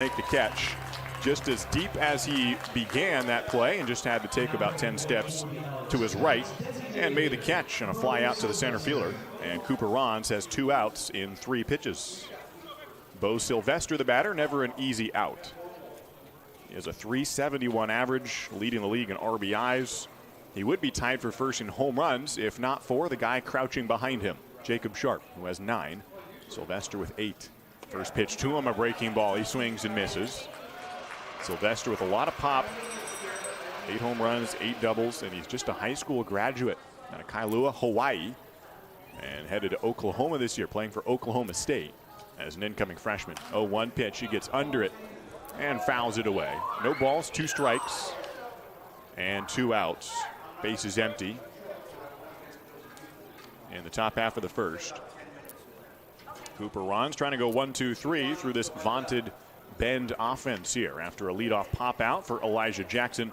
Make the catch just as deep as he began that play and just had to take about 10 steps to his right and made the catch on a fly out to the center fielder. And Cooper Rons has 2 outs in 3 pitches. Bo Sylvester, the batter, never an easy out. He has a .371 average, leading the league in RBIs. He would be tied for first in home runs if not for the guy crouching behind him, Jacob Sharp, who has 9. Sylvester with 8. First pitch to him, a breaking ball. He swings and misses. Sylvester with a lot of pop. 8 home runs, 8 doubles, and he's just a high school graduate out of Kailua, Hawaii, and headed to Oklahoma this year, playing for Oklahoma State as an incoming freshman. 0-1 pitch. He gets under it and fouls it away. No balls, 2 strikes, and 2 outs. Base is empty in the top half of the first. Cooper Rons trying to go 1-2-3 through this vaunted Bend offense here after a leadoff pop out for Elijah Jackson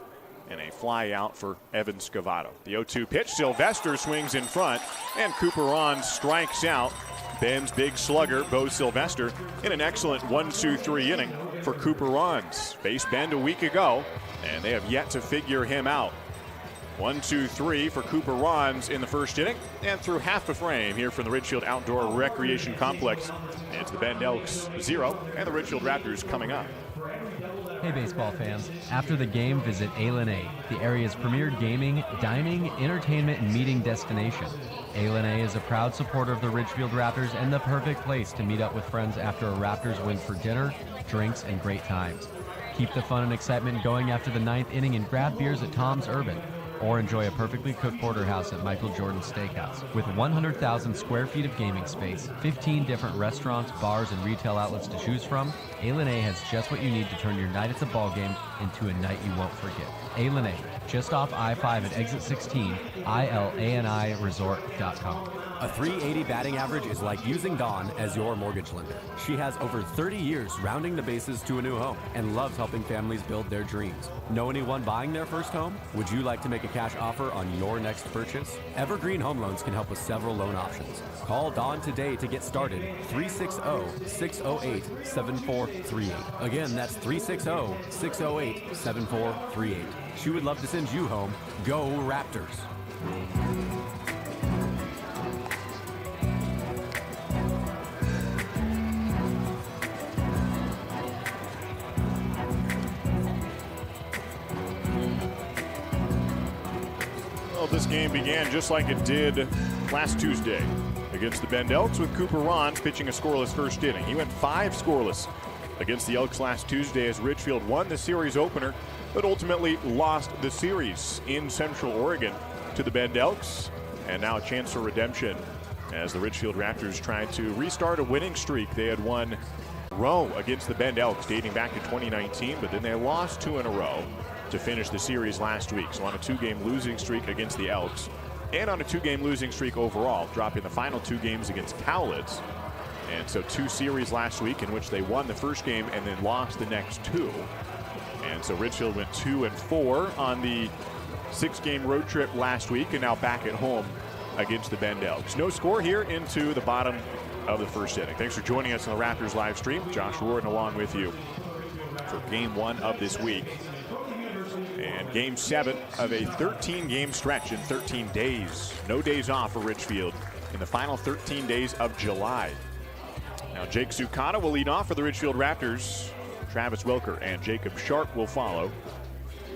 and a fly out for Evan Scavato. The 0-2 pitch. Sylvester swings in front, and Cooper Rons strikes out Bend's big slugger, Bo Sylvester, in an excellent 1-2-3 inning for Cooper Rons. Faced Bend a week ago, and they have yet to figure him out. 1-2-3 for Cooper Rons in the first inning, and through half the frame here from the Ridgefield Outdoor Recreation Complex. It's the Bend Elks 0 and the Ridgefield Raptors coming up. Hey baseball fans, after the game visit A, the area's premier gaming, dining, entertainment, and meeting destination. A is a proud supporter of the Ridgefield Raptors and the perfect place to meet up with friends after a Raptors win for dinner, drinks, and great times. Keep the fun and excitement going after the 9th inning and grab beers at Tom's Urban. Or enjoy a perfectly cooked porterhouse at Michael Jordan's Steakhouse. With 100,000 square feet of gaming space, 15 different restaurants, bars, and retail outlets to choose from, A has just what you need to turn your night at the ballgame into a night you won't forget. A, just off I-5 at exit 16, ILANIresort.com. A .380 batting average is like using Dawn as your mortgage lender. She has over 30 years rounding the bases to a new home and loves helping families build their dreams. Know anyone buying their first home? Would you like to make a cash offer on your next purchase? Evergreen Home Loans can help with several loan options. Call Dawn today to get started. 360-608-7438. Again, that's 360-608-7438. She would love to send you home. Go Raptors. This game began just like it did last Tuesday against the Bend Elks, with Cooper Rons pitching a scoreless first inning. He went 5 scoreless against the Elks last Tuesday as Ridgefield won the series opener, but ultimately lost the series in Central Oregon to the Bend Elks. And now a chance for redemption as the Ridgefield Raptors tried to restart a winning streak. They had won a row against the Bend Elks dating back to 2019, but then they lost 2 in a row to finish the series last week. So on a 2-game losing streak against the Elks and on a 2-game losing streak overall, dropping the final 2 games against Cowlitz. And so 2 series last week in which they won the first game and then lost the next 2. And so Ridgefield went 2-4 on the 6-game road trip last week and now back at home against the Bend Elks. No score here into the bottom of the first inning. Thanks for joining us on the Raptors live stream. Josh Roarden along with you for game 1 of this week. And game 7 of a 13-game stretch in 13 days. No days off for Ridgefield in the final 13 days of July. Now Jake Sukata will lead off for the Ridgefield Raptors. Travis Wilker and Jacob Sharp will follow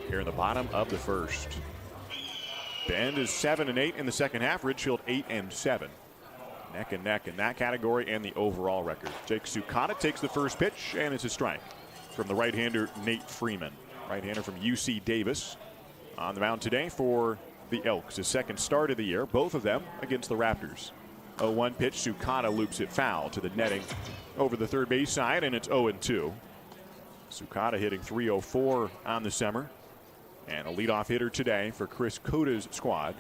here in the bottom of the first. Bend is 7-8 in the second half. Ridgefield 8-7. Neck and neck in that category and the overall record. Jake Sukata takes the first pitch, and it's a strike from the right-hander Nate Freeman. Right-hander from UC Davis on the mound today for the Elks. His second start of the year, both of them against the Raptors. 0-1 pitch, Sukata loops it foul to the netting over the third base side, and it's 0-2. Sukata hitting .304 on the summer, and a leadoff hitter today for Chris Coda's squad.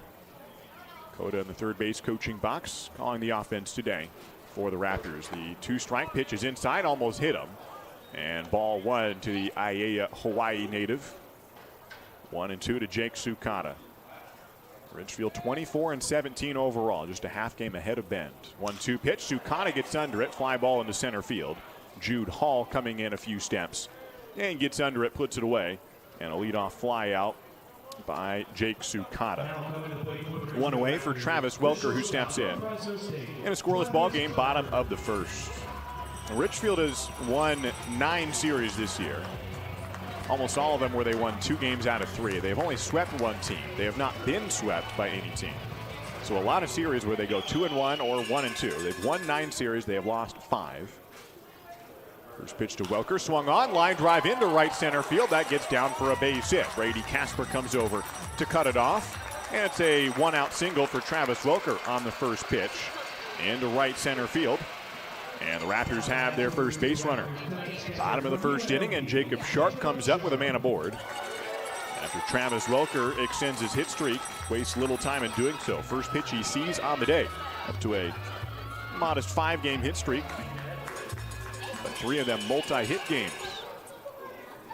Coda in the third base coaching box, calling the offense today for the Raptors. The 2-strike pitch is inside, almost hit him. And ball 1 to the Aiea, Hawaii native. 1-2 to Jake Sukata. Ridgefield 24-17 overall, just a half game ahead of Bend. 1-2 pitch, Sukata gets under it, fly ball into center field. Jude Hall coming in a few steps and gets under it, puts it away, and a leadoff fly out by Jake Sukata. One away for Travis Welker, who steps in. In a scoreless ball game, bottom of the first. Ridgefield has won 9 series this year. Almost all of them where they won 2 games out of 3. They've only swept one team. They have not been swept by any team. So a lot of series where they go 2-1 or 1-2. They've won 9 series. They have lost 5. First pitch to Welker, swung on, line drive into right center field. That gets down for a base hit. Brady Casper comes over to cut it off. And it's a 1-out single for Travis Welker on the first pitch into right center field. And the Raptors have their first base runner. Bottom of the first inning, and Jacob Sharp comes up with a man aboard. After Travis Welker extends his hit streak, wastes little time in doing so. First pitch he sees on the day, up to a modest 5-game hit streak. But 3 of them multi-hit games.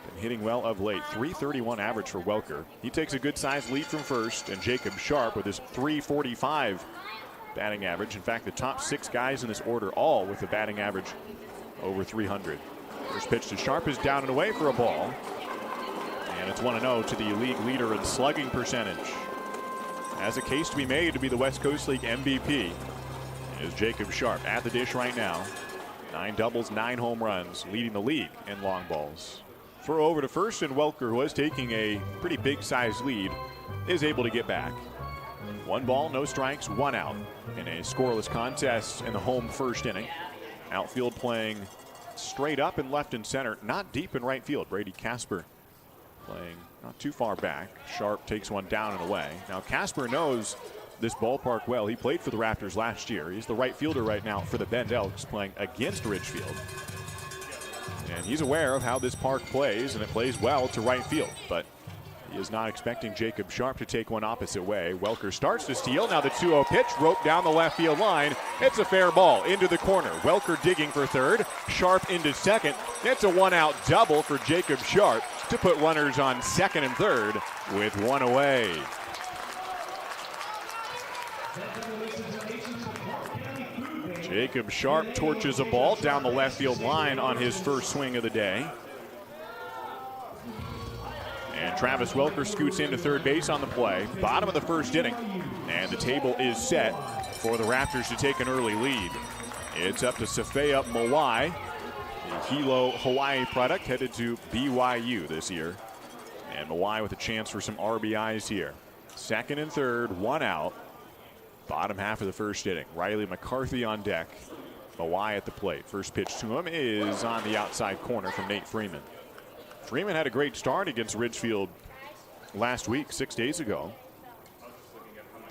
Been hitting well of late. .331 average for Welker. He takes a good-sized lead from first, and Jacob Sharp with his .345 batting average. In fact, the top 6 guys in this order all with a batting average over 300. First pitch to Sharp is down and away for a ball. And it's 1-0 to the league leader in slugging percentage. Has a case to be made to be the West Coast League MVP is Jacob Sharp at the dish right now. 9 doubles, 9 home runs, leading the league in long balls. Throw over to first, and Welker, who was taking a pretty big-sized lead, is able to get back. 1 ball, no strikes, 1 out in a scoreless contest in the home first inning. Outfield playing straight up and left and center, not deep in right field. Brady Casper playing not too far back. Sharp takes one down and away. Now Casper knows this ballpark well. He played for the Raptors last year. He's the right fielder right now for the Bend Elks, playing against Ridgefield. And he's aware of how this park plays, and it plays well to right field. But he is not expecting Jacob Sharp to take one opposite way. Welker starts to steal. Now the 2-0 pitch, roped down the left field line. It's a fair ball into the corner. Welker digging for third. Sharp into second. It's a 1-out double for Jacob Sharp to put runners on second and third with 1 away. Jacob Sharp torches a ball down the left field line on his first swing of the day. And Travis Welker scoots into third base on the play. Bottom of the first inning. And the table is set for the Raptors to take an early lead. It's up to Safea Mawai, the Hilo Hawaii product, headed to BYU this year. And Mawai with a chance for some RBIs here. Second and third, 1 out. Bottom half of the first inning. Riley McCarthy on deck. Mawai at the plate. First pitch to him is on the outside corner from Nate Freeman. Freeman had a great start against Ridgefield last week, 6 days ago.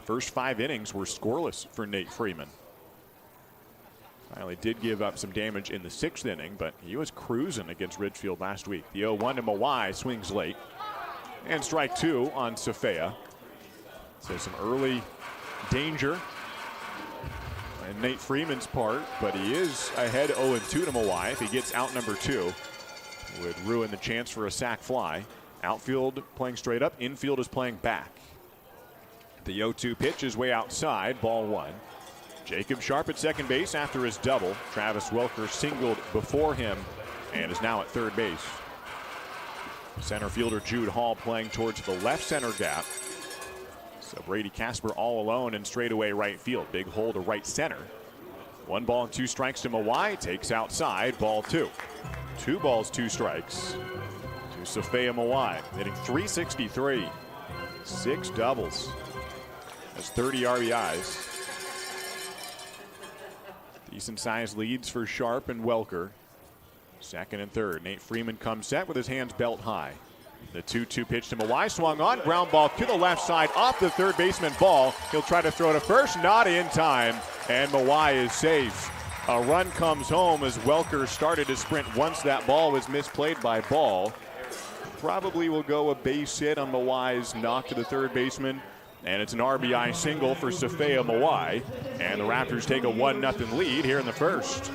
First 5 innings were scoreless for Nate Freeman. Finally did give up some damage in the 6th inning, but he was cruising against Ridgefield last week. The 0-1 to Mawai, swings late. And strike 2 on Safea. So some early danger in Nate Freeman's part, but he is ahead 0-2 to Mawai. If he gets out number 2, would ruin the chance for a sac fly. Outfield playing straight up, infield is playing back. The 0-2 pitch is way outside, ball 1. Jacob Sharp at second base after his double. Travis Welker singled before him and is now at third base. Center fielder Jude Hall playing towards the left center gap. So Brady Casper all alone in straightaway right field. Big hole to right center. 1 ball and 2 strikes to Mawai. Takes outside, ball 2. 2 balls, 2 strikes to Safea Mawai, hitting .363. 6 doubles. That's 30 RBIs. Decent sized leads for Sharp and Welker. Second and third. Nate Freeman comes set with his hands belt high. The 2-2 pitch to Mawai, swung on, ground ball to the left side, off the third baseman ball. He'll try to throw to first, not in time, and Mawai is safe. A run comes home as Welker started to sprint once that ball was misplayed by Ball. Probably will go a base hit on Mawai's knock to the third baseman, and it's an RBI single for Safea Mawai, and the Raptors take a 1-0 lead here in the first.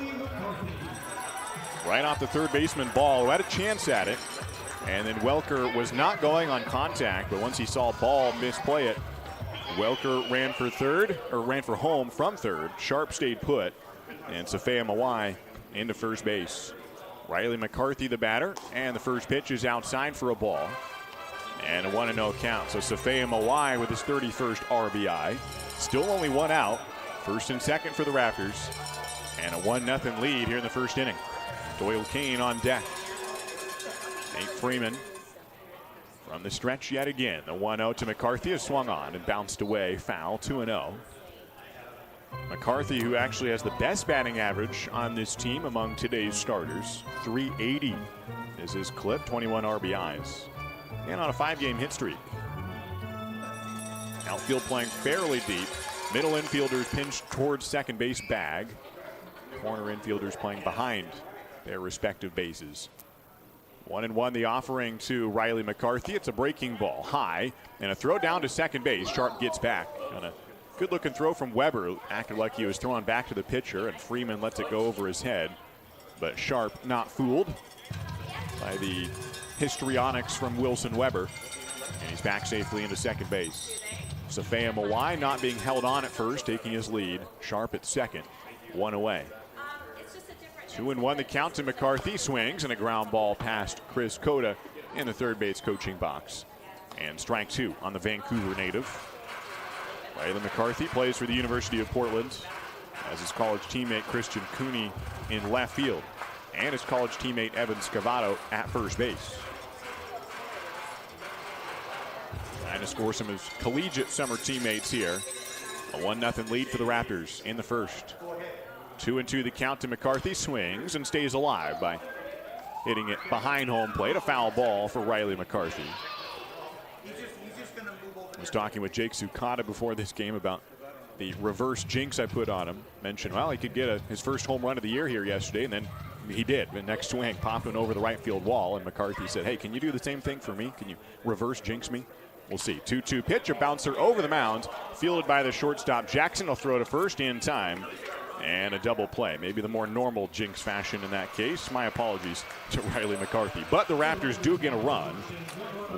Right off the third baseman Ball, who had a chance at it, and then Welker was not going on contact, but once he saw Ball misplay it, Welker ran for home from third. Sharp stayed put, and Safea Mawai into first base. Riley McCarthy, the batter, and the first pitch is outside for a ball. And a 1-0 count. So Safea Mawai with his 31st RBI. Still only one out. First and second for the Raptors. And a 1-0 lead here in the first inning. Doyle Kane on deck. Nate Freeman from the stretch yet again. The 1-0 to McCarthy is swung on and bounced away. Foul, 2-0. McCarthy, who actually has the best batting average on this team among today's starters. 380 is his clip, 21 RBIs. And on a 5-game hit streak. Outfield playing fairly deep. Middle infielders pinched towards second base bag. Corner infielders playing behind their respective bases. 1-1 the offering to Riley McCarthy. It's a breaking ball high and a throw down to second base. Sharp gets back on a good looking throw from Weber. Acted like he was throwing back to the pitcher, and Freeman lets it go over his head. But Sharp not fooled by the histrionics from Wilson Weber. And he's back safely into second base. Safea Mawai not being held on at first, taking his lead. Sharp at second, one away. 2-1 the count to McCarthy. Swings and a ground ball past Chris Cota in the third base coaching box. And strike two on the Vancouver native. Riley McCarthy plays for the University of Portland, as his college teammate Christian Cooney in left field, and his college teammate Evan Scavato at first base. Trying to score some of his collegiate summer teammates here. A 1-0 lead for the Raptors in the first. 2-2 the count to McCarthy. Swings and stays alive by hitting it behind home plate. A foul ball for Riley McCarthy. I was talking with Jake Sukata before this game about the reverse jinx I put on him. Mentioned, well, he could get his first home run of the year here yesterday, and then he did. The next swing popped one over the right field wall, and McCarthy said, hey, can you do the same thing for me? Can you reverse jinx me? We'll see. 2-2 pitch, a bouncer over the mound, fielded by the shortstop Jackson. Will throw to first in time, and a double play. Maybe the more normal jinx fashion in that case. My apologies to Riley McCarthy. But the Raptors do get a run.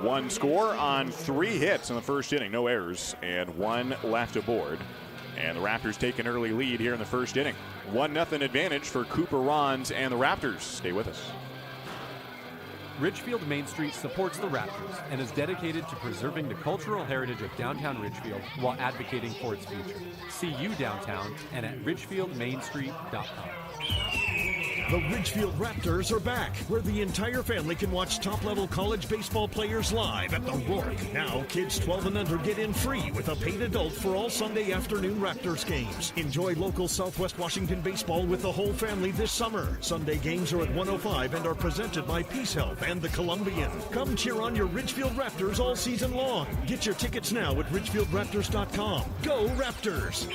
One score on 3 hits in the first inning. No errors, and 1 left aboard. And the Raptors take an early lead here in the first inning. 1-0 advantage for Cooper Rons and the Raptors. Stay with us. Ridgefield Main Street supports the Raptors and is dedicated to preserving the cultural heritage of downtown Ridgefield while advocating for its future. See you downtown and at ridgefieldmainstreet.com. The Ridgefield Raptors are back, where the entire family can watch top-level college baseball players live at the Rourke. Now, kids 12 and under get in free with a paid adult for all Sunday afternoon Raptors games. Enjoy local Southwest Washington baseball with the whole family this summer. Sunday games are at 105 and are presented by Peace Health and the Columbian. Come cheer on your Ridgefield Raptors all season long. Get your tickets now at ridgefieldraptors.com. Go Raptors!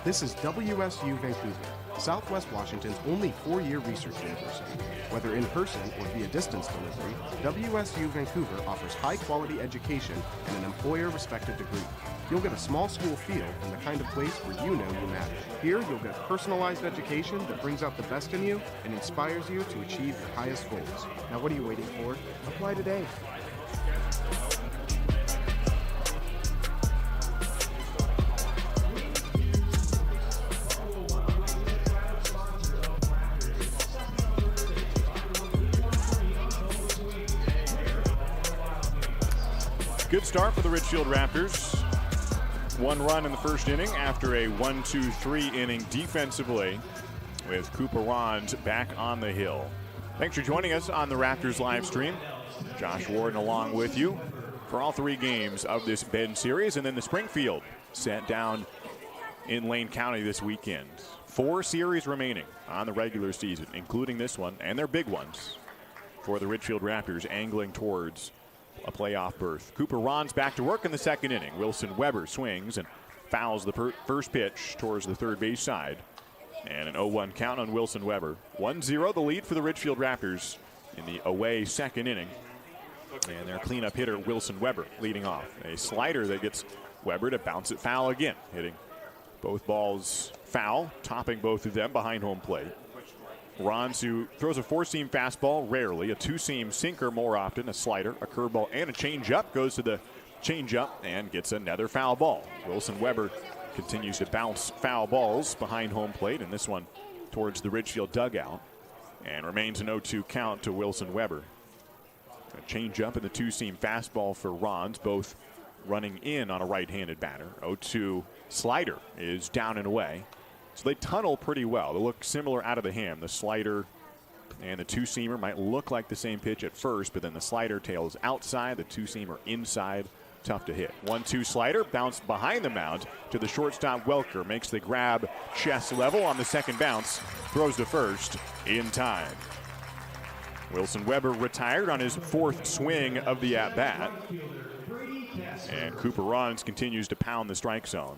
This is WSU Vancouver, Southwest Washington's only 4-year research university. Whether in person or via distance delivery, WSU Vancouver offers high-quality education and an employer-respected degree. You'll get a small school feel and the kind of place where you know you matter. Here, you'll get personalized education that brings out the best in you and inspires you to achieve your highest goals. Now, what are you waiting for? Apply today. Good start for the Ridgefield Raptors. 1 run in the first inning after a 1-2-3 inning defensively, with Cooper Rons back on the hill. Thanks for joining us on the Raptors live stream. Josh Warden along with you for all 3 games of this Bend series, and then the Springfield set down in Lane County this weekend. 4 series remaining on the regular season, including this one, and they're big ones for the Ridgefield Raptors, angling towards a playoff berth. Cooper Rons back to work in the second inning. Wilson Weber swings and fouls the first pitch towards the third base side. And an 0-1 count on Wilson Weber. 1-0 the lead for the Ridgefield Raptors in the away second inning. And their cleanup hitter, Wilson Weber, leading off. A slider that gets Weber to bounce it foul again, hitting both balls foul, topping both of them behind home plate. Rons, who throws a 4-seam fastball rarely, a 2-seam sinker more often, a slider, a curveball, and a changeup, goes to the changeup and gets another foul ball. Wilson Weber continues to bounce foul balls behind home plate, and this one towards the Ridgefield dugout, and remains an 0-2 count to Wilson Weber. A change up in the two-seam fastball for Rons, both running in on a right-handed batter. 0-2 slider is down and away. So they tunnel pretty well. They look similar out of the hand. The slider and the two-seamer might look like the same pitch at first, but then the slider tails outside, the two-seamer inside. Tough to hit. 1-2 slider, bounced behind the mound to the shortstop. Welker makes the grab chest level on the second bounce, throws to first in time. Wilson Weber retired on his fourth swing of the at-bat. And Cooper Rons continues to pound the strike zone.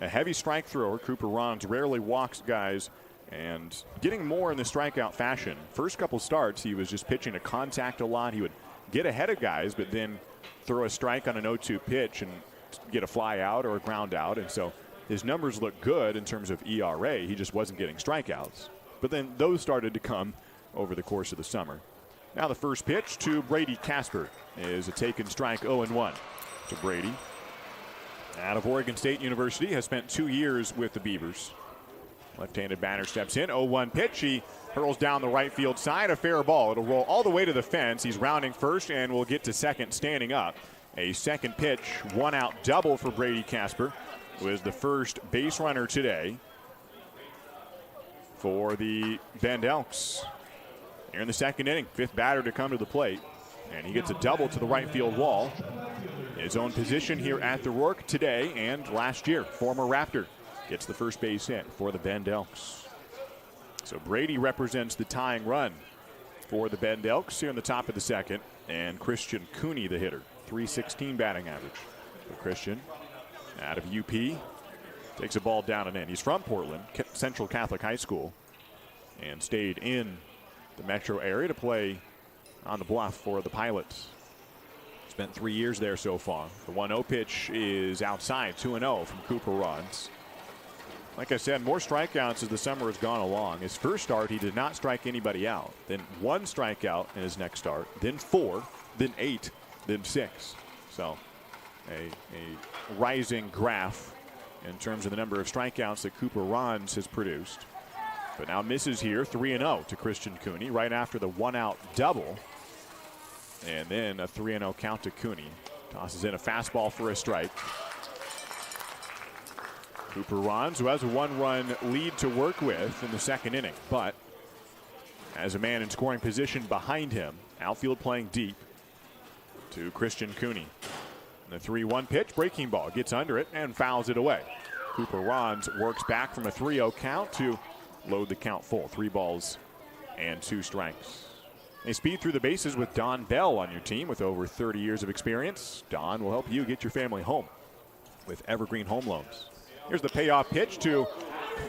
A heavy strike thrower. Cooper Rons rarely walks guys and getting more in the strikeout fashion. First couple starts, he was just pitching to contact a lot. He would get ahead of guys, but then throw a strike on an 0-2 pitch and get a fly out or a ground out. And so his numbers look good in terms of ERA. He just wasn't getting strikeouts. But then those started to come over the course of the summer. Now the first pitch to Brady Casper is a taken strike. 0-1 to Brady. Out of Oregon State University, has spent 2 years with the Beavers. Left-handed batter steps in. 0-1 pitch. He hurls down the right field side. A fair ball. It'll roll all the way to the fence. He's rounding first and will get to second standing up. A second pitch, 1-out double for Brady Casper, who is the first base runner today for the Bend Elks. Here in the second inning, fifth batter to come to the plate. And he gets a double to the right field wall. His own position here at the Rourke today and last year. Former Raptor gets the first base hit for the Bend Elks. So Brady represents the tying run for the Bend Elks here in the top of the second. And Christian Cooney, the hitter. .316 batting average for Christian. Out of UP. Takes a ball down and in. He's from Portland, Central Catholic High School. And stayed in the metro area to play on the Bluff for the Pilots. Spent 3 years there so far. The 1-0 pitch is outside. 2-0 from Cooper Rons. Like I said, more strikeouts as the summer has gone along. His first start, he did not strike anybody out. Then 1 strikeout in his next start. Then 4. Then 8. Then 6. So a rising graph in terms of the number of strikeouts that Cooper Rons has produced. But now misses here. 3-0 to Christian Cooney right after the 1-out double. And then a 3-0 count to Cooney. Tosses in a fastball for a strike. Cooper Rons, who has a 1-run lead to work with in the second inning, but as a man in scoring position behind him, outfield playing deep to Christian Cooney. And the 3-1 pitch, breaking ball, gets under it and fouls it away. Cooper Rons works back from a 3-0 count to load the count full. 3 balls and 2 strikes. They speed through the bases with Don Bell on your team with over 30 years of experience. Don will help you get your family home with Evergreen Home Loans. Here's the payoff pitch to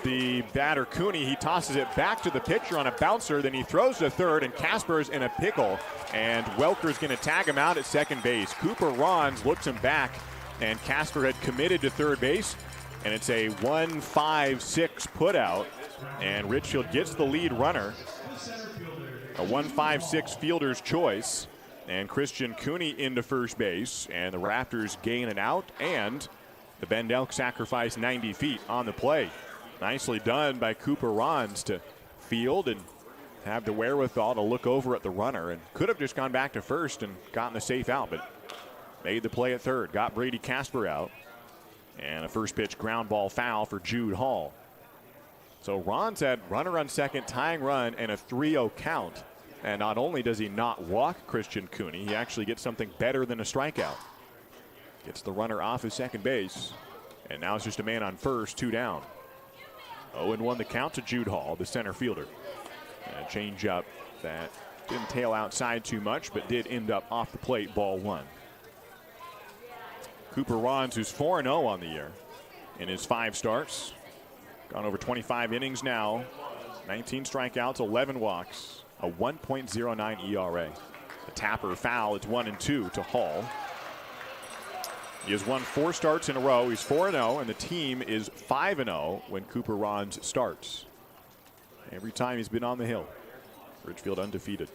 the batter Cooney. He tosses it back to the pitcher on a bouncer. Then he throws to third, and Casper's in a pickle. And Welker's going to tag him out at second base. Cooper Rons looks him back, and Casper had committed to third base. And it's a 1-5-6 putout. And Ridgefield gets the lead runner. A 1-5-6 fielder's choice. And Christian Cooney into first base. And the Raptors gain an out. And the Bend Elks sacrifice 90 feet on the play. Nicely done by Cooper Rons to field and have the wherewithal to look over at the runner. And could have just gone back to first and gotten the safe out. But made the play at third. Got Brady Casper out. And a first pitch ground ball foul for Jude Hall. So Rons had runner on second, tying run, and a 3-0 count. And not only does he not walk Christian Cooney, he actually gets something better than a strikeout. Gets the runner off his second base. And now it's just a man on first, 2 down. 0-1 the count to Jude Hall, the center fielder. And a changeup that didn't tail outside too much, but did end up off the plate, ball 1. Cooper Rons, who's 4-0 on the year in his 5 starts. Gone over 25 innings now. 19 strikeouts, 11 walks, a 1.09 ERA. The tapper foul, it's 1-2 to Hall. He has won 4 starts in a row. He's 4-0, and the team is 5-0 when Cooper Rons starts. Every time he's been on the hill. Ridgefield undefeated.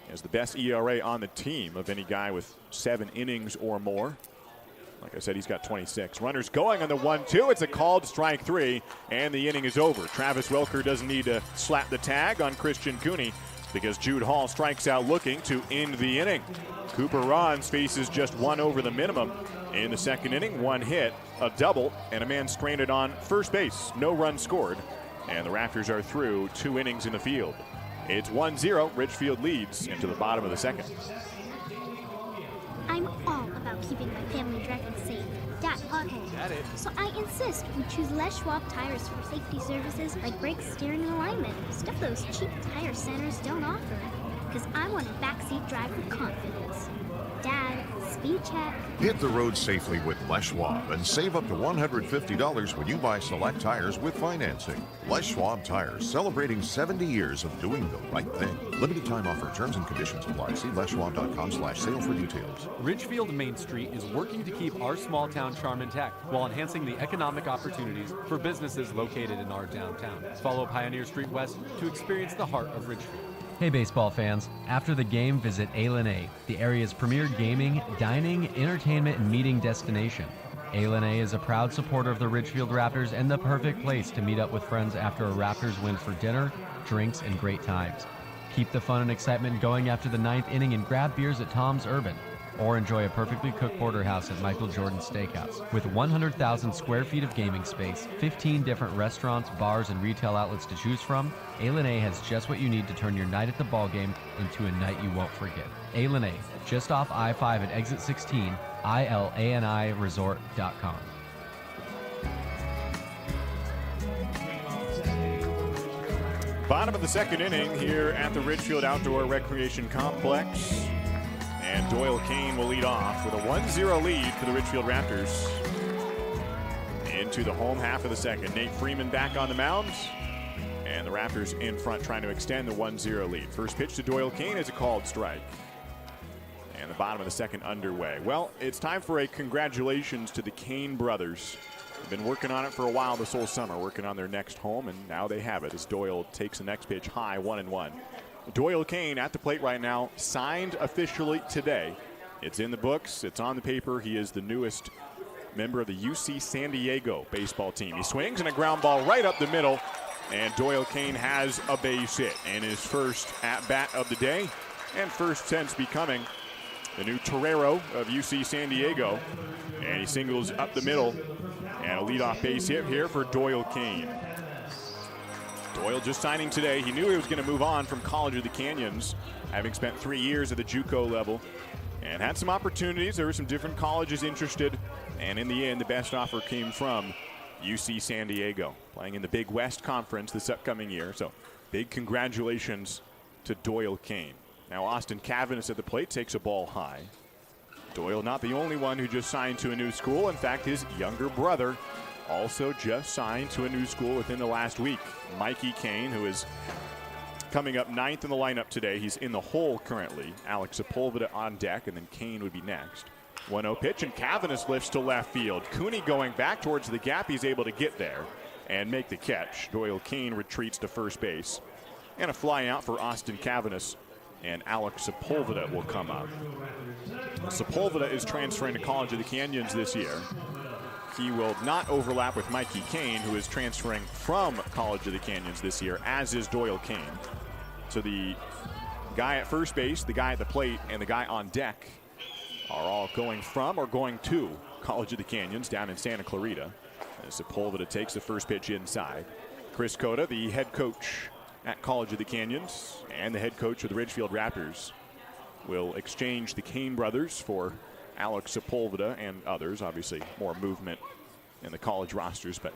He has the best ERA on the team of any guy with 7 innings or more. Like I said, he's got 26. Runners going on the 1-2. It's a called strike 3, and the inning is over. Travis Welker doesn't need to slap the tag on Christian Cooney because Jude Hall strikes out looking to end the inning. Cooper Rons faces just one over the minimum in the second inning. One hit, a double, and a man stranded on first base. No run scored, and the Raptors are through 2 innings in the field. It's 1-0. Ridgefield leads into the bottom of the second. I'm all about keeping my family driving safe. Dad, pothole. So I insist we choose Les Schwab tires for safety services like brakes, steering, and alignment. Stuff those cheap tire centers don't offer. Because I want a backseat drive with confidence. Dad, speed check. Hit the road safely with Les Schwab and save up to $150 when you buy select tires with financing. Les Schwab Tires, celebrating 70 years of doing the right thing. Limited time offer. Terms and conditions apply. See leschwab.com/sale for details. Ridgefield Main Street is working to keep our small town charm intact while enhancing the economic opportunities for businesses located in our downtown. Follow Pioneer Street West to experience the heart of Ridgefield. Hey baseball fans, after the game visit A, the area's premier gaming, dining, entertainment, and meeting destination. A is a proud supporter of the Ridgefield Raptors and the perfect place to meet up with friends after a Raptors win for dinner, drinks, and great times. Keep the fun and excitement going after the 9th inning and grab beers at Tom's Urban. Or enjoy a perfectly cooked porterhouse at Michael Jordan's Steakhouse. With 100,000 square feet of gaming space, 15 different restaurants, bars, and retail outlets to choose from, A has just what you need to turn your night at the ballgame into a night you won't forget. A, just off I-5 at exit 16, ILANIresort.com. Bottom of the second inning here at the Ridgefield Outdoor Recreation Complex. And Doyle Kane will lead off with a 1-0 lead for the Ridgefield Raptors. Into the home half of the second. Nate Freeman back on the mound. And the Raptors in front trying to extend the 1-0 lead. First pitch to Doyle Kane is a called strike. And the bottom of the second underway. Well, it's time for a congratulations to the Kane brothers. They've been working on it for a while this whole summer, working on their next home, and now they have it as Doyle takes the next pitch high, 1-1. Doyle Kane at the plate right now, signed officially today. It's in the books. It's on the paper. He is the newest member of the UC San Diego baseball team. He swings and a ground ball right up the middle, and Doyle Kane has a base hit in his first at-bat of the day, and first since becoming the new Torero of UC San Diego. And he singles up the middle, and a leadoff base hit here for Doyle Kane. Doyle just signing today. He knew he was going to move on from College of the Canyons, having spent 3 years at the JUCO level and had some opportunities. There were some different colleges interested, and in the end, the best offer came from UC San Diego, playing in the Big West Conference this upcoming year. So big congratulations to Doyle Kane. Now Austin Cavanis at the plate takes a ball high. Doyle not the only one who just signed to a new school. In fact, his younger brother also just signed to a new school within the last week. Mikey Kane, who is coming up 9th in the lineup today. He's in the hole currently. Alex Sepulveda on deck, and then Kane would be next. 1-0 pitch, and Cavanis lifts to left field. Cooney going back towards the gap. He's able to get there and make the catch. Doyle Kane retreats to first base. And a fly out for Austin Cavanis, and Alex Sepulveda will come up. Sepulveda is transferring to College of the Canyons this year. He will not overlap with Mikey Kane, who is transferring from College of the Canyons this year, as is Doyle Kane. So the guy at first base, the guy at the plate, and the guy on deck are all going from or going to College of the Canyons down in Santa Clarita. As Sepulveda takes the first pitch inside. Chris Cota, the head coach at College of the Canyons and the head coach of the Ridgefield Raptors, will exchange the Kane brothers for Alex Sepulveda and others. Obviously more movement in the college rosters, but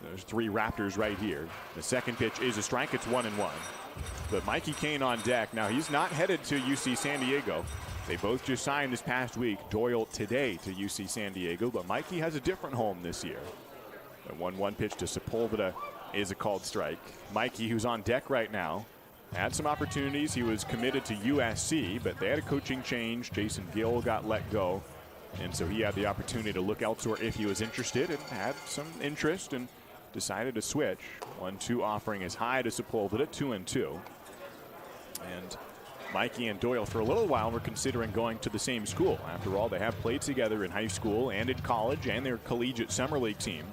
there's 3 Raptors right here. The second pitch is a strike. It's 1-1. But Mikey Kane on deck. Now he's not headed to UC San Diego. They both just signed this past week. Doyle today to UC San Diego, but Mikey has a different home this year. The 1-1 pitch to Sepulveda is a called strike. Mikey, who's on deck right now, had some opportunities. He was committed to USC, but they had a coaching change. Jason Gill got let go, and so he had the opportunity to look elsewhere if he was interested, and had some interest and decided to switch. 1-2 offering is high to Sepulveda, 2-2. And Mikey and Doyle for a little while were considering going to the same school. After all, they have played together in high school and in college and their collegiate summer league team.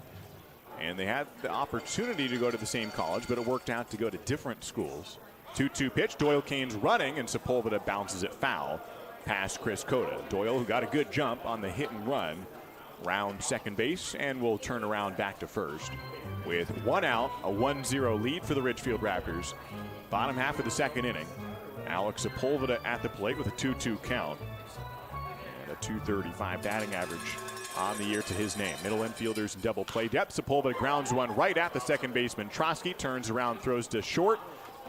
And they had the opportunity to go to the same college, but it worked out to go to different schools. 2-2 pitch. Doyle Kane's running, and Sepulveda bounces it foul past Chris Cota. Doyle, who got a good jump on the hit and run, round second base, and will turn around back to first. With one out, a 1-0 lead for the Ridgefield Raptors. Bottom half of the second inning. Alex Sepulveda at the plate with a 2-2 count. And a .235 batting average on the year to his name. Middle infielders in double play depth. Sepulveda grounds one right at the second baseman. Trotsky turns around, throws to short,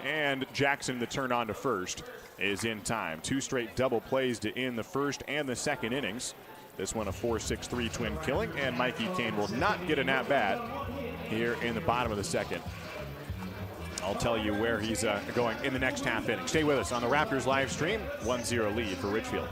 and Jackson, the turn on to first, is in time. 2 straight double plays to end the first and the second innings. This one a 4-6-3 twin killing, and Mikey Kane will not get an at-bat here in the bottom of the second. I'll tell you where he's going in the next half inning. Stay with us on the Raptors live stream. 1-0 lead for Ridgefield.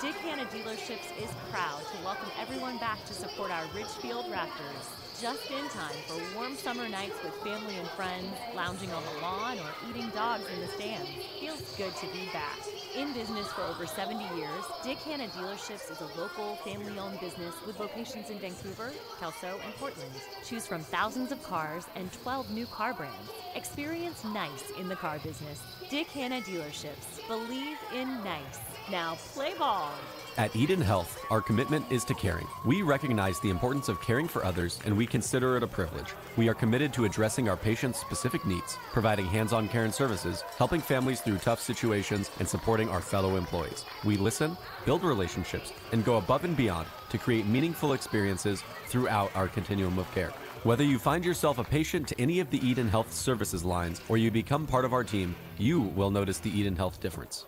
Dick Hanna Dealerships is proud to welcome everyone back to support our Ridgefield Raptors. Just in time for warm summer nights with family and friends, lounging on the lawn, or eating dogs in the stands. Feels good to be back. In business for over 70 years, Dick Hanna Dealerships is a local, family-owned business with locations in Vancouver, Kelso, and Portland. Choose from thousands of cars and 12 new car brands. Experience nice in the car business. Dick Hanna Dealerships. Believe in nice. Now play ball. At Eden Health, our commitment is to caring. We recognize the importance of caring for others, and we consider it a privilege. We are committed to addressing our patients' specific needs, providing hands-on care and services, helping families through tough situations, and supporting our fellow employees. We listen, build relationships, and go above and beyond to create meaningful experiences throughout our continuum of care. Whether you find yourself a patient to any of the Eden Health services lines or you become part of our team, you will notice the Eden Health difference.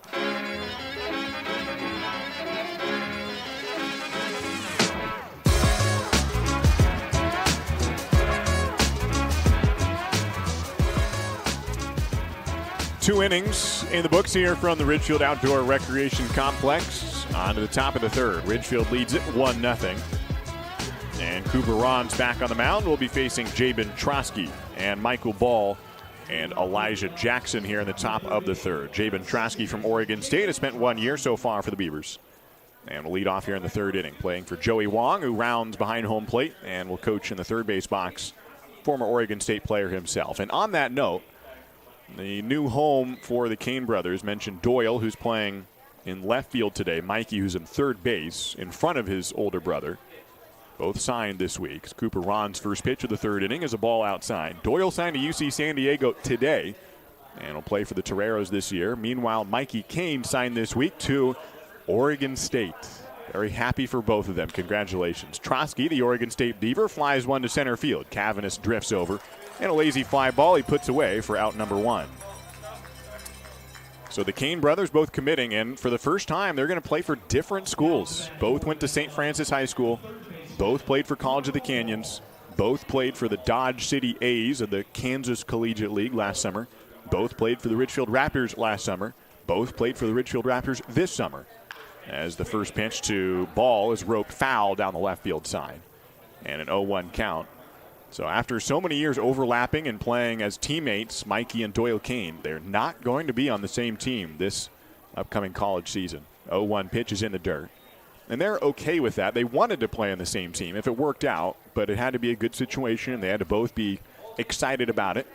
Two innings in the books here from the Ridgefield Outdoor Recreation Complex. On to the top of the third. Ridgefield leads it 1-0. And Cooper Ron's back on the mound. Will be facing Jabin Trotsky and Michael Ball and Elijah Jackson here in the top of the third. Jabin Trotsky from Oregon State has spent 1 year so far for the Beavers. And will lead off here in the third inning, playing for Joey Wong, who rounds behind home plate and will coach in the third base box. Former Oregon State player himself. And on that note, the new home for the Kane brothers mentioned Doyle, who's playing in left field today. Mikey, who's in third base in front of his older brother. Both signed this week. Cooper Ron's first pitch of the third inning is a ball outside. Doyle signed to UC San Diego today and will play for the Toreros this year. Meanwhile, Mikey Kane signed this week to Oregon State. Very happy for both of them. Congratulations. Trotsky, the Oregon State Beaver, flies one to center field. Cavanis drifts over. And a lazy fly ball he puts away for out number 1. So the Kane brothers both committing, and for the first time, they're going to play for different schools. Both went to St. Francis High School. Both played for College of the Canyons. Both played for the Dodge City A's of the Kansas Collegiate League last summer. Both played for the Ridgefield Raptors last summer. Both played for the Ridgefield Raptors this summer. As the first pitch to Ball is roped foul down the left field side. And an 0-1 count. So after so many years overlapping and playing as teammates, Mikey and Doyle Kane, they're not going to be on the same team this upcoming college season. 0-1 pitch is in the dirt. And they're okay with that. They wanted to play on the same team if it worked out, but it had to be a good situation. They had to both be excited about it.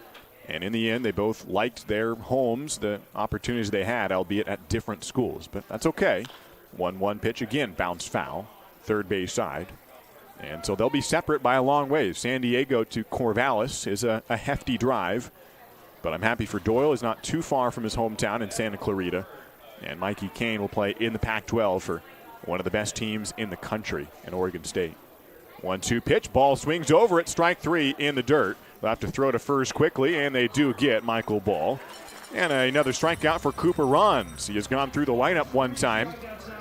And in the end, they both liked their homes, the opportunities they had, albeit at different schools. But that's okay. 1-1 pitch again, bounced foul, third base side. And so they'll be separate by a long ways. San Diego to Corvallis is a hefty drive. But I'm happy for Doyle. He's not too far from his hometown in Santa Clarita. And Mikey Kane will play in the Pac-12 for one of the best teams in the country in Oregon State. 1-2 pitch. Ball swings over it. Strike 3 in the dirt. They'll have to throw to first quickly, and they do get Michael Ball. And another strikeout for Cooper Rons. He has gone through the lineup one time.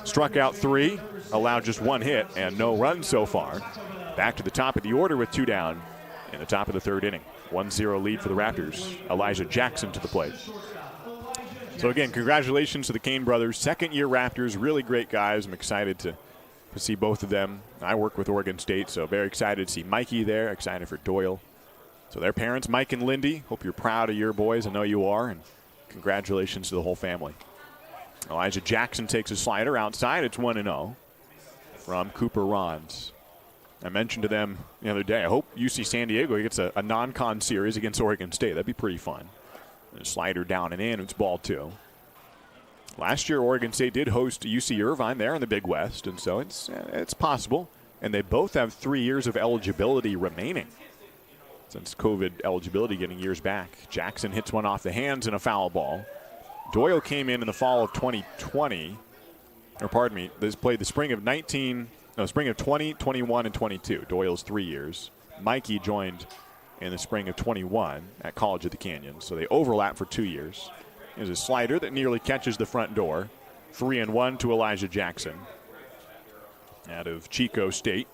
Struck out 3, allowed just 1 hit, and no runs so far. Back to the top of the order with 2 down in the top of the third inning. 1-0 lead for the Raptors. Elijah Jackson to the plate. So again, congratulations to the Kane brothers. Second-year Raptors, really great guys. I'm excited to see both of them. I work with Oregon State, so very excited to see Mikey there, excited for Doyle. So their parents, Mike and Lindy, hope you're proud of your boys. I know you are. And Congratulations to the whole family. Elijah Jackson takes a slider outside. It's 1-0 from Cooper Rons. I mentioned to them the other day, I hope UC San Diego gets a non-con series against Oregon State. That'd be pretty fun. A slider down and in. It's ball 2. Last year, Oregon State did host UC Irvine there in the Big West, and so it's possible. And they both have 3 years of eligibility remaining since COVID eligibility getting years back. Jackson hits one off the hands and a foul ball. Doyle came in the fall of 2020, or pardon me, this played the spring of 20, 21, and 22. Doyle's 3 years. Mikey joined in the spring of 21 at College of the Canyon, so they overlap for 2 years. There's a slider that nearly catches the front door. 3-1 to Elijah Jackson. Out of Chico State.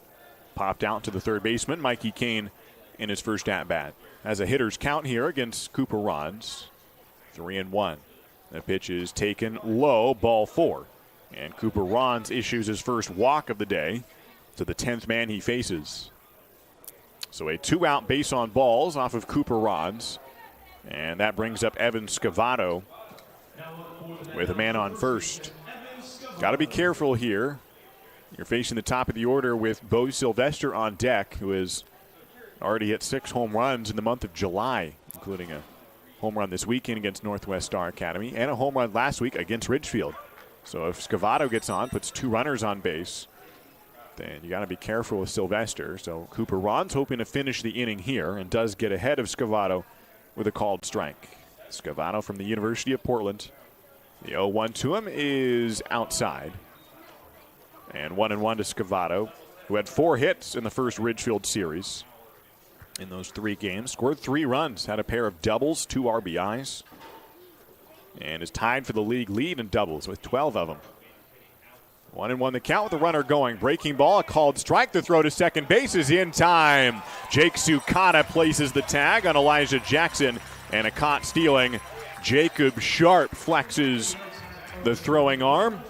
Popped out to the third baseman, Mikey Kane, in his first at-bat. Has a hitter's count here against Cooper Rons. 3-1. The pitch is taken low, ball 4. And Cooper Rons issues his first walk of the day to the 10th man he faces. So a 2-out base on balls off of Cooper Rons. And that brings up Evan Scavato with a man on first. Got to be careful here. You're facing the top of the order with Bo Sylvester on deck, who has already hit 6 home runs in the month of July, including a home run this weekend against Northwest Star Academy and a home run last week against Ridgefield. So if Scavato gets on, puts 2 runners on base, then you got to be careful with Sylvester. So Cooper Rons hoping to finish the inning here and does get ahead of Scavato with a called strike. Scavato from the University of Portland. The 0-1 to him is outside. And 1-1 to Scavato, who had 4 hits in the first Ridgefield series. In those 3 games, scored 3 runs, had a pair of doubles, 2 RBIs, and is tied for the league lead in doubles with 12 of them. 1-1 the count with the runner going. Breaking ball, a called strike. The throw to second base is in time. Jake Sukata places the tag on Elijah Jackson, and a caught stealing. Jacob Sharp flexes the throwing arm,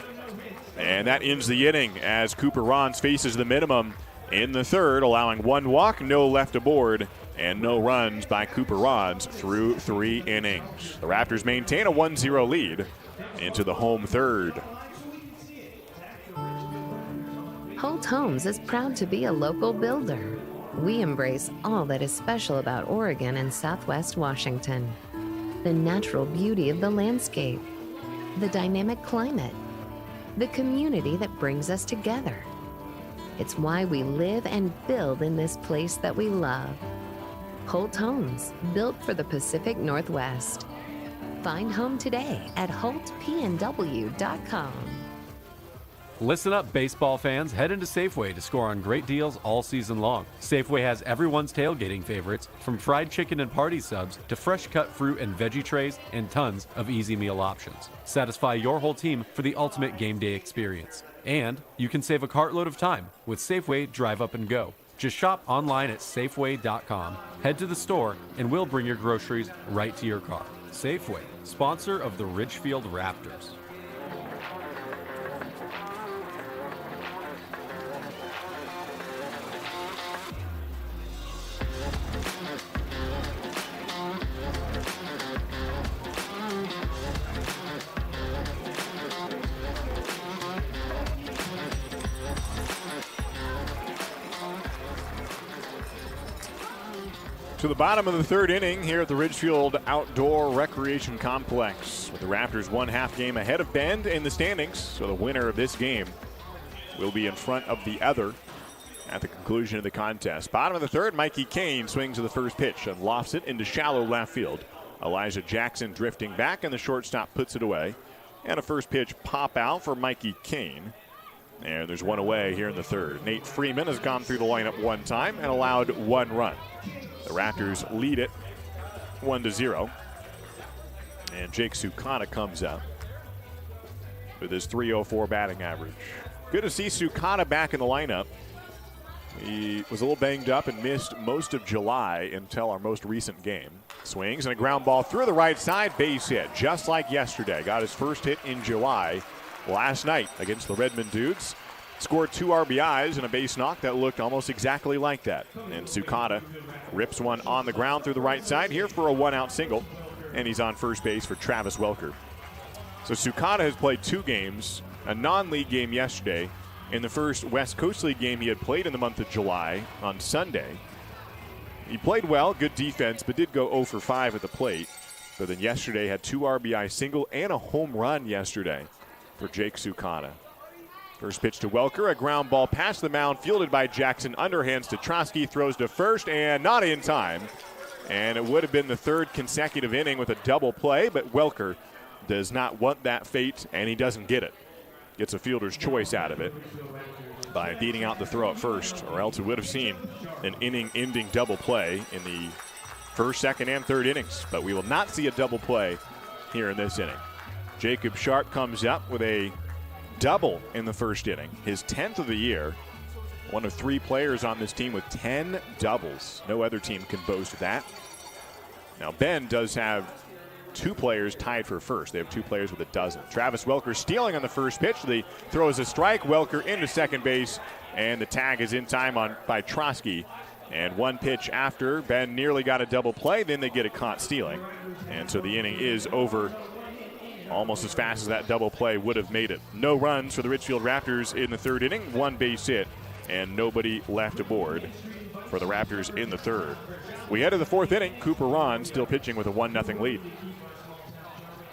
and that ends the inning as Cooper Rons faces the minimum in the third, allowing 1 walk, no left aboard, and no runs by Cooper Rons through 3 innings. The Raptors maintain a 1-0 lead into the home third. Holt Homes is proud to be a local builder. We embrace all that is special about Oregon and Southwest Washington. The natural beauty of the landscape, the dynamic climate, the community that brings us together. It's why we live and build in this place that we love. Holt Homes, built for the Pacific Northwest. Find home today at holtpnw.com. Listen up, baseball fans. Head into Safeway to score on great deals all season long. Safeway has everyone's tailgating favorites, from fried chicken and party subs to fresh cut fruit and veggie trays and tons of easy meal options. Satisfy your whole team for the ultimate game day experience. And you can save a cartload of time with Safeway Drive Up and Go. Just shop online at Safeway.com, head to the store, and we'll bring your groceries right to your car. Safeway, sponsor of the Ridgefield Raptors. To the bottom of the third inning here at the Ridgefield Outdoor Recreation Complex, with the Raptors 1/2 game ahead of Bend in the standings. So the winner of this game will be in front of the other at the conclusion of the contest. Bottom of the third, Mikey Kane swings to the first pitch and lofts it into shallow left field. Elijah Jackson drifting back, and the shortstop puts it away. And a first pitch pop out for Mikey Kane. And there's one away here in the third. Nate Freeman has gone through the lineup 1 time and allowed 1 run. The Raptors lead it 1-0. And Jake Sukata comes up with his .304 batting average. Good to see Sukata back in the lineup. He was a little banged up and missed most of July until our most recent game. Swings and a ground ball through the right side, base hit, just like yesterday. Got his first hit in July last night against the Redmond Dudes. Scored 2 RBIs and a base knock that looked almost exactly like that. And Sukata rips one on the ground through the right side here for a 1-out single. and he's on first base for Travis Welker. So Sukata has played 2 games, a non-league game yesterday. In the first West Coast League game he had played in the month of July on Sunday. He played well, good defense, but did go 0 for 5 at the plate. But then yesterday had 2 RBI single and a home run yesterday for Jake Sukata. First pitch to Welker, a ground ball past the mound, fielded by Jackson. Underhands to Trosky, throws to first, and not in time. And it would have been the 3rd consecutive inning with a double play, but Welker does not want that fate, and he doesn't get it. Gets a fielder's choice out of it by beating out the throw at first, or else we would have seen an inning-ending double play in the first, second, and third innings. But we will not see a double play here in this inning. Jacob Sharp comes up with a double in the first inning, his 10th of the year. One of 3 players on this team with 10 doubles. No other team can boast that. Now, Ben does have 2 players tied for first. They have 2 players with a dozen. Travis Welker stealing on the first pitch. The throw is a strike. Welker into second base, and the tag is in time by Trosky. And 1 pitch after, Ben nearly got a double play. Then they get it caught stealing. And so the inning is over almost as fast as that double play would have made it. No runs for the Ridgefield Raptors in the 3rd inning. 1 base hit, and nobody left aboard for the Raptors in the 3rd. We head to the 4th inning. Cooper Ron still pitching with a 1-0 lead.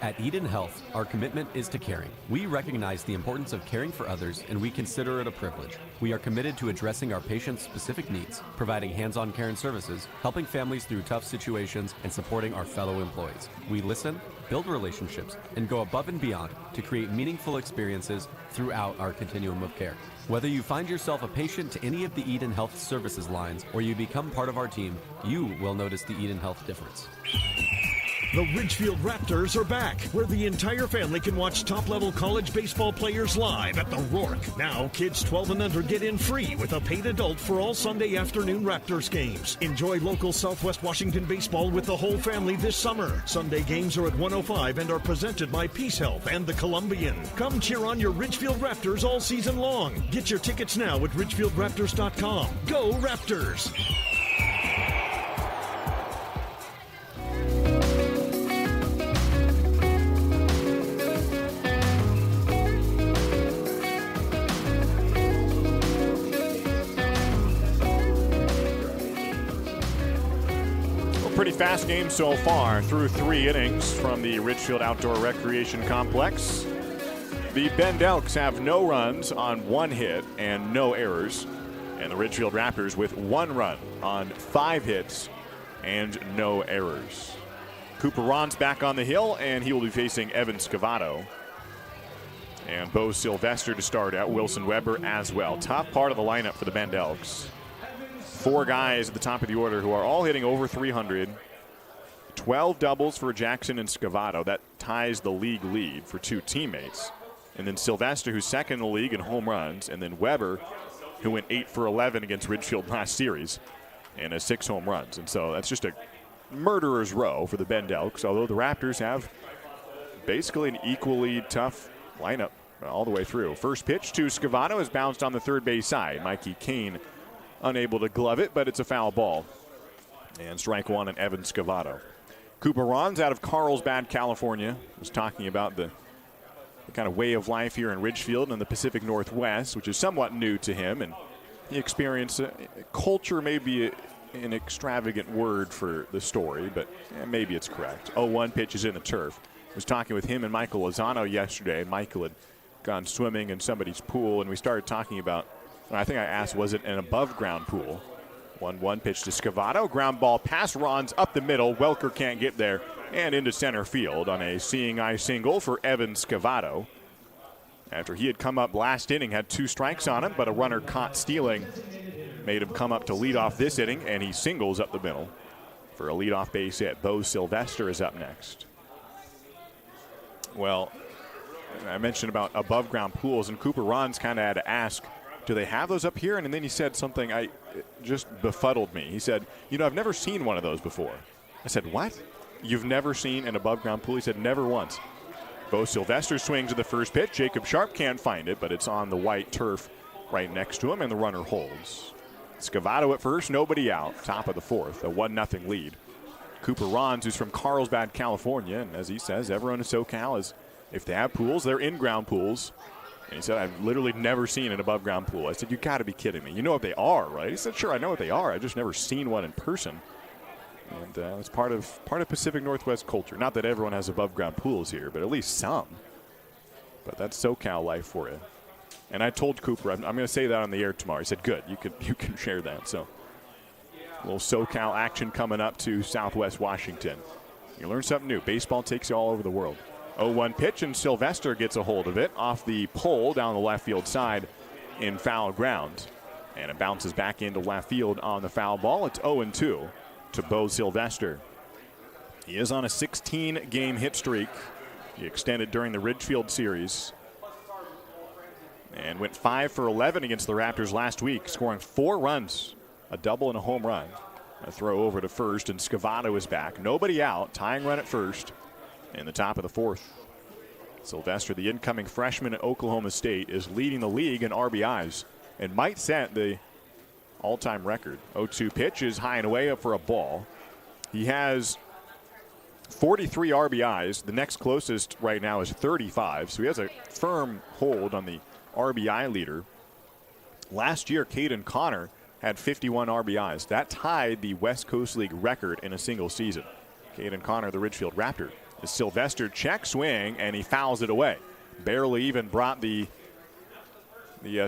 At Eden Health, our commitment is to caring. We recognize the importance of caring for others, and we consider it a privilege. We are committed to addressing our patients' specific needs, providing hands-on care and services, helping families through tough situations, and supporting our fellow employees. We listen, build relationships, and go above and beyond to create meaningful experiences throughout our continuum of care. Whether you find yourself a patient to any of the Eden Health services lines or you become part of our team, you will notice the Eden Health difference. The Ridgefield Raptors are back, where the entire family can watch top-level college baseball players live at the Rourke. Now, kids 12 and under get in free with a paid adult for all Sunday afternoon Raptors games. Enjoy local Southwest Washington baseball with the whole family this summer. Sunday games are at 105 and are presented by Peace Health and the Columbian. Come cheer on your Ridgefield Raptors all season long. Get your tickets now at ridgefieldraptors.com. Go Raptors! Pretty fast game so far through 3 innings from the Ridgefield Outdoor Recreation Complex. The Bend Elks have no runs on 1 hit and no errors. And the Ridgefield Raptors with 1 run on 5 hits and no errors. Cooper Ron's back on the hill, and he will be facing Evan Scavato. And Bo Sylvester to start out, Wilson Weber as well. Top part of the lineup for the Bend Elks. 4 guys at the top of the order who are all hitting over 300. 12 doubles for Jackson and Scavato. That ties the league lead for 2 teammates. And then Sylvester, who's second in the league in home runs. And then Weber, who went 8 for 11 against Ridgefield last series and has 6 home runs. And so that's just a murderer's row for the Bend Elks, although the Raptors have basically an equally tough lineup all the way through. First pitch to Scavato is bounced on the third base side. Mikey Kane unable to glove it, but it's a foul ball. And strike 1 on Evan Scavato. Cooper Ron's out of Carlsbad, California. Was talking about the kind of way of life here in Ridgefield and the Pacific Northwest, which is somewhat new to him. And he experienced culture, may be an extravagant word for the story, but maybe it's correct. 0-1 pitch is in the turf. I was talking with him and Michael Lozano yesterday. Michael had gone swimming in somebody's pool, and we started talking about, I think I asked, was it an above-ground pool? 1-1 pitch to Scavato. Ground ball past Ron's up the middle. Welker can't get there. And into center field on a seeing eye single for Evan Scavato. After he had come up last inning, had 2 strikes on him, but a runner caught stealing made him come up to lead off this inning, and he singles up the middle for a leadoff base hit. Bo Sylvester is up next. Well, I mentioned about above-ground pools, and Cooper Ron's kind of had to ask, do they have those up here? And then he said something it just befuddled me. He said, I've never seen one of those before. I said, what? You've never seen an above-ground pool? He said, never once. Bo Sylvester swings at the first pitch. Jacob Sharp can't find it, but it's on the white turf right next to him, and the runner holds. Scavato at first, nobody out. Top of the 4th, a 1-0 lead Cooper Rons, who's from Carlsbad, California. And as he says, everyone in SoCal is, if they have pools, they're in-ground pools. And he said, I've literally never seen an above-ground pool. I said, you got to be kidding me. You know what they are, right? He said, sure, I know what they are. I've just never seen one in person. And it's part of Pacific Northwest culture. Not that everyone has above-ground pools here, but at least some. But that's SoCal life for you. And I told Cooper, I'm going to say that on the air tomorrow. He said, good, you can share that. So a little SoCal action coming up to Southwest Washington. You learn something new. Baseball takes you all over the world. 0-1 pitch, and Sylvester gets a hold of it off the pole down the left field side in foul ground. And it bounces back into left field on the foul ball. It's 0-2 to Bo Sylvester. He is on a 16-game hit streak. He extended during the Ridgefield series and went 5 for 11 against the Raptors last week, scoring 4 runs, a double and a home run. A throw over to first, and Scavato is back. Nobody out, tying run at first in the top of the 4th. Sylvester, the incoming freshman at Oklahoma State, is leading the league in RBIs and might set the all-time record. 0-2 pitch is high and away up for a ball. He has 43 RBIs. The next closest right now is 35, so he has a firm hold on the RBI leader. Last year, Caden Connor had 51 RBIs. That tied the West Coast League record in a single season. Caden Connor, the Ridgefield Raptor. The Sylvester check swing, and he fouls it away. Barely even brought the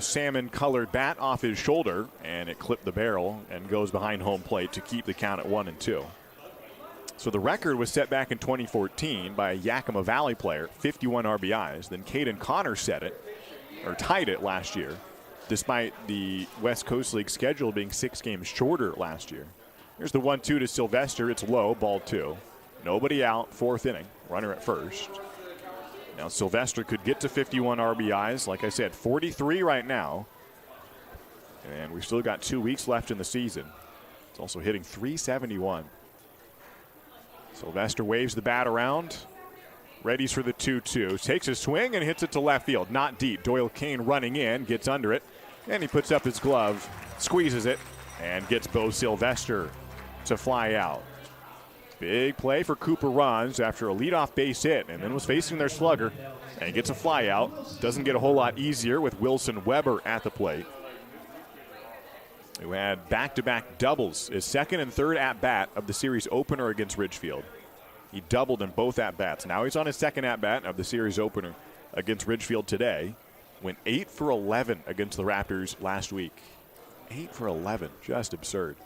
salmon-colored bat off his shoulder, and it clipped the barrel and goes behind home plate to keep the count at 1-2. So the record was set back in 2014 by a Yakima Valley player, 51 RBIs. Then Caden Connor set it, or tied it last year, despite the West Coast League schedule being 6 games shorter last year. Here's the 1-2 to Sylvester. It's low, ball 2. Nobody out, 4th inning, runner at first. Now Sylvester could get to 51 RBIs. Like I said, 43 right now. And we've still got 2 weeks left in the season. It's also hitting .371. Sylvester waves the bat around. Readies for the 2-2. Takes a swing and hits it to left field. Not deep. Doyle Kane running in, gets under it. And he puts up his glove, squeezes it, and gets Bo Sylvester to fly out. Big play for Cooper Rons after a leadoff base hit, and then was facing their slugger and gets a fly out. Doesn't get a whole lot easier with Wilson Weber at the plate, who had back-to-back doubles, his second and third at-bat of the series opener against Ridgefield. He doubled in both at-bats. Now he's on his second at-bat of the series opener against Ridgefield today. Went 8 for 11 against the Raptors last week. 8 for 11, just absurd.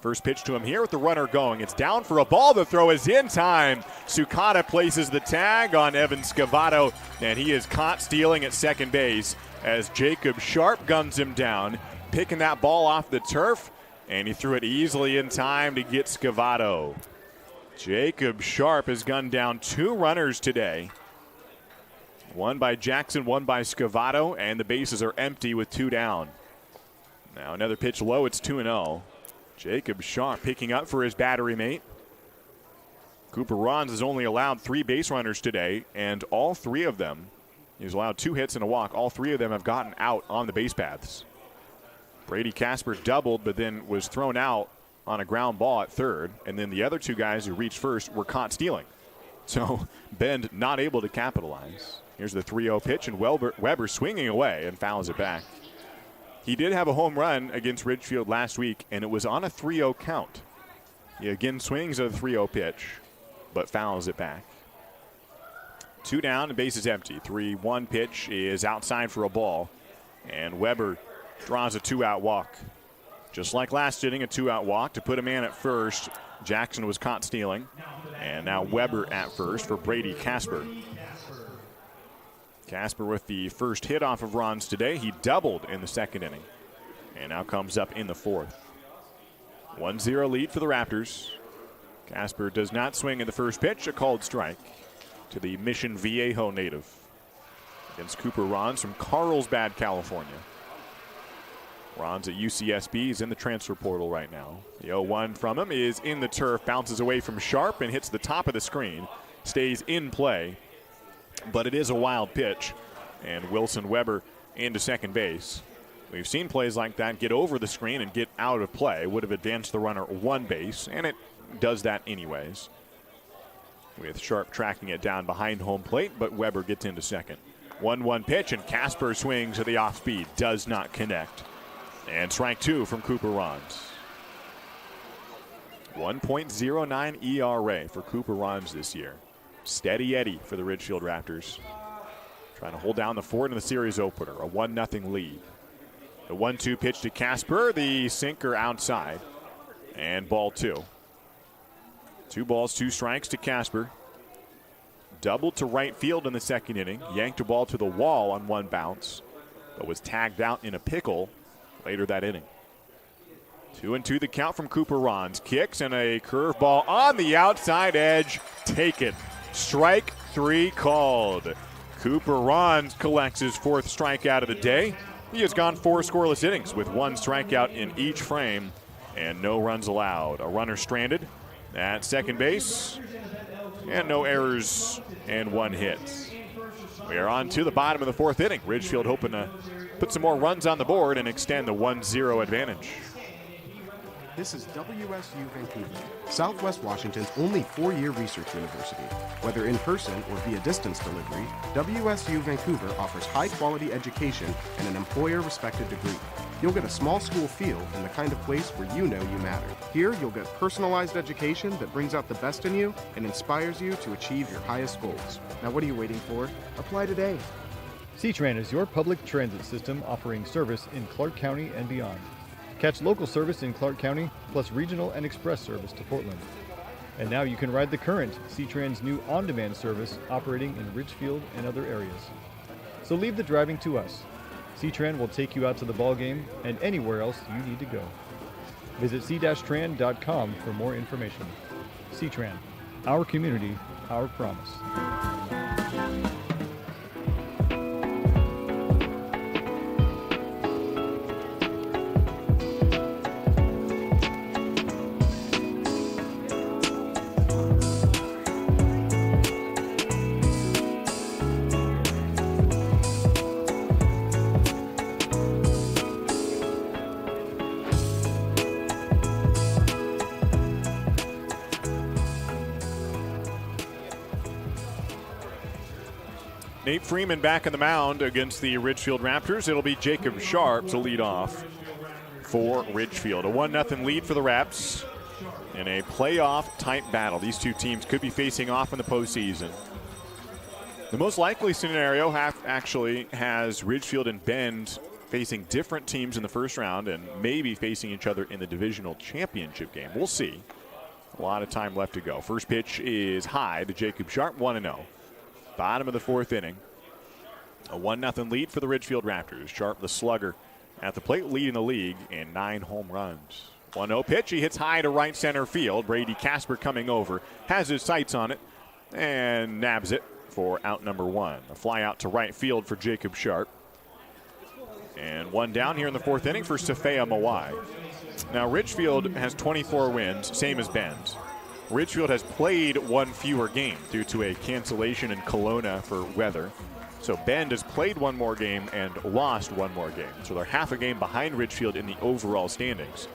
First pitch to him here with the runner going. It's down for a ball. The throw is in time. Sukata places the tag on Evan Scavato, and he is caught stealing at second base as Jacob Sharp guns him down, picking that ball off the turf, and he threw it easily in time to get Scavato. Jacob Sharp has gunned down 2 runners today. One by Jackson, one by Scavato, and the bases are empty with 2 down. Now another pitch low. It's 2-0. Jacob Sharp picking up for his battery mate. Cooper Rons has only allowed 3 base runners today, and all 3 of them, he's allowed 2 hits and a walk. All 3 of them have gotten out on the base paths. Brady Casper doubled, but then was thrown out on a ground ball at third, and then the other 2 guys who reached first were caught stealing. So Bend not able to capitalize. Here's the 3-0 pitch, and Weber swinging away and fouls it back. He did have a home run against Ridgefield last week, and it was on a 3-0 count. He again swings at a 3-0 pitch, but fouls it back. 2 down, and base is empty. 3-1 pitch is outside for a ball, and Weber draws a 2-out walk. Just like last inning, a 2-out walk to put a man at first. Jackson was caught stealing, and now Weber at first for Brady Casper. Casper with the first hit off of Rons today. He doubled in the second inning and now comes up in the 4th. 1-0 lead for the Raptors. Casper does not swing in the first pitch. A called strike to the Mission Viejo native against Cooper Rons from Carlsbad, California. Rons at UCSB is in the transfer portal right now. The 0-1 from him is in the turf, bounces away from Sharp and hits the top of the screen. Stays in play. But it is a wild pitch, and Wilson Weber into second base. We've seen plays like that get over the screen and get out of play. Would have advanced the runner 1 base, and it does that anyways, with Sharp tracking it down behind home plate, but Weber gets into second. 1-1 pitch, and Casper swings to the off speed, does not connect. And strike two from Cooper Rons. 1.09 ERA for Cooper Rons this year. Steady Eddie for the Ridgefield Raptors. Trying to hold down the fort in the series opener, a 1-0 lead. The 1-2 pitch to Casper, the sinker outside, and ball two. 2 balls, 2 strikes to Casper. Doubled to right field in the second inning, yanked a ball to the wall on one bounce, but was tagged out in a pickle later that inning. 2-2 the count from Cooper Rons. Kicks and a curveball on the outside edge. Taken. Strike 3 called. Cooper Rons collects his 4th strikeout of the day. He has gone 4 scoreless innings with 1 strikeout in each frame and no runs allowed. A runner stranded at second base and no errors and 1 hit. We are on to the bottom of the 4th inning. Ridgefield hoping to put some more runs on the board and extend the 1-0 advantage. This is WSU Vancouver, Southwest Washington's only 4-year research university. Whether in person or via distance delivery, WSU Vancouver offers high-quality education and an employer-respected degree. You'll get a small school feel and the kind of place where you know you matter. Here, you'll get personalized education that brings out the best in you and inspires you to achieve your highest goals. Now, what are you waiting for? Apply today. C-Tran is your public transit system offering service in Clark County and beyond. Catch local service in Clark County, plus regional and express service to Portland. And now you can ride the current C-Tran's new on-demand service operating in Ridgefield and other areas. So leave the driving to us. C-Tran will take you out to the ball game and anywhere else you need to go. Visit c-tran.com for more information. C-Tran, our community, our promise. Nate Freeman back on the mound against the Ridgefield Raptors. It'll be Jacob Sharp to lead off for Ridgefield. A 1-0 lead for the Raps in a playoff-type battle. These two teams could be facing off in the postseason. The most likely scenario actually has Ridgefield and Bend facing different teams in the first round and maybe facing each other in the divisional championship game. We'll see. A lot of time left to go. First pitch is high to Jacob Sharp, 1-0. Bottom of the 4th inning. A 1-0 lead for the Ridgefield Raptors. Sharp, the slugger, at the plate, leading the league in 9 home runs. 1-0 pitch. He hits high to right center field. Brady Casper coming over. Has his sights on it and nabs it for out number 1. A fly out to right field for Jacob Sharp. And 1 down here in the 4th inning for Safea Mawai. Now, Ridgefield has 24 wins, same as Bend. Ridgefield has played 1 fewer game due to a cancellation in Kelowna for weather. So Bend has played 1 more game and lost 1 more game. So they're half a game behind Ridgefield in the overall standings.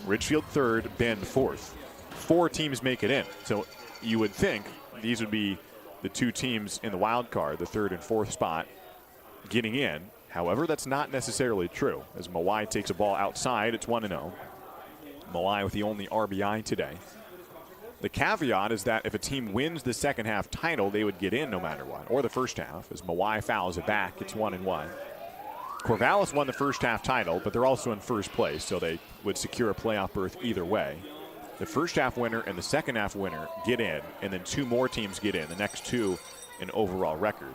Ridgefield 3rd, Bend 4th. 4 teams make it in. So you would think these would be the 2 teams in the wild card, the 3rd and 4th spot, getting in. However, that's not necessarily true. As Mawai takes a ball outside, it's 1-0. Mawai with the only RBI today. The caveat is that if a team wins the second half title, they would get in no matter what, or the first half. As Mawai fouls it back, it's 1-1. Corvallis won the first half title, but they're also in first place, so they would secure a playoff berth either way. The first half winner and the second half winner get in, and then 2 more teams get in, the next 2 in overall record.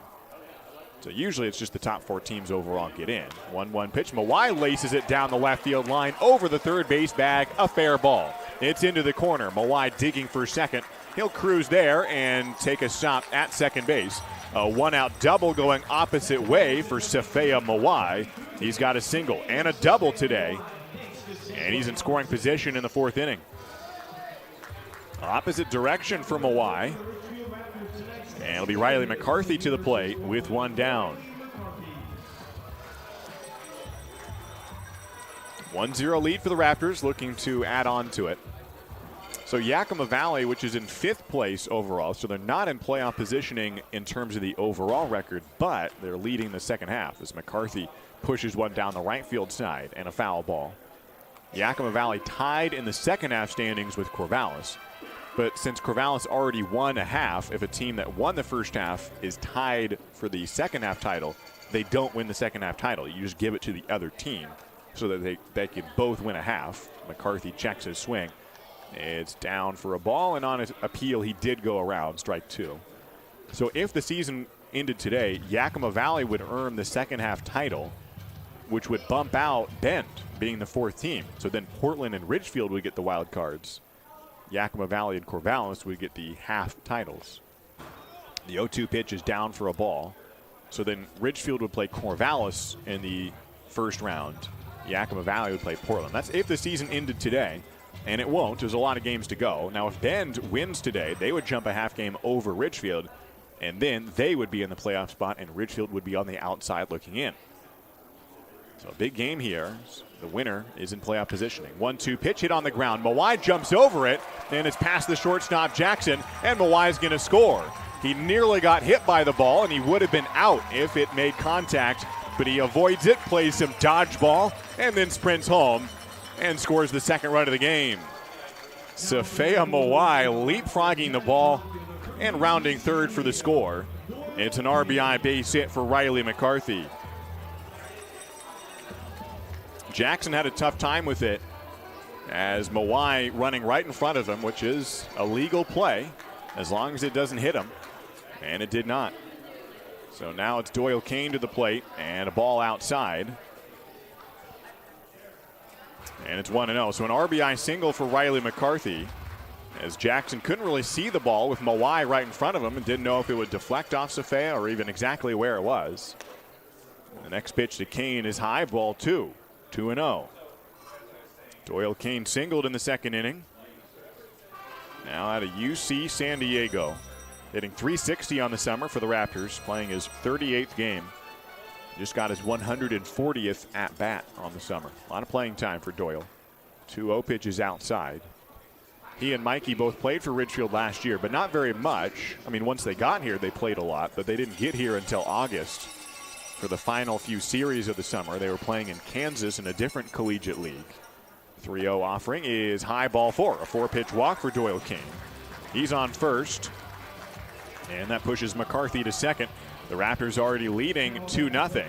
So usually it's just the top 4 teams overall get in. 1-1 pitch. Mawai laces it down the left field line over the third base bag. A fair ball. It's into the corner. Mawai digging for second. He'll cruise there and take a stop at second base. A 1-out double going opposite way for Safea Mawai. He's got a single and a double today. And he's in scoring position in the 4th inning. Opposite direction for Mawai. And it'll be Riley McCarthy to the plate with 1 down. 1-0 lead for the Raptors, looking to add on to it. So Yakima Valley, which is in 5th place overall, so they're not in playoff positioning in terms of the overall record, but they're leading the second half as McCarthy pushes one down the right field side and a foul ball. Yakima Valley tied in the second half standings with Corvallis. But since Corvallis already won a half, if a team that won the first half is tied for the second half title, they don't win the second half title. You just give it to the other team so that they can both win a half. McCarthy checks his swing. It's down for a ball, and on his appeal, he did go around, strike 2. So if the season ended today, Yakima Valley would earn the second half title, which would bump out Bend, being the 4th team. So then Portland and Ridgefield would get the wild cards. Yakima Valley and Corvallis would get the half titles. The 0-2 pitch is down for a ball. So then Ridgefield would play Corvallis in the first round. Yakima Valley would play Portland. That's if the season ended today. And it won't. There's a lot of games to go. Now, if Bend wins today, they would jump a half game over Ridgefield, and then they would be in the playoff spot, and Ridgefield would be on the outside looking in. So a big game here. The winner is in playoff positioning. 1-2 pitch hit on the ground. Mawai jumps over it, and it's past the shortstop Jackson, and Mawai's going to score. He nearly got hit by the ball, and he would have been out if it made contact, but he avoids it, plays some dodgeball, and then sprints home and scores the second run of the game. Safea Mawai leapfrogging the ball and rounding third for the score. It's an RBI base hit for Riley McCarthy. Jackson had a tough time with it as Mawai running right in front of him, which is a legal play as long as it doesn't hit him, and it did not. So now it's Doyle Kane to the plate and a ball outside. And it's 1-0. So an RBI single for Riley McCarthy as Jackson couldn't really see the ball with Mawai right in front of him and didn't know if it would deflect off Safea or even exactly where it was. The next pitch to Kane is high, ball 2. 2-0. Doyle Kane singled in the second inning. Now out of UC San Diego. Hitting .360 on the summer for the Raptors, playing his 38th game. Just got his 140th at-bat on the summer. A lot of playing time for Doyle. 2-0 pitches outside. He and Mikey both played for Ridgefield last year, but not very much. I mean, once they got here, they played a lot, but they didn't get here until August for the final few series of the summer. They were playing in Kansas in a different collegiate league. 3-0 offering is high, ball 4. A 4-pitch walk for Doyle King. He's on first, and that pushes McCarthy to second. The Raptors already leading 2-0,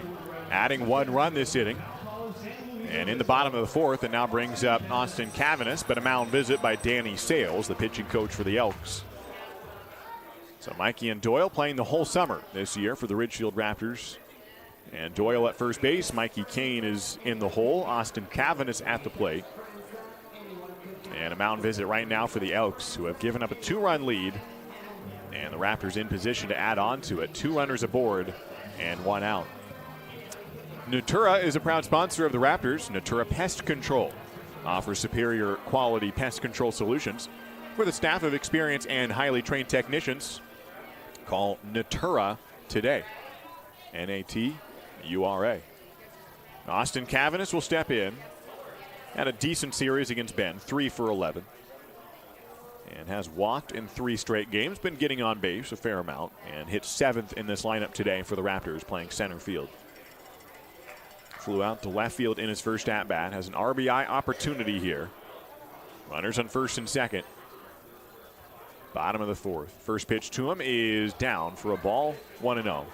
adding 1 run this inning. And in the bottom of the 4th, it now brings up Austin Cavanis, but a mound visit by Danny Sales, the pitching coach for the Elks. So Mikey and Doyle playing the whole summer this year for the Ridgefield Raptors. And Doyle at first base, Mikey Kane is in the hole, Austin Cavanis at the plate. And a mound visit right now for the Elks, who have given up a 2-run lead. And the Raptors in position to add on to it. 2 runners aboard and 1 out. Natura is a proud sponsor of the Raptors. Natura Pest Control offers superior quality pest control solutions with a staff of experienced and highly trained technicians. Call Natura today. Natura. Austin Cavanis will step in. Had a decent series against Bend, 3 for 11. And has walked in 3 straight games, been getting on base a fair amount, and hit 7th in this lineup today for the Raptors, playing center field. Flew out to left field in his first at-bat, has an RBI opportunity here. Runners on first and second. Bottom of the 4th. First pitch to him is down for a ball, 1-0.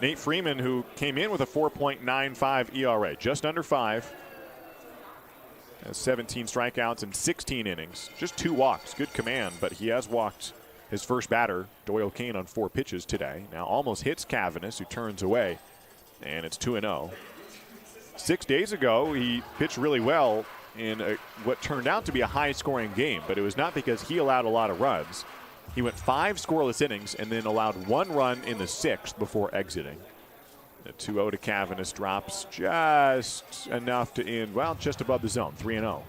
Nate Freeman, who came in with a 4.95 ERA, just under 5. Has 17 strikeouts in 16 innings. Just 2 walks. Good command, but he has walked his first batter, Doyle Kane, on 4 pitches today. Now almost hits Cavanis, who turns away, and it's 2-0. 6 days ago, he pitched really well in what turned out to be a high-scoring game, but it was not because he allowed a lot of runs. He went 5 scoreless innings and then allowed 1 run in the 6th before exiting. The 2-0 to Cavanis drops just enough to end, well, just above the zone, 3-0.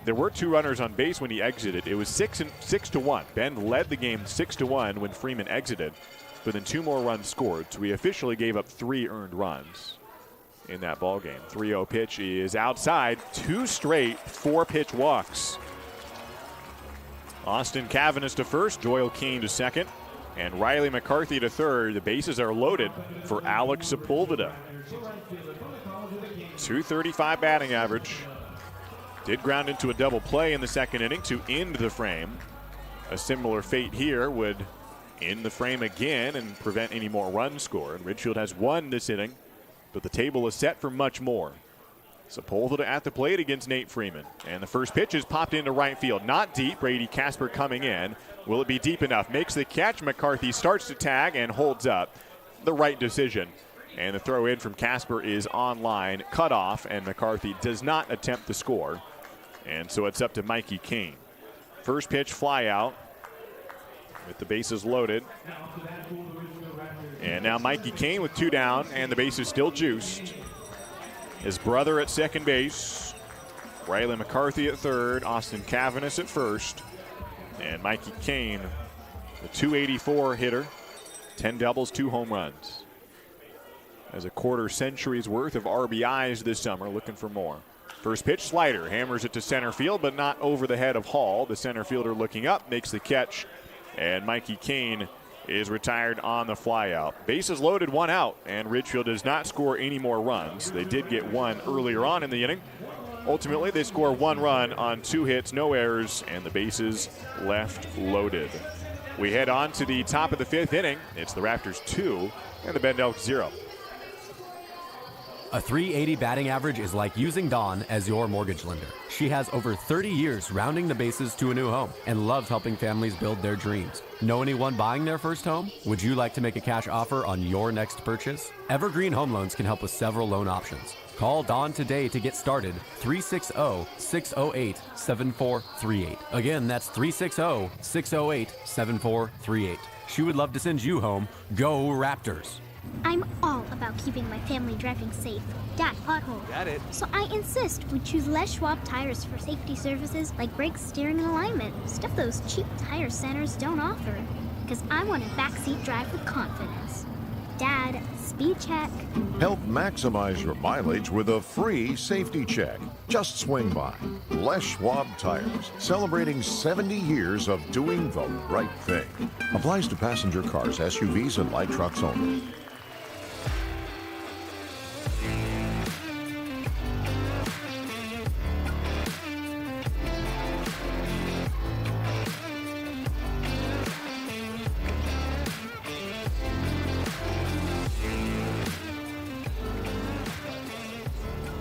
There were 2 runners on base when he exited. It was 6-1. Bend led the game 6-1 when Freeman exited, but then 2 more runs scored. So we officially gave up 3 earned runs in that ball game. 3-0 pitch is outside. 2 straight 4-pitch walks Austin Cavanis to first, Doyle Kane to second, and Riley McCarthy to third. The bases are loaded for Alex Sepulveda. .235 batting average. Did ground into a double play in the second inning to end the frame. A similar fate here would end the frame again and prevent any more runs scored. Ridgefield has won this inning, but the table is set for much more. Sepulveda at the plate against Nate Freeman. And the first pitch is popped into right field. Not deep. Brady Casper coming in. Will it be deep enough? Makes the catch. McCarthy starts to tag and holds up. The right decision. And the throw in from Casper is on line, cut off, and McCarthy does not attempt the score. And so it's up to Mikey Kane. First pitch fly out with the bases loaded. And now Mikey Kane with 2 down, and the base is still juiced. His brother at second base, Riley McCarthy at third, Austin Cavanis at first, and Mikey Kane, the .284 hitter, 10 doubles, 2 home runs. Has a quarter century's worth of RBIs this summer, looking for more. First pitch slider, hammers it to center field, but not over the head of Hall. The center fielder looking up, makes the catch, and Mikey Kane is retired on the flyout. Bases loaded, 1 out, and Ridgefield does not score any more runs. They did get 1 earlier on in the inning. Ultimately, they score 1 run on 2 hits, no errors, and the bases left loaded. We head on to the top of the 5th inning. It's the Raptors 2 and the Bend Elks 0. A .380 batting average is like using Dawn as your mortgage lender. She has over 30 years rounding the bases to a new home and loves helping families build their dreams. Know anyone buying their first home? Would you like to make a cash offer on your next purchase? Evergreen Home Loans can help with several loan options. Call Dawn today to get started. 360-608-7438. Again, that's 360-608-7438. She would love to send you home. Go Raptors. I'm all about keeping my family driving safe. Dad, pothole. Got it. So I insist we choose Les Schwab tires for safety services like brakes, steering, and alignment. Stuff those cheap tire centers don't offer. Because I want a backseat drive with confidence. Dad, speed check. Help maximize your mileage with a free safety check. Just swing by. Les Schwab Tires, celebrating 70 years of doing the right thing. Applies to passenger cars, SUVs, and light trucks only.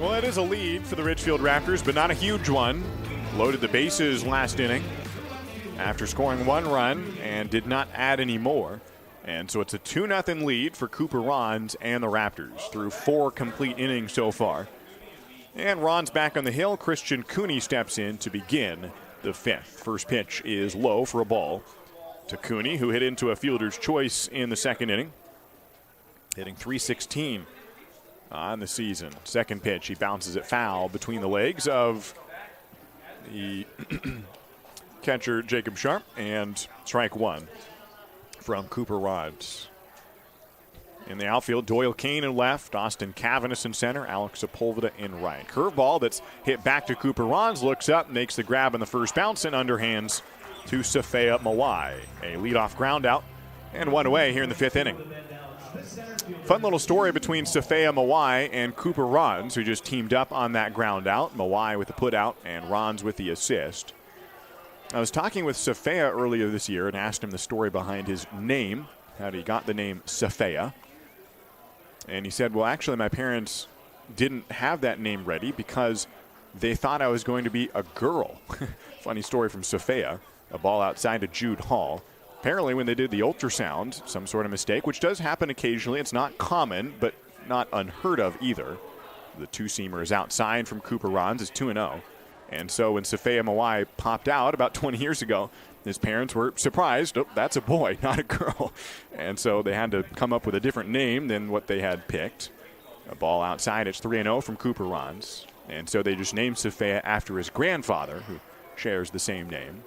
Well, it is a lead for the Ridgefield Raptors, but not a huge one. Loaded the bases last inning after scoring 1 run and did not add any more. And so it's a 2-0 lead for Cooper Rons and the Raptors through 4 complete innings so far. And Rons back on the hill. Christian Cooney steps in to begin the 5th. First pitch is low for a ball to Cooney, who hit into a fielder's choice in the second inning, hitting .316 on the season. Second pitch, he bounces it foul between the legs of the catcher Jacob Sharp, and strike 1 from Cooper Rons. In the outfield, Doyle Kane in left, Austin Cavanis in center, Alex Sepulveda in right. Curveball that's hit back to Cooper Rons, looks up, makes the grab in the first bounce, and underhands to Safea Mawai. A leadoff ground out and 1 away here in the 5th inning. Fun little story between Safea Mawai and Cooper Rons, who just teamed up on that ground out. Mawai with the put out and Rons with the assist. I was talking with Safea earlier this year and asked him the story behind his name, how he got the name Safea. And he said, well, actually, my parents didn't have that name ready because they thought I was going to be a girl. Funny story from Safea, a ball outside to Jude Hall. Apparently, when they did the ultrasound, some sort of mistake, which does happen occasionally. It's not common, but not unheard of either. The 2-seamer is outside from Cooper Rons, is 2-0. And so when Safea Mawai popped out about 20 years ago, his parents were surprised. Oh, that's a boy, not a girl. And so they had to come up with a different name than what they had picked. A ball outside, it's 3-0 from Cooper Rons. And so they just named Safea after his grandfather, who shares the same name.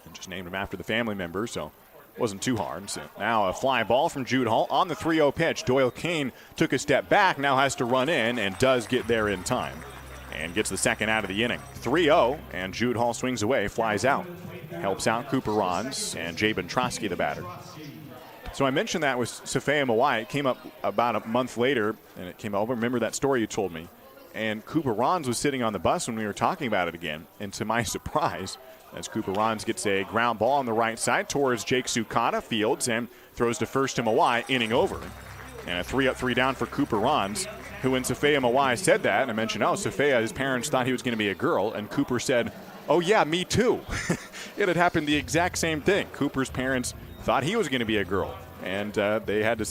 And just named him after the family member, so it wasn't too hard. So now a fly ball from Jude Hall on the 3-0 pitch. Doyle Kane took a step back, now has to run in and does get there in time. And gets the second out of the inning. 3-0, and Jude Hall swings away, flies out. helps out Cooper Rons and Jabin Trotsky, the batter. So I mentioned that with Safea Mawai. It came up about a month later, and it came over. Remember that story you told me? And Cooper Rons was sitting on the bus when we were talking about it again. And to my surprise, as Cooper Rons gets a ground ball on the right side towards Jake Sukata, fields and throws to first to Mawai, inning over. And a 3-up, 3-down for Cooper Rons, who when Safea Mawai said that, and I mentioned, Safea, his parents thought he was going to be a girl, and Cooper said, oh yeah, me too. It had happened the exact same thing. Cooper's parents thought he was going to be a girl. And they had to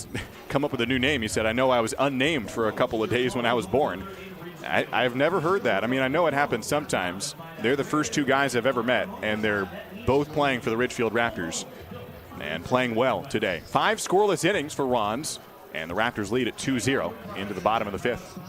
come up with a new name. He said, I know I was unnamed for a couple of days when I was born. I've never heard that. I mean, I know it happens sometimes. They're the first two guys I've ever met, and they're both playing for the Ridgefield Raptors and playing well today. 5 scoreless innings for Rons, and the Raptors lead at 2-0 into the bottom of the 5th.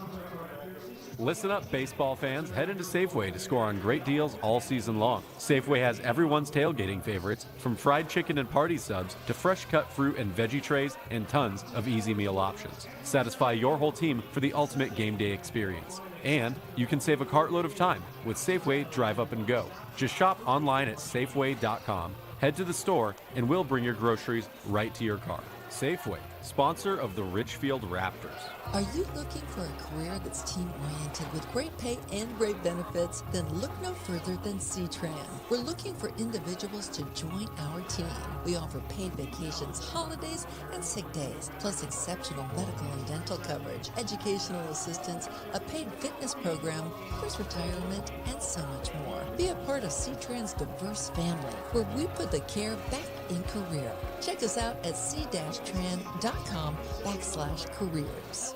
Listen up, baseball fans. Head into Safeway to score on great deals all season long. Safeway has everyone's tailgating favorites, from fried chicken and party subs to fresh cut fruit and veggie trays and tons of easy meal options. Satisfy your whole team for the ultimate game day experience. And you can save a cartload of time with Safeway Drive Up and Go. Just shop online at Safeway.com, head to the store, and we'll bring your groceries right to your car. Safeway, sponsor of the Ridgefield Raptors. Are you looking for a career that's team-oriented with great pay and great benefits? Then look no further than C-Tran. We're looking for individuals to join our team. We offer paid vacations, holidays, and sick days, plus exceptional medical and dental coverage, educational assistance, a paid fitness program, course retirement, and so much more. Be a part of C-Tran's diverse family, where we put the care back in career. Check us out at c-tran.com/careers.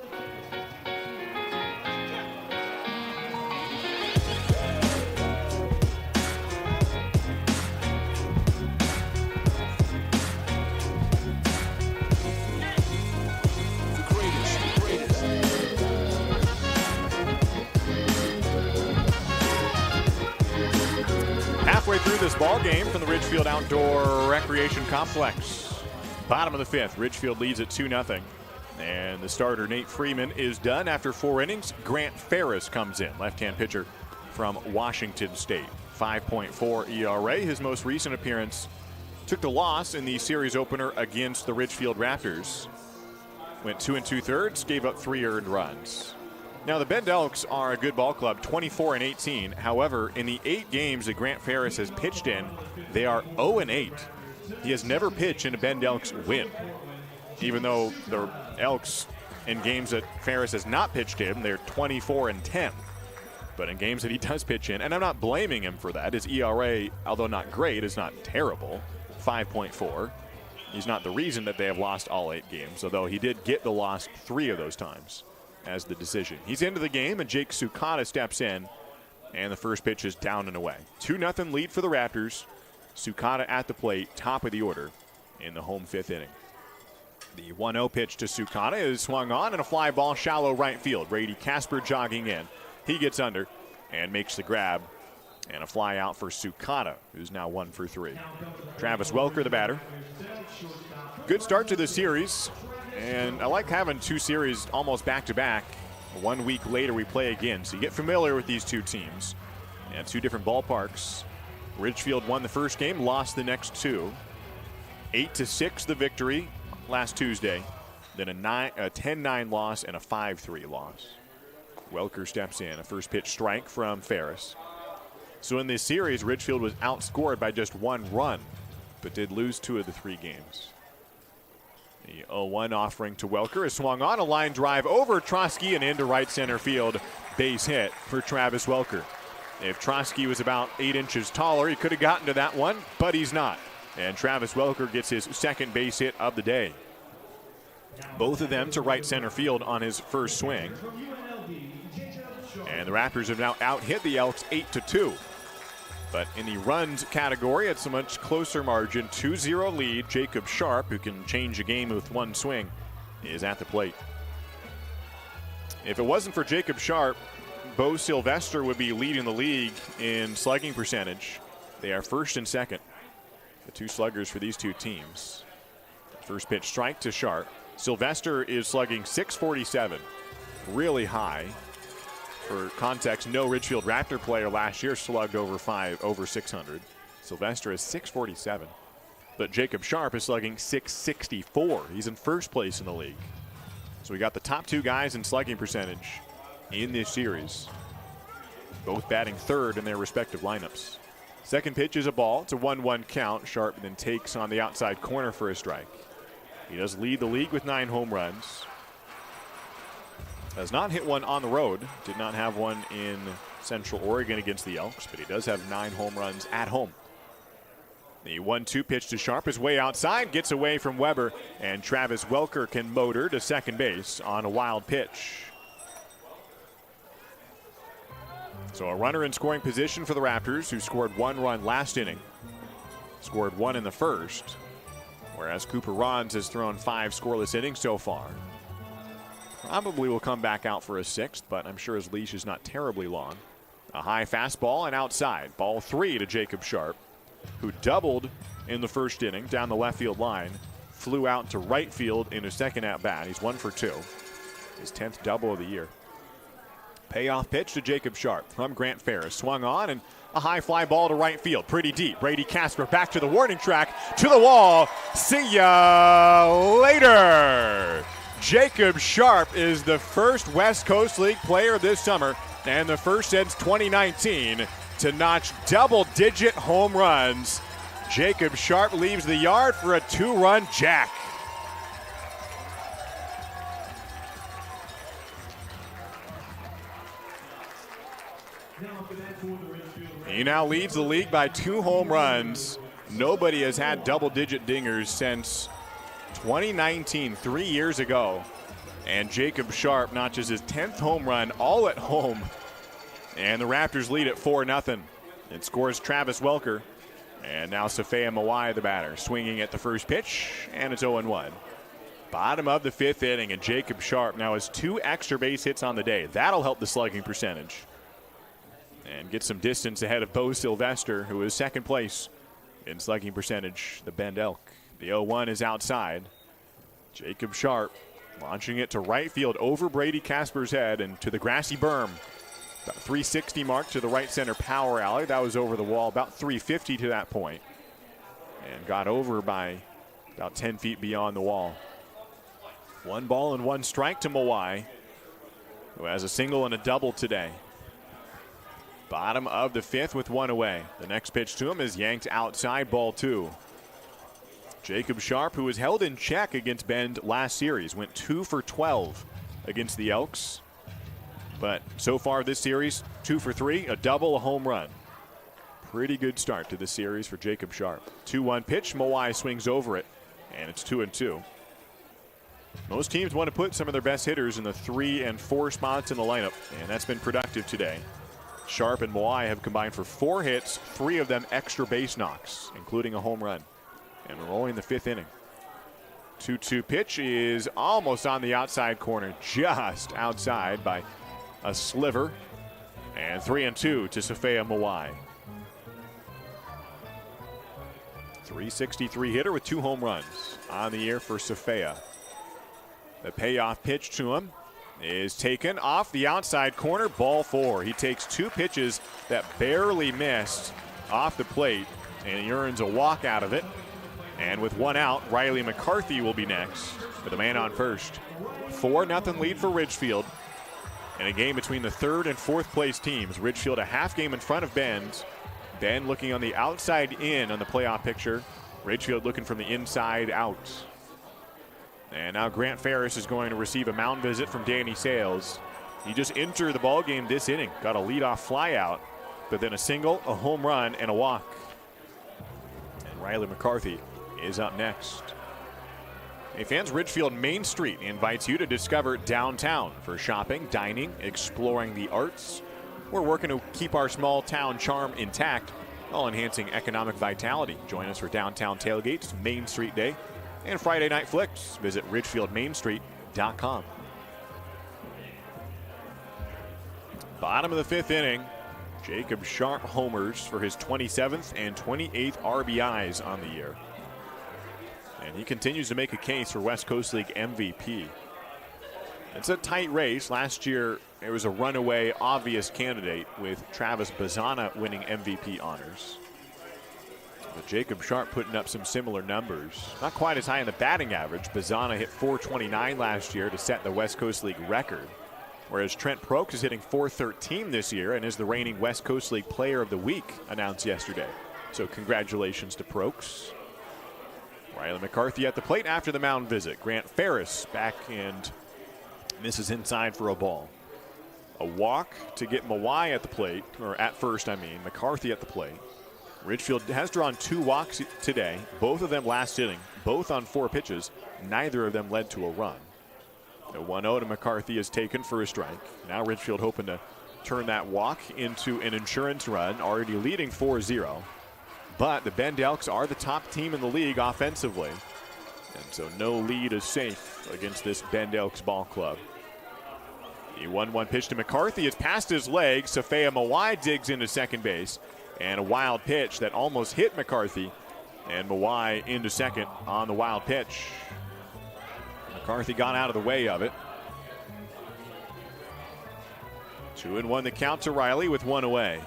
Halfway through this ball game from the Ridgefield Outdoor Recreation Complex. Bottom of the 5th, Ridgefield leads at 2-0. And the starter, Nate Freeman, is done after 4 innings. Grant Ferris comes in, left-hand pitcher from Washington State. 5.4 ERA. His most recent appearance took the loss in the series opener against the Ridgefield Raptors. Went 2 2/3, gave up 3 earned runs. Now, the Bend Elks are a good ball club, 24-18. However, in the 8 games that Grant Ferris has pitched in, they are 0-8. He has never pitched in a Bend Elks win. Even though the Elks, in games that Ferris has not pitched in, they're 24-10. But in games that he does pitch in, and I'm not blaming him for that, his ERA, although not great, is not terrible, 5.4. He's not the reason that they have lost all 8 games, although he did get the loss 3 of those times as the decision. He's into the game, and Jake Sukata steps in, and the first pitch is down and away. 2-0 lead for the Raptors. Sukata at the plate, top of the order in the home 5th inning. The 1-0 pitch to Sukata is swung on, and a fly ball shallow right field. Brady Casper jogging in. He gets under and makes the grab, and a fly out for Sukata, who's now 1 for 3. Travis Welker, the batter. Good start to the series. And I like having 2 series almost back-to-back. 1 week later, we play again. So you get familiar with these 2 teams. And 2 different ballparks. Ridgefield won the first game, lost the next 2. 8-6 the victory last Tuesday. Then a 10-9 loss and a 5-3 loss. Welker steps in. A first pitch strike from Ferris. So in this series, Ridgefield was outscored by just 1 run, but did lose 2 of the 3 games. The 0-1 offering to Welker is swung on. A line drive over Trotsky and into right center field. Base hit for Travis Welker. If Trotsky was about 8 inches taller, he could have gotten to that one, but he's not. And Travis Welker gets his second base hit of the day. Both of them to right center field on his first swing. And the Raptors have now out-hit the Elks 8-2. But in the runs category, it's a much closer margin. 2-0 lead. Jacob Sharp, who can change a game with 1 swing, is at the plate. If it wasn't for Jacob Sharp, Bo Sylvester would be leading the league in slugging percentage. They are first and second, the 2 sluggers for these 2 teams. First pitch strike to Sharp. Sylvester is slugging .647, really high. For context, no Ridgefield Raptor player last year slugged over 600. Sylvester is 647. But Jacob Sharp is slugging 664. He's in first place in the league. So we got the top two guys in slugging percentage in this series, both batting third in their respective lineups. Second pitch is a ball. It's a 1-1 count. Sharp then takes on the outside corner for a strike. He does lead the league with 9 home runs. Has not hit one on the road. Did not have one in Central Oregon against the Elks, but he does have 9 home runs at home. The 1-2 pitch to Sharp is way outside, gets away from Weber, and Travis Welker can motor to second base on a wild pitch. So a runner in scoring position for the Raptors, who scored 1 run last inning. Scored 1 in the first, whereas Cooper Rons has thrown 5 scoreless innings so far. Probably will come back out for a 6th, but I'm sure his leash is not terribly long. A high fastball and outside. Ball 3 to Jacob Sharp, who doubled in the first inning down the left field line, flew out to right field in his second at-bat. He's 1 for 2. His 10th double of the year. Payoff pitch to Jacob Sharp from Grant Ferris. Swung on and a high fly ball to right field. Pretty deep. Brady Casper back to the warning track, to the wall. See ya later. Jacob Sharp is the first West Coast League player this summer, and the first since 2019 to notch double-digit home runs. Jacob Sharp leaves the yard for a 2-run jack. He now leads the league by 2 home runs. Nobody has had double-digit dingers since 2019, 3 years ago. And Jacob Sharp notches his 10th home run, all at home. And the Raptors lead at 4-0. It scores Travis Welker. And now Safea Mawai, the batter, swinging at the first pitch, and it's 0-1. Bottom of the 5th inning, and Jacob Sharp now has 2 extra base hits on the day. That'll help the slugging percentage. And get some distance ahead of Bo Sylvester, who is second place in slugging percentage, the Bend Elk. The 0-1 is outside. Jacob Sharp launching it to right field over Brady Casper's head and to the grassy berm. About 360 mark to the right center power alley. That was over the wall, about 350 to that point. And got over by about 10 feet beyond the wall. 1 ball and 1 strike to Mawai, who has a single and a double today. Bottom of the 5th with 1 away. The next pitch to him is yanked outside, ball 2. Jacob Sharp, who was held in check against Bend last series, went 2 for 12 against the Elks. But so far this series, 2 for 3, a double, a home run. Pretty good start to this series for Jacob Sharp. 2-1 pitch, Mawai swings over it, and it's 2-2. Most teams want to put some of their best hitters in the 3 and 4 spots in the lineup, and that's been productive today. Sharp and Mawai have combined for 4 hits, 3 of them extra base knocks, including a home run. And we're rolling the 5th inning. 2-2 pitch is almost on the outside corner, just outside by a sliver. And 3-2 to Safea Mawai. 363 hitter with 2 home runs on the year for Safea. The payoff pitch to him is taken off the outside corner, ball 4. He takes 2 pitches that barely missed off the plate, and he earns a walk out of it. And with 1 out, Riley McCarthy will be next with a man on first. 4-0 lead for Ridgefield. In a game between the 3rd and 4th place teams. Ridgefield a half game in front of Bend. Bend looking on the outside in on the playoff picture. Ridgefield looking from the inside out. And now Grant Ferris is going to receive a mound visit from Danny Sales. He just entered the ball game this inning. Got a leadoff fly out, but then a single, a home run, and a walk. And Riley McCarthy is up next. Hey fans, Ridgefield Main Street invites you to discover downtown for shopping, dining, exploring the arts. We're working to keep our small town charm intact while enhancing economic vitality. Join us for downtown tailgates, Main Street Day, and Friday Night Flicks. Visit ridgefieldmainstreet.com. Bottom of the 5th inning. Jacob Sharp homers for his 27th and 28th RBIs on the year. And he continues to make a case for West Coast League MVP. It's a tight race. Last year, there was a runaway obvious candidate with Travis Bazana winning MVP honors. But Jacob Sharp putting up some similar numbers. Not quite as high in the batting average. Bazana hit .429 last year to set the West Coast League record. Whereas Trent Prokes is hitting .413 this year and is the reigning West Coast League Player of the Week, announced yesterday. So congratulations to Prokes. Riley McCarthy at the plate after the mound visit. Grant Ferris back and misses inside for a ball. A walk to get Mawai at the plate, or at first, I mean. McCarthy at the plate. Ridgefield has drawn 2 walks today, both of them last inning, both on 4 pitches. Neither of them led to a run. The 1-0 to McCarthy is taken for a strike. Now Ridgefield hoping to turn that walk into an insurance run, already leading 4-0. But the Bend Elks are the top team in the league offensively. And so no lead is safe against this Bend Elks ball club. The 1-1 pitch to McCarthy is past his legs. Safea Mawai digs into second base. And a wild pitch that almost hit McCarthy. And Mawai into second on the wild pitch. McCarthy got out of the way of it. 2-1 the count to Riley with 1 away.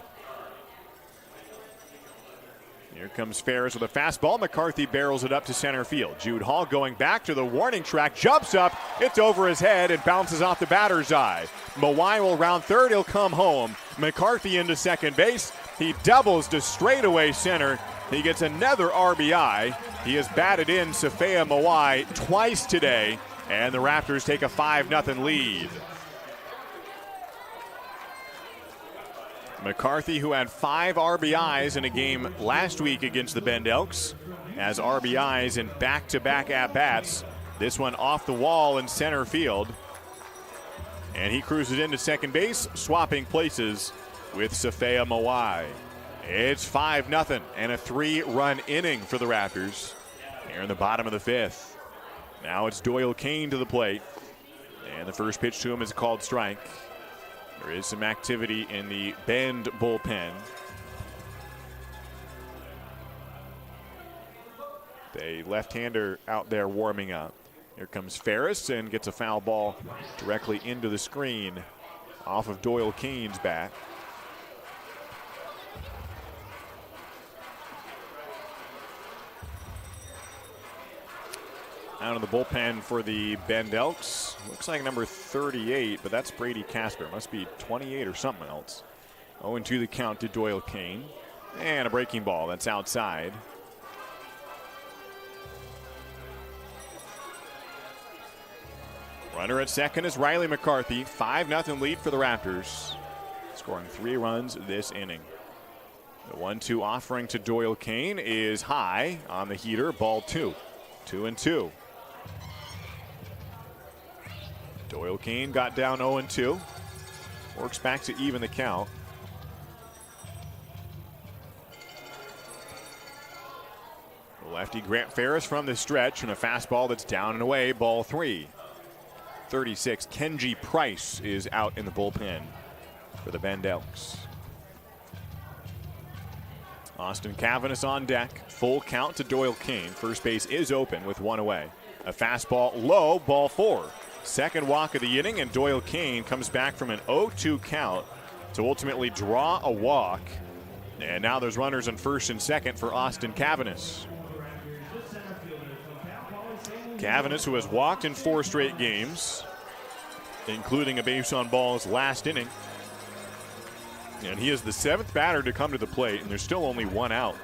Here comes Ferris with a fastball. McCarthy barrels it up to center field. Jude Hall going back to the warning track, jumps up, it's over his head and bounces off the batter's eye. Mawai will round third, he'll come home. McCarthy into second base. He doubles to straightaway center. He gets another RBI. He has batted in Safea Mawai twice today, and the Raptors take a 5-0 lead. McCarthy, who had 5 RBIs in a game last week against the Bend Elks, has RBIs in back-to-back at-bats. This one off the wall in center field. And he cruises into second base, swapping places with Safea Mawai. It's 5-0 and a 3-run inning for the Raptors here in the bottom of the 5th. Now it's Doyle Kane to the plate. And the first pitch to him is a called strike. There is some activity in the Bend bullpen. The left-hander out there warming up. Here comes Ferris and gets a foul ball directly into the screen off of Doyle Kane's bat. Out of the bullpen for the Bend Elks. Looks like number 38, but that's Brady Casper. Must be 28 or something else. 0-2 the count to Doyle Kane. And a breaking ball that's outside. Runner at second is Riley McCarthy. 5-0 lead for the Raptors. Scoring 3 runs this inning. The 1-2 offering to Doyle Kane is high on the heater. Ball 2. 2-2. Doyle Kane got down 0-2. Works back to even the count. Lefty Grant Ferris from the stretch and a fastball that's down and away. Ball 3. 36. Kenji Price is out in the bullpen for the Bend Elks. Austin Cavanis on deck. Full count to Doyle Kane. First base is open with 1 away. A fastball low, ball 4. Second walk of the inning, and Doyle Kane comes back from an 0-2 count to ultimately draw a walk. And now there's runners on first and second for Austin Cavanis. Cavanis, who has walked in 4 straight games, including a base on balls last inning. And he is the 7th batter to come to the plate, and there's still only 1 out.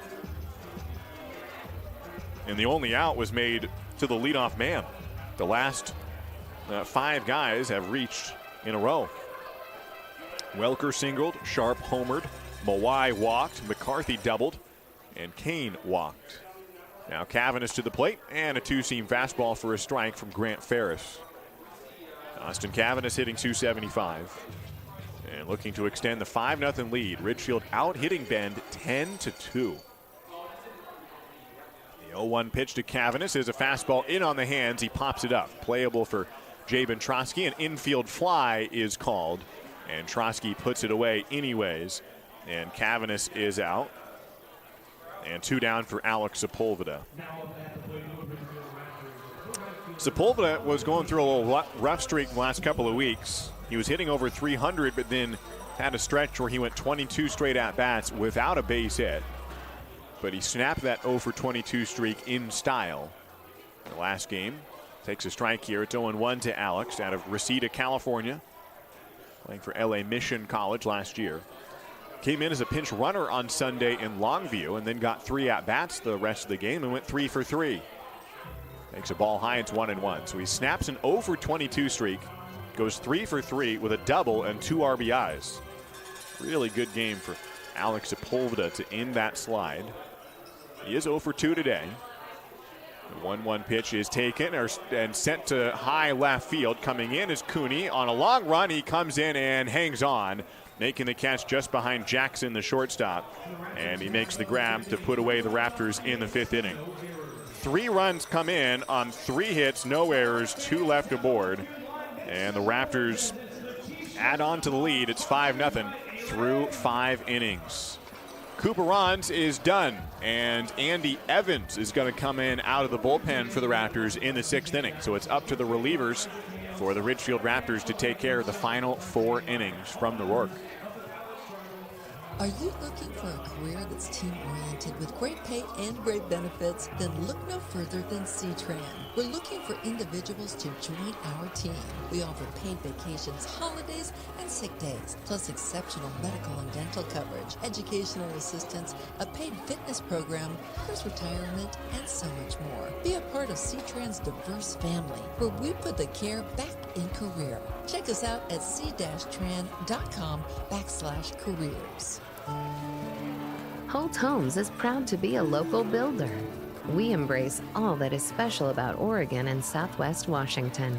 And the only out was made to the leadoff man. The last 5 guys have reached in a row. Welker singled, Sharp homered, Mawai walked, McCarthy doubled, and Kane walked. Now Cavanis to the plate, and a 2-seam fastball for a strike from Grant Ferris. Austin Cavanis hitting .275. And looking to extend the 5-0 lead. Ridgefield out hitting Bend 10-2. The 0-1 pitch to Cavanis is a fastball in on the hands. He pops it up. Playable for Jabin Trotsky. An infield fly is called. And Trotsky puts it away anyways. And Cavanis is out. And 2 down for Alex Sepulveda. Sepulveda was going through a little rough streak the last couple of weeks. He was hitting over 300, but then had a stretch where he went 22 straight at-bats without a base hit. but he snapped that 0 for 22 streak in style. The last game takes a strike here. It's 0-1 to Alex out of Reseda, California, playing for LA Mission College last year. Came in as a pinch runner on Sunday in Longview and then got 3 at-bats the rest of the game and went 3 for 3. Makes a ball high, it's 1-1. So he snaps an 0 for 22 streak, goes 3 for 3 with a double and 2 RBIs. Really good game for Alex Sepulveda to end that slide. He is 0 for 2 today. The 1-1 pitch is taken and sent to high left field. Coming in is Cooney. On a long run, he comes in and hangs on, making the catch just behind Jackson, the shortstop. And he makes the grab to put away the Raptors in the 5th inning. 3 runs come in on 3 hits, no errors, 2 left aboard. And the Raptors add on to the lead. It's 5-0 through 5 innings. Cooper Rons is done, and Andy Evans is going to come in out of the bullpen for the Raptors in the 6th inning. So it's up to the relievers for the Ridgefield Raptors to take care of the final 4 innings from the Rourke. Are you looking for a career that's team-oriented with great pay and great benefits? Then look no further than C-Tran. We're looking for individuals to join our team. We offer paid vacations, holidays, and sick days, plus exceptional medical and dental coverage, educational assistance, a paid fitness program, plus retirement, and so much more. Be a part of C-Tran's diverse family, where we put the care back in career. Check us out at c-tran.com/careers. Holt Homes is proud to be a local builder. We embrace all that is special about Oregon and Southwest Washington.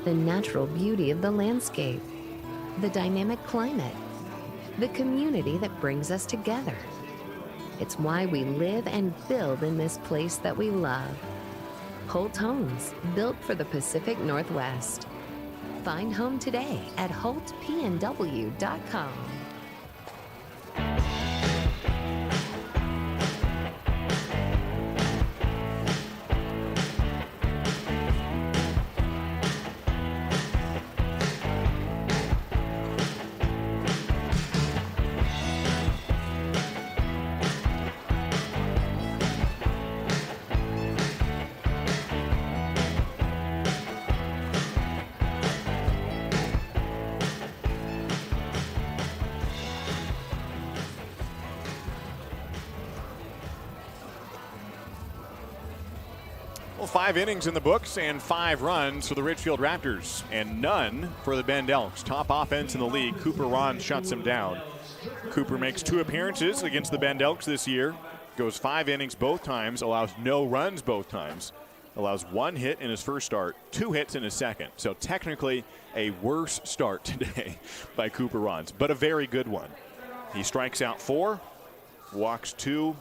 The natural beauty of the landscape, the dynamic climate, the community that brings us together. It's why we live and build in this place that we love. Holt Homes, built for the Pacific Northwest. Find home today at holtpnw.com. Well, 5 innings in the books and 5 runs for the Ridgefield Raptors and none for the Bend Elks. Top offense in the league. Cooper Ron shuts him down. Cooper makes 2 appearances against the Bend Elks this year. Goes 5 innings both times, allows no runs both times. Allows 1 hit in his first start, 2 hits in his second. So technically a worse start today by Cooper Rons, but a very good one. He strikes out 4, walks 2,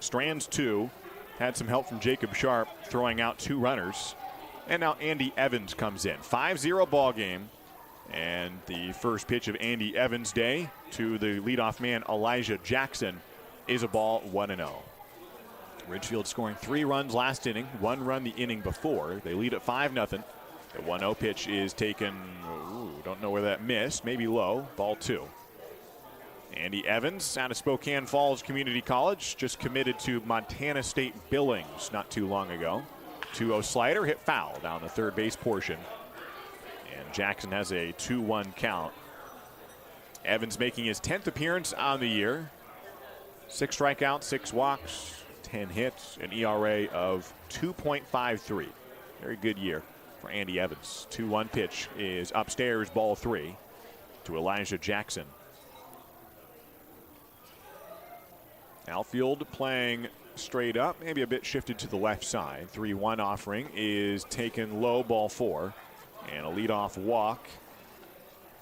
strands 2. Had some help from Jacob Sharp throwing out 2 runners. And now Andy Evans comes in. 5-0 ball game. And the first pitch of Andy Evans' day to the leadoff man Elijah Jackson is a ball, 1-0. Ridgefield scoring 3 runs last inning, 1 run the inning before. They lead at 5-0. The 1-0 pitch is taken, don't know where that missed, maybe low, ball 2. Andy Evans out of Spokane Falls Community College, just committed to Montana State Billings not too long ago. 2-0 slider hit foul down the third base portion. And Jackson has a 2-1 count. Evans making his 10th appearance on the year. 6 strikeouts, 6 walks, 10 hits, an ERA of 2.53. Very good year for Andy Evans. 2-1 pitch is upstairs, ball 3 to Elijah Jackson. Outfield playing straight up, maybe a bit shifted to the left side. 3-1 offering is taken low, ball 4. And a leadoff walk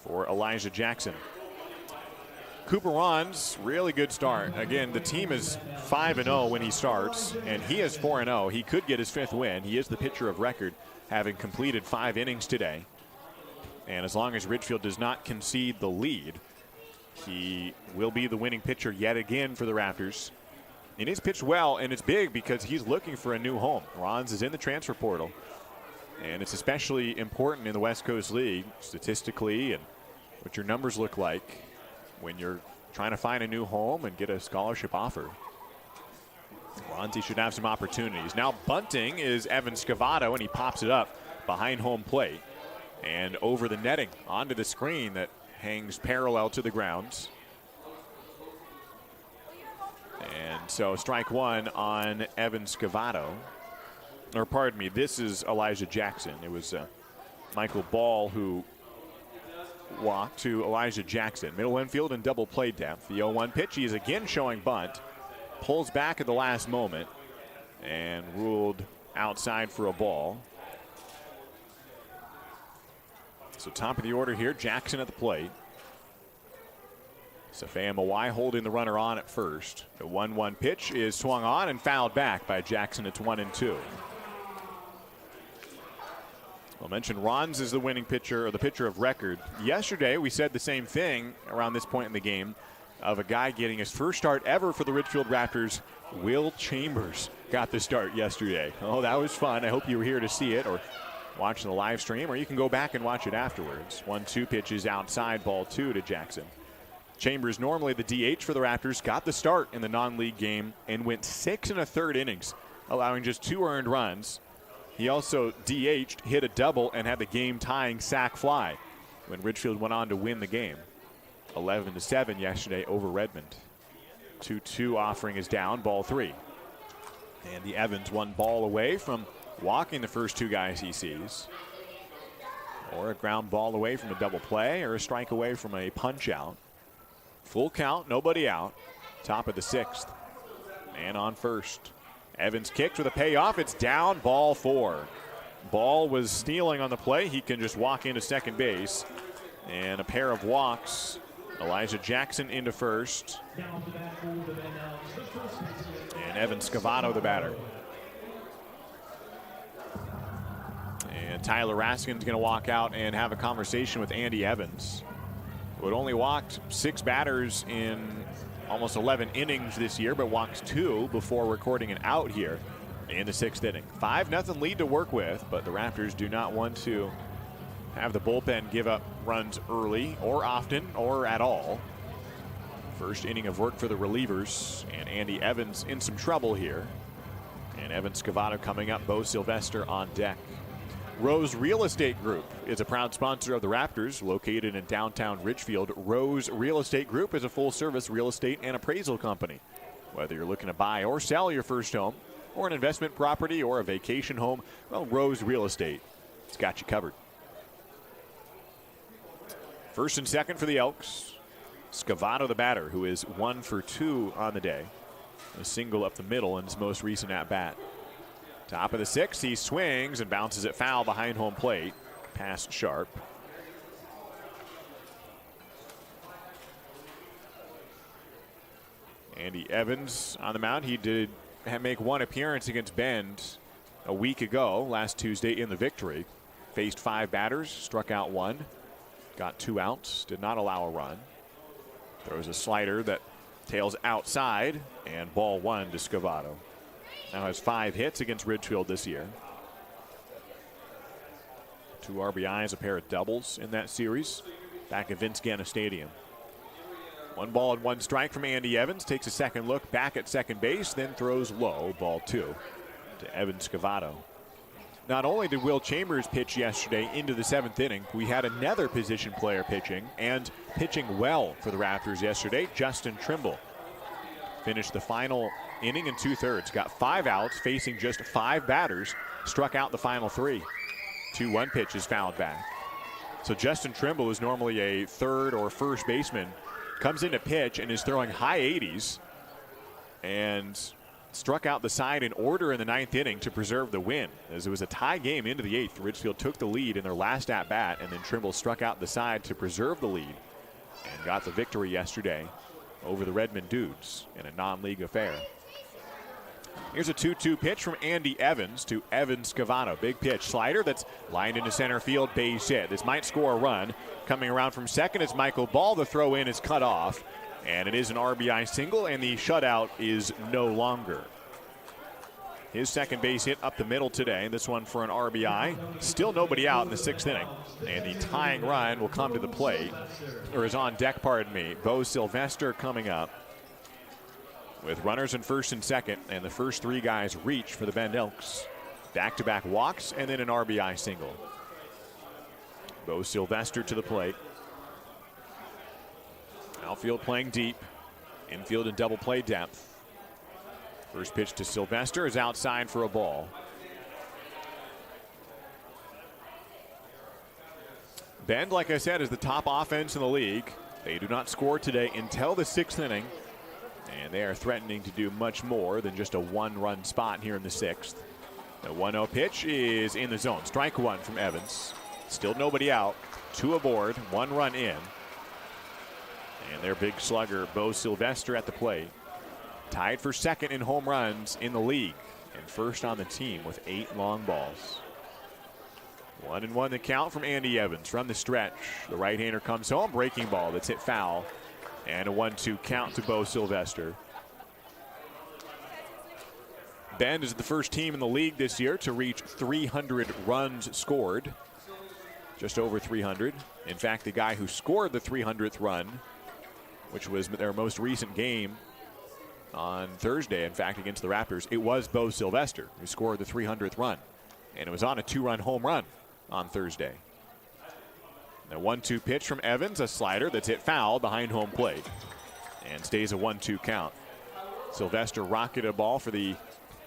for Elijah Jackson. Cooper Rons, really good start. Again, the team is 5-0 when he starts, and he is 4-0. He could get his 5th win. He is the pitcher of record, having completed 5 innings today. And as long as Ridgefield does not concede the lead, he will be the winning pitcher yet again for the Raptors. And he's pitched well, and it's big because he's looking for a new home. Rons is in the transfer portal, and it's especially important in the West Coast League statistically and what your numbers look like when you're trying to find a new home and get a scholarship offer. Ronzi should have some opportunities. Now bunting is Evan Scavato, and he pops it up behind home plate and over the netting onto the screen that hangs parallel to the grounds. And so strike one on Evan Scavato. Or pardon me, this is Elijah Jackson. It was Michael Ball who walked to Elijah Jackson. Middle infield and double play depth. The 0-1 pitch, he is again showing bunt. Pulls back at the last moment and ruled outside for a ball. So top of the order here, Jackson at the plate. Safea Mawai holding the runner on at first. The 1-1 pitch is swung on and fouled back by Jackson. It's 1-2. I'll mention Rons is the winning pitcher, or the pitcher of record. Yesterday, we said the same thing around this point in the game of a guy getting his first start ever for the Ridgefield Raptors. Will Chambers got the start yesterday. Oh, that was fun. I hope you were here to see it or watching the live stream, or you can go back and watch it afterwards. 1-2 pitches outside, ball 2 to Jackson. Chambers, normally the DH for the Raptors, got the start in the non-league game and went 6 1/3 innings, allowing just 2 earned runs. He also DH'd, hit a double, and had the game-tying sac fly when Ridgefield went on to win the game. 11-7 yesterday over Redmond. 2-2 offering is down, ball 3. Andy Evans 1 ball away from walking the first 2 guys he sees. Or a ground ball away from a double play, or a strike away from a punch out. Full count, nobody out. Top of the 6th. Man on first. Evans kicked with a payoff. It's down, ball 4. Ball was stealing on the play. He can just walk into second base. And a pair of walks. Elijah Jackson into first. And Evan Scavato, the batter. And Tyler Raskin's going to walk out and have a conversation with Andy Evans, who had only walked 6 batters in almost 11 innings this year, but walked 2 before recording an out here in the 6th inning. 5-0 lead to work with, but the Raptors do not want to have the bullpen give up runs early or often or at all. First inning of work for the relievers, and Andy Evans in some trouble here. And Evan Scavato coming up, Bo Sylvester on deck. Rose Real Estate Group is a proud sponsor of the Raptors, located in downtown Ridgefield. Rose Real Estate Group is a full-service real estate and appraisal company. Whether you're looking to buy or sell your first home, or an investment property, or a vacation home, well, Rose Real Estate has got you covered. First and second for the Elks. Scavato, the batter, who is 1 for 2 on the day. A single up the middle in his most recent at-bat. Top of the 6th, he swings and bounces it foul behind home plate. Past Sharp. Andy Evans on the mound. He did make 1 appearance against Bend a week ago, last Tuesday in the victory. Faced 5 batters, struck out 1. Got 2 outs, did not allow a run. Throws a slider that tails outside, and ball 1 to Scavato. Now has 5 hits against Ridgefield this year. 2 RBIs, a pair of doubles in that series back at Vince Ganna Stadium. 1 ball and 1 strike from Andy Evans. Takes a second look back at second base, then throws low, ball 2 to Evan Scavato. Not only did Will Chambers pitch yesterday into the 7th inning, we had another position player pitching, and pitching well for the Raptors yesterday, Justin Trimble. Finished the final inning in 2/3. Got 5 outs, facing just 5 batters. Struck out the final 3. 2-1 pitch is fouled back. So Justin Trimble is normally a third or first baseman. Comes in to pitch and is throwing high 80s. And struck out the side in order in the 9th inning to preserve the win. As it was a tie game into the 8th. Ridgefield took the lead in their last at-bat, and then Trimble struck out the side to preserve the lead. And got the victory yesterday over the Redmond Dudes in a non-league affair. Here's a 2-2 pitch from Andy Evans to Evan Scavato. Big pitch, slider that's lined into center field, base hit. This might score a run. Coming around from second is Michael Ball. The throw in is cut off, and it is an RBI single, and the shutout is no longer. His second base hit up the middle today. This one for an RBI. Still nobody out in the 6th inning. And the tying run will come to the plate, or is on deck, pardon me. Bo Sylvester coming up with runners in first and second, and the first three guys reach for the Bend Elks. Back-to-back walks and then an RBI single. Bo Sylvester to the plate. Outfield playing deep. Infield in double play depth. First pitch to Sylvester is outside for a ball. Bend, like I said, is the top offense in the league. They do not score today until the 6th inning. And they are threatening to do much more than just a one-run spot here in the 6th. The 1-0 pitch is in the zone. Strike one from Evans. Still nobody out. 2 aboard, 1 run in. And their big slugger, Bo Sylvester, at the plate. Tied for second in home runs in the league. And first on the team with 8 long balls. 1-1 the count from Andy Evans from the stretch. The right-hander comes home. Breaking ball that's hit foul. And a 1-2 count to Bo Sylvester. Bend is the first team in the league this year to reach 300 runs scored. Just over 300. In fact, the guy who scored the 300th run, which was their most recent game on Thursday, in fact, against the Raptors, it was Bo Sylvester who scored the 300th run. And it was on a 2-run home run on Thursday. The 1-2 pitch from Evans, a slider that's hit foul behind home plate. And stays a 1-2 count. Sylvester rocketed a ball for the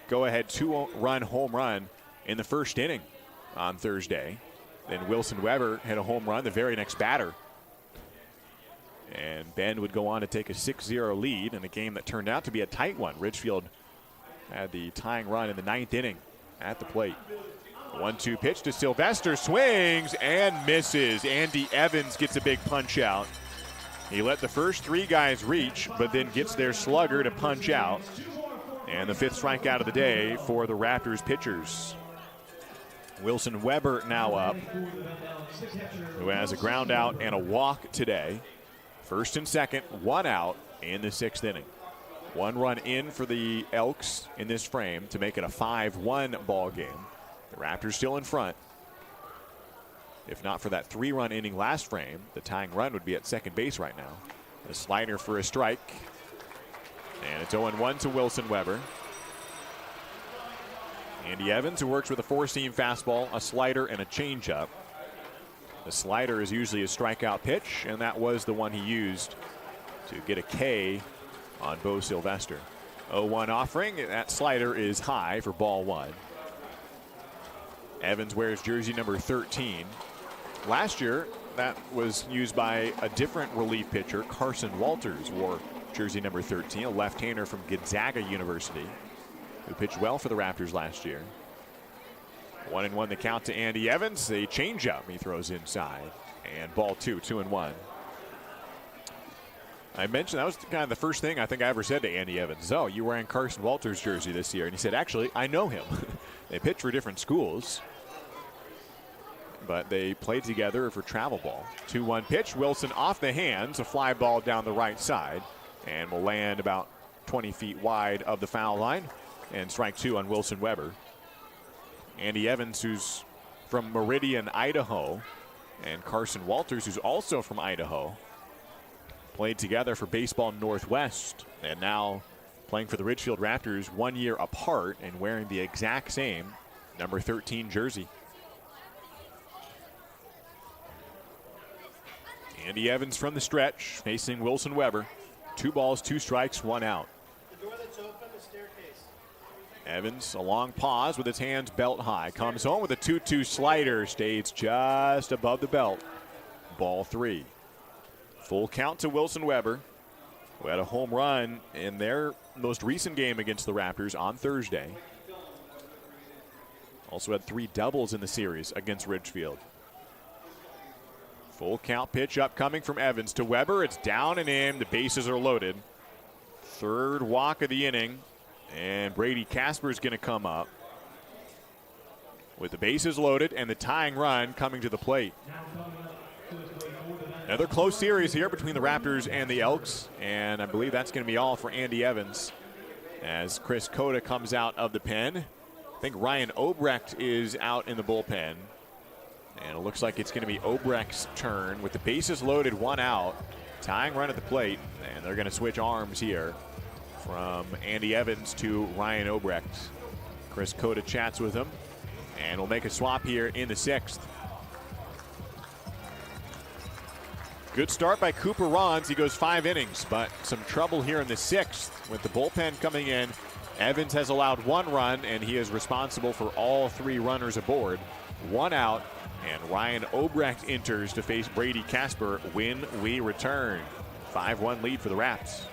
go-ahead 2-run home run in the first inning on Thursday. Then Wilson Weber hit a home run the very next batter. And Bend would go on to take a 6-0 lead in a game that turned out to be a tight one. Ridgefield had the tying run in the 9th inning at the plate. 1-2 pitch to Sylvester, swings and misses. Andy Evans gets a big punch out. He let the first 3 guys reach, but then gets their slugger to punch out. And the 5th strikeout of the day for the Raptors pitchers. Wilson Weber now up, who has a ground out and a walk today. First and second, 1 out in the 6th inning. 1 run in for the Elks in this frame to make it a 5-1 ball game. The Raptors still in front. If not for that 3-run inning last frame, the tying run would be at second base right now. A slider for a strike. And it's 0-1 to Wilson Weber. Andy Evans, who works with a 4-seam fastball, a slider, and a changeup. The slider is usually a strikeout pitch, and that was the one he used to get a K on Bo Sylvester. 0-1 offering. That slider is high for ball 1. Evans wears jersey number 13. Last year, that was used by a different relief pitcher. Carson Walters wore jersey number 13, a left-hander from Gonzaga University, who pitched well for the Raptors last year. 1-1 the count to Andy Evans. A changeup he throws inside. And ball 2, 2-1. I mentioned that was kind of the first thing I think I ever said to Andy Evans. Oh, you're wearing Carson Walters' jersey this year. And he said, actually, I know him. They pitch for different schools, but they played together for travel ball. 2-1 pitch. Wilson off the hands. A fly ball down the right side. And will land about 20 feet wide of the foul line. And strike 2 on Wilson Weber. Andy Evans, who's from Meridian, Idaho, and Carson Walters, who's also from Idaho, played together for Baseball Northwest, and now playing for the Ridgefield Raptors 1 year apart and wearing the exact same number 13 jersey. Andy Evans from the stretch, facing Wilson Weber. 2 balls, 2 strikes, 1 out. The door that's open, the staircase. Evans, a long pause with his hands belt high. Comes home with a 2-2 slider. Stays just above the belt. Ball 3. Full count to Wilson Weber, who had a home run in their most recent game against the Raptors on Thursday. Also had 3 doubles in the series against Ridgefield. Full count pitch upcoming from Evans to Weber. It's down and in. The bases are loaded. 3rd walk of the inning. And Brady Casper is going to come up with the bases loaded and the tying run coming to the plate. Another close series here between the Raptors and the Elks, and I believe that's going to be all for Andy Evans as Chris Cota comes out of the pen. I think Ryan Obrecht is out in the bullpen, and it looks like it's going to be Obrecht's turn with the bases loaded, 1 out, tying run at the plate, and they're going to switch arms here from Andy Evans to Ryan Obrecht. Chris Cota chats with him, and we'll make a swap here in the 6th. Good start by Cooper Rons. He goes 5 innings, but some trouble here in the 6th with the bullpen coming in. Evans has allowed 1 run, and he is responsible for all 3 runners aboard. 1 out, and Ryan Obrecht enters to face Brady Casper when we return. 5-1 lead for the Raps.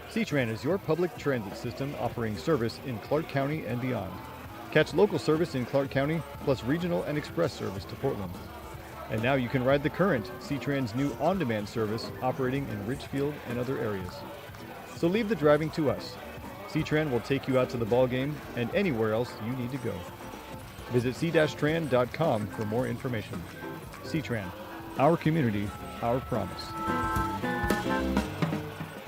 C-Tran is your public transit system offering service in Clark County and beyond. Catch local service in Clark County, plus regional and express service to Portland. And now you can ride the current C-Tran's new on-demand service operating in Ridgefield and other areas. So leave the driving to us. C-Tran will take you out to the ball game and anywhere else you need to go. Visit c-tran.com for more information. C-Tran, our community, our promise.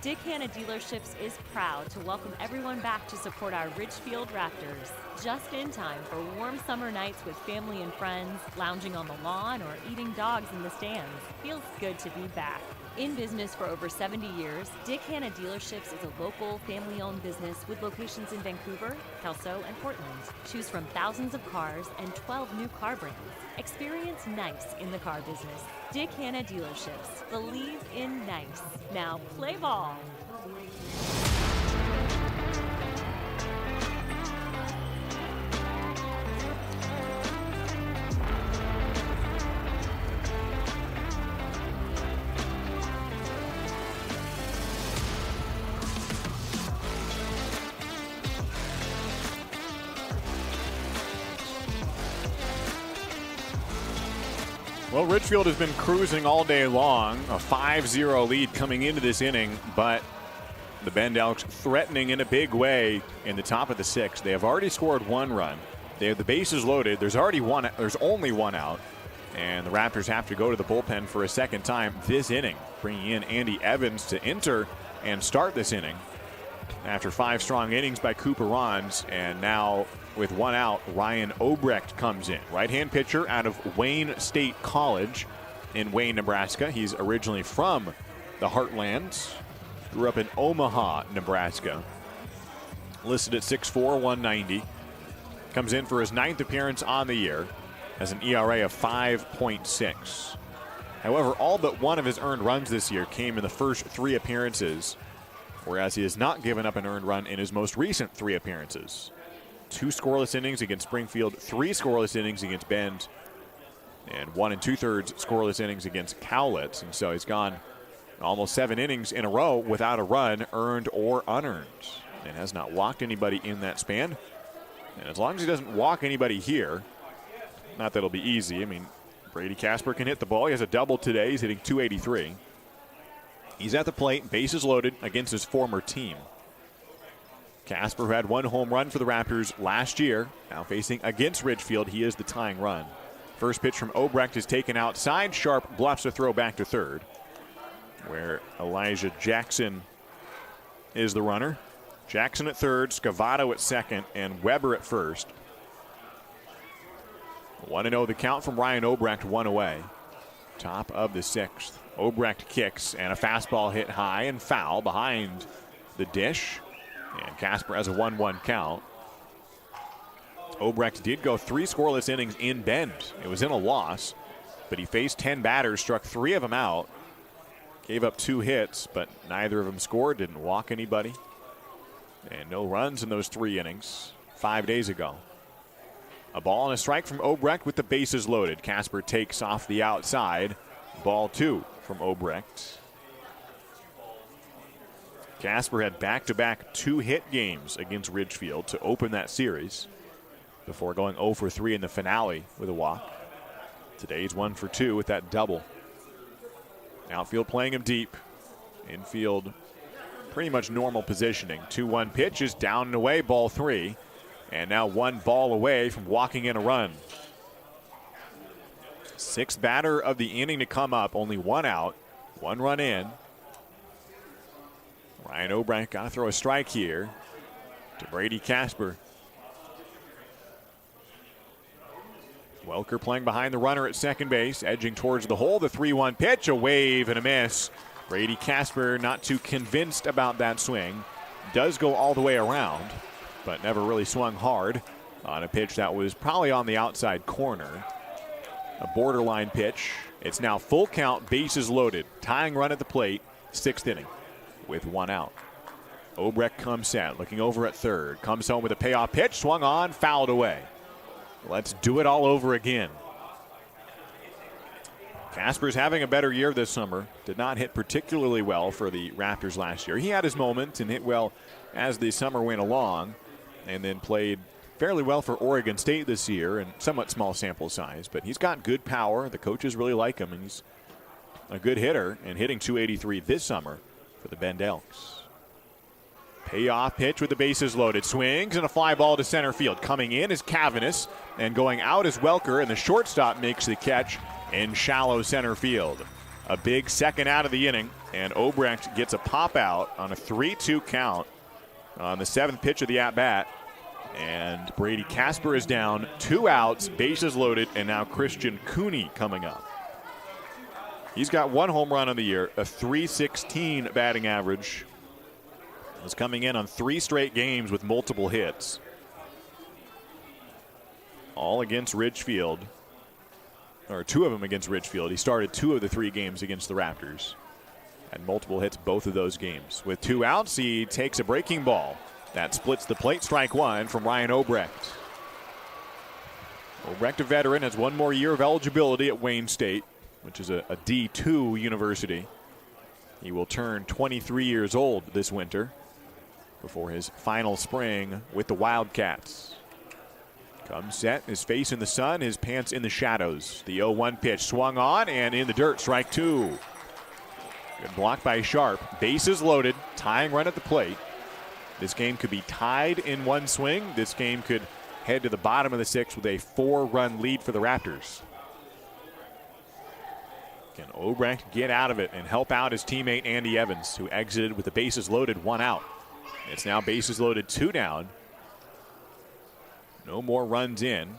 Dick Hanna Dealerships is proud to welcome everyone back to support our Ridgefield Raptors. Just in time for warm summer nights with family and friends, lounging on the lawn, or eating dogs in the stands. Feels good to be back. In business for over 70 years, Dick Hanna Dealerships is a local, family-owned business with locations in Vancouver, Kelso, and Portland. Choose from thousands of cars and 12 new car brands. Experience nice in the car business. Dick Hanna Dealerships. Believe in nice. Now play ball. Well, Ridgefield has been cruising all day long. A 5-0 lead coming into this inning, but the Bend Elks threatening in a big way in the top of the 6th. They have already scored 1 run. They have the bases loaded. There's only 1 out, and the Raptors have to go to the bullpen for a second time this inning, bringing in Andy Evans to enter and start this inning after 5 strong innings by Cooper Rons, and now with 1 out, Ryan Obrecht comes in. Right-hand pitcher out of Wayne State College in Wayne, Nebraska. He's originally from the Heartland. Grew up in Omaha, Nebraska. Listed at 6'4", 190. Comes in for his 9th appearance on the year. Has an ERA of 5.6. However, all but 1 of his earned runs this year came in the first 3 appearances, whereas he has not given up an earned run in his most recent 3 appearances. 2 scoreless innings against Springfield, 3 scoreless innings against Bend, and 1 2/3 scoreless innings against Cowlitz. And so he's gone almost 7 innings in a row without a run, earned or unearned, and has not walked anybody in that span. And as long as he doesn't walk anybody here, not that it'll be easy. I mean, Brady Casper can hit the ball. He has a double today. He's hitting .283. He's at the plate, bases loaded against his former team. Casper, who had 1 home run for the Raptors last year, now facing against Ridgefield. He is the tying run. First pitch from Obrecht is taken outside. Sharp bluffs a throw back to third, where Elijah Jackson is the runner. Jackson at third, Scavato at second, and Weber at first. 1-0 the count from Ryan Obrecht, 1 away. Top of the 6th. Obrecht kicks, and a fastball hit high and foul behind the dish. And Casper has a 1-1 count. Obrecht did go 3 scoreless innings in Bend. It was in a loss, but he faced 10 batters, struck 3 of them out, gave up 2 hits, but neither of them scored, didn't walk anybody. And no runs in those 3 innings 5 days ago. A ball and a strike from Obrecht with the bases loaded. Casper takes off the outside. Ball 2 from Obrecht. Casper had back-to-back 2-hit games against Ridgefield to open that series before going 0 for 3 in the finale with a walk. Today's 1 for 2 with that double. Outfield playing him deep. Infield pretty much normal positioning. 2-1 pitch is down and away, ball 3. And now 1 ball away from walking in a run. 6th batter of the inning to come up. Only 1 out. 1 run in. Ryan Obrecht got to throw a strike here to Brady Casper. Welker playing behind the runner at second base, edging towards the hole. The 3-1 pitch, a wave and a miss Brady Casper not too convinced about that swing. Does go all the way around, but never really swung hard on a pitch that was probably on the outside corner. A borderline pitch. It's now full count, bases loaded. Tying run at the plate, 6th inning with 1 out. Obrecht comes set, looking over at third. Comes home with a payoff pitch, swung on, fouled away. Let's do it all over again. Casper's having a better year this summer. Did not hit particularly well for the Raptors last year. He had his moment and hit well as the summer went along, and then played fairly well for Oregon State this year, and somewhat small sample size, but he's got good power. The coaches really like him, and he's a good hitter, and hitting .283 this summer for the Bend Elks. Payoff pitch with the bases loaded. Swings and a fly ball to center field. Coming in is Cavanis, and going out is Welker, and the shortstop makes the catch in shallow center field. A big second out of the inning, and Obrecht gets a pop out on a 3-2 count on the 7th pitch of the at-bat. And Brady Casper is down, 2 outs, bases loaded, and now Christian Cooney coming up. He's got 1 home run on the year, a .316 batting average. Is coming in on 3 straight games with multiple hits. All against Ridgefield, or 2 of them against Ridgefield. He started 2 of the 3 games against the Raptors. Had multiple hits both of those games. With 2 outs, he takes a breaking ball. That splits the plate, strike 1 from Ryan Obrecht. Obrecht, a veteran, has 1 more year of eligibility at Wayne State, which is a D2 university. He will turn 23 years old this winter before his final spring with the Wildcats. Comes set, his face in the sun, his pants in the shadows. The 0-1 pitch swung on and in the dirt, strike 2. Good block by Sharp. Bases loaded, tying run at the plate. This game could be tied in 1 swing. This game could head to the bottom of the 6th with a 4-run lead for the Raptors. Can Obrecht get out of it and help out his teammate Andy Evans, who exited with the bases loaded, 1 out. It's now bases loaded, 2 down. No more runs in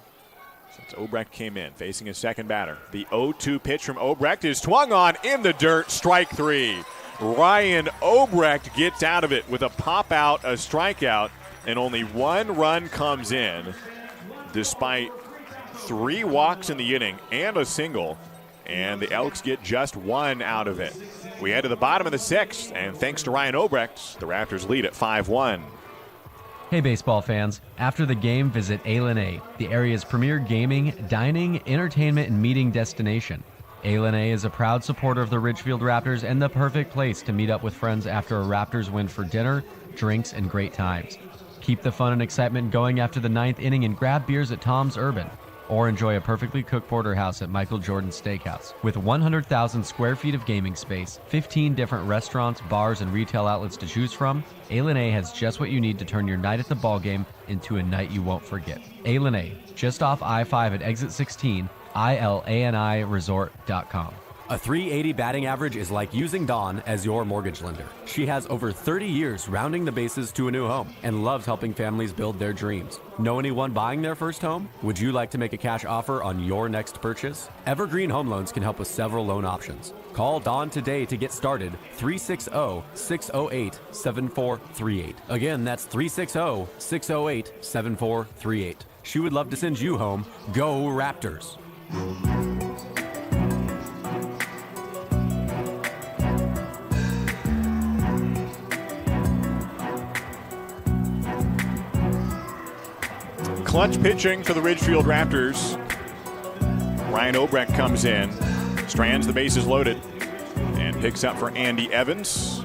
since Obrecht came in, facing his second batter. The 0-2 pitch from Obrecht is swung on in the dirt, strike 3. Ryan Obrecht gets out of it with a pop out, a strikeout, and only 1 run comes in despite 3 walks in the inning and a single, and the Elks get just 1 out of it. We head to the bottom of the 6th, and thanks to Ryan Obrecht, the Raptors lead at 5-1. Hey baseball fans, after the game visit A, the area's premier gaming, dining, entertainment, and meeting destination. A is a proud supporter of the Ridgefield Raptors and the perfect place to meet up with friends after a Raptors win for dinner, drinks, and great times. Keep the fun and excitement going after the 9th inning and grab beers at Tom's Urban. Or enjoy a perfectly cooked porterhouse at Michael Jordan's Steakhouse. With 100,000 square feet of gaming space, 15 different restaurants, bars, and retail outlets to choose from, A has just what you need to turn your night at the ballgame into a night you won't forget. A, just off I-5 at exit 16, ILANIresort.com. A .380 batting average is like using Dawn as your mortgage lender. She has over 30 years rounding the bases to a new home and loves helping families build their dreams. Know anyone buying their first home? Would you like to make a cash offer on your next purchase? Evergreen Home Loans can help with several loan options. Call Dawn today to get started, 360-608-7438. Again, that's 360-608-7438. She would love to send you home. Go Raptors! Clutch pitching for the Ridgefield Raptors. Ryan Obrecht comes in, strands the bases loaded, and picks up for Andy Evans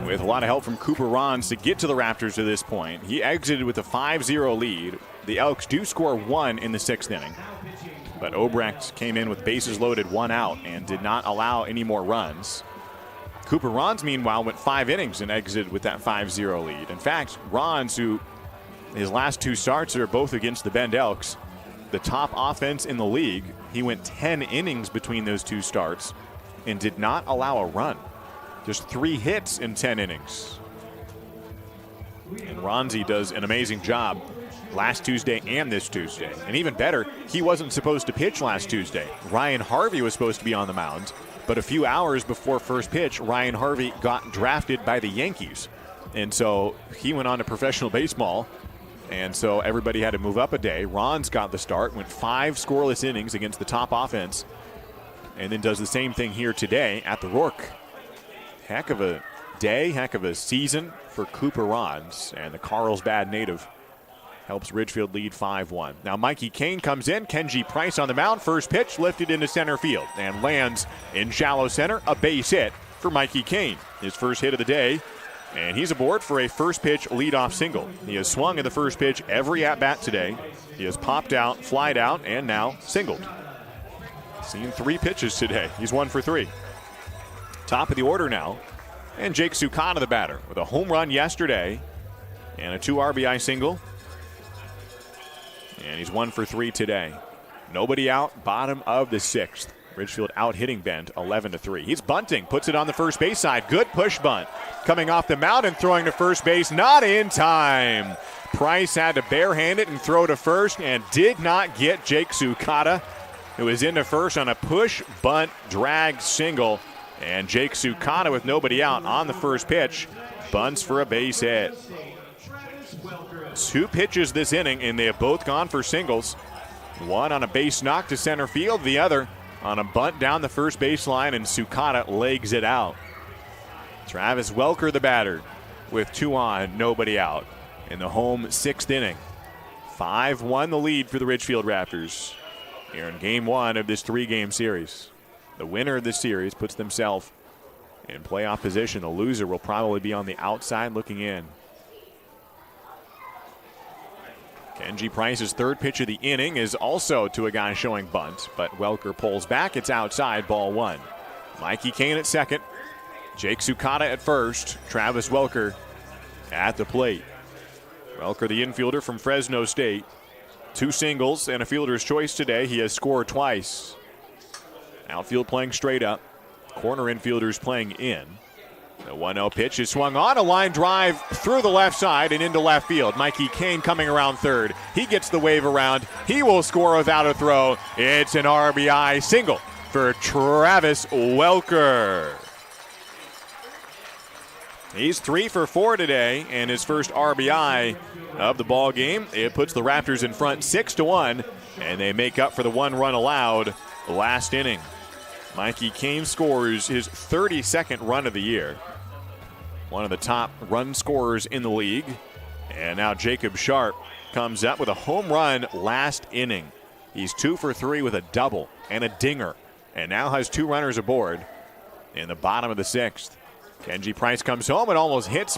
with a lot of help from Cooper Rons to get to the Raptors to this point. He exited with a 5-0 lead. The Elks do score 1 in the 6th inning, but Obrecht came in with bases loaded, 1 out, and did not allow any more runs. Cooper Rons, meanwhile, went 5 innings and exited with that 5-0 lead. In fact, Rons, who his last 2 starts are both against the Bend Elks, the top offense in the league, he went 10 innings between those 2 starts and did not allow a run. Just 3 hits in 10 innings. And Ronzi does an amazing job last Tuesday and this Tuesday. And even better, he wasn't supposed to pitch last Tuesday. Ryan Harvey was supposed to be on the mound, But a few hours before first pitch, Ryan Harvey got drafted by the Yankees. And so he went on to professional baseball. And so everybody had to move up a day. Ron's got the start, went 5 scoreless innings against the top offense, and then does the same thing here today at the Rourke. Heck of a day, heck of a season for Cooper Rons, and the Carlsbad native helps Ridgefield lead 5-1. Now Mikey Kane comes in, Kenji Price on the mound, first pitch lifted into center field and lands in shallow center, a base hit for Mikey Kane. His first hit of the day. And he's aboard for a first pitch leadoff single. He has swung at the first pitch every at-bat today. He has popped out, flied out, and now singled. Seen 3 pitches today. He's 1 for 3. Top of the order now. And Jake Sukata, the batter, with a home run yesterday and a 2 RBI single. And he's 1 for 3 today. Nobody out, bottom of the 6th. Ridgefield out hitting Bend 11-3. He's bunting, puts it on the first base side. Good push bunt. Coming off the mound and throwing to first base, not in time. Price had to barehand it and throw to first and did not get Jake Sukata, who was into first on a push bunt drag single. And Jake Sukata, with nobody out on the first pitch, bunts for a base hit. 2 pitches this inning, and they have both gone for singles. One on a base knock to center field, the other on a bunt down the first baseline, and Sukata legs it out. Travis Welker, the batter, with 2 on, nobody out in the home 6th inning. 5-1 the lead for the Ridgefield Raptors here in Game 1 of this 3-game series. The winner of this series puts themselves in playoff position. The loser will probably be on the outside looking in. Kenji Price's third pitch of the inning is also to a guy showing bunt, but Welker pulls back. It's outside, ball 1. Mikey Kane at second. Jake Sukata at first. Travis Welker at the plate. Welker, the infielder from Fresno State. 2 singles and a fielder's choice today. He has scored twice. Outfield playing straight up. Corner infielders playing in. The 1-0 pitch is swung on. A line drive through the left side and into left field. Mikey Kane coming around third. He gets the wave around. He will score without a throw. It's an RBI single for Travis Welker. He's 3 for 4 today, and his first RBI of the ball game. It puts the Raptors in front 6-1, and they make up for the 1 run allowed last inning. Mikey Kane scores his 32nd run of the year. One of the top run scorers in the league. And now Jacob Sharp comes up with a home run last inning. He's 2 for 3 with a double and a dinger, and now has 2 runners aboard in the bottom of the 6th. Kenji Price comes home and almost hits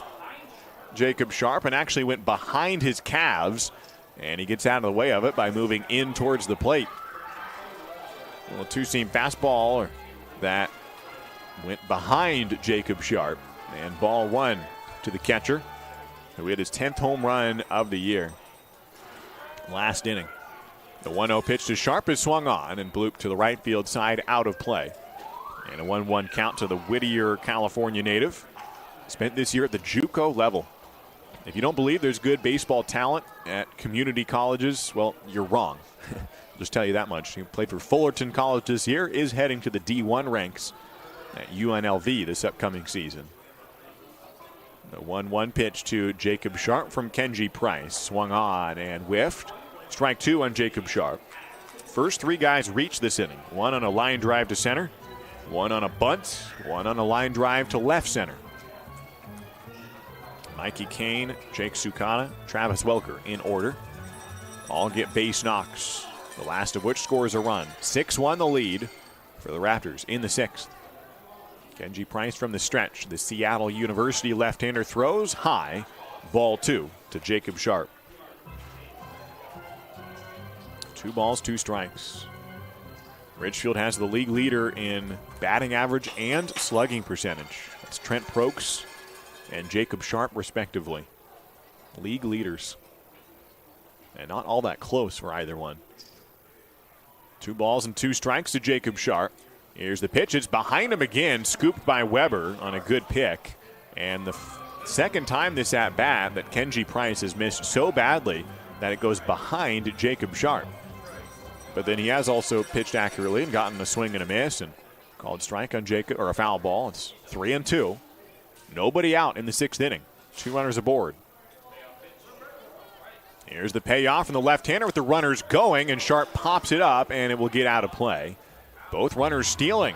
Jacob Sharp and actually went behind his calves, and he gets out of the way of it by moving in towards the plate. A little 2-seam fastball that went behind Jacob Sharp, and ball 1 to the catcher, who hit his 10th home run of the year last inning. The 1-0 pitch to Sharp is swung on and blooped to the right field side, out of play. And a 1-1 count to the Whittier, California native. Spent this year at the JUCO level. If you don't believe there's good baseball talent at community colleges, well, you're wrong. I'll just tell you that much. He played for Fullerton College this year, is heading to the D1 ranks at UNLV this upcoming season. The 1-1 pitch to Jacob Sharp from Kenji Price. Swung on and whiffed. Strike 2 on Jacob Sharp. First 3 guys reached this inning. 1 on a line drive to center. 1 on a bunt. 1 on a line drive to left center. Mikey Kane, Jake Sukata, Travis Welker in order. All get base knocks, the last of which scores a run. 6-1 the lead for the Raptors in the 6th. Kenji Price from the stretch. The Seattle University left-hander throws high. Ball 2 to Jacob Sharp. 2 balls, 2 strikes. Ridgefield has the league leader in batting average and slugging percentage. That's Trent Prokes and Jacob Sharp, respectively. League leaders. And not all that close for either one. 2 balls and 2 strikes to Jacob Sharp. Here's the pitch. It's behind him again, scooped by Weber on a good pick. And the second time this at-bat that Kenji Price has missed so badly that it goes behind Jacob Sharp. But then he has also pitched accurately and gotten a swing and a miss and Called strike on Jacob, or a foul ball. It's 3-2. Nobody out in the 6th inning. 2 runners aboard. Here's the payoff from the left-hander with the runners going, and Sharp pops it up, and it will get out of play. Both runners stealing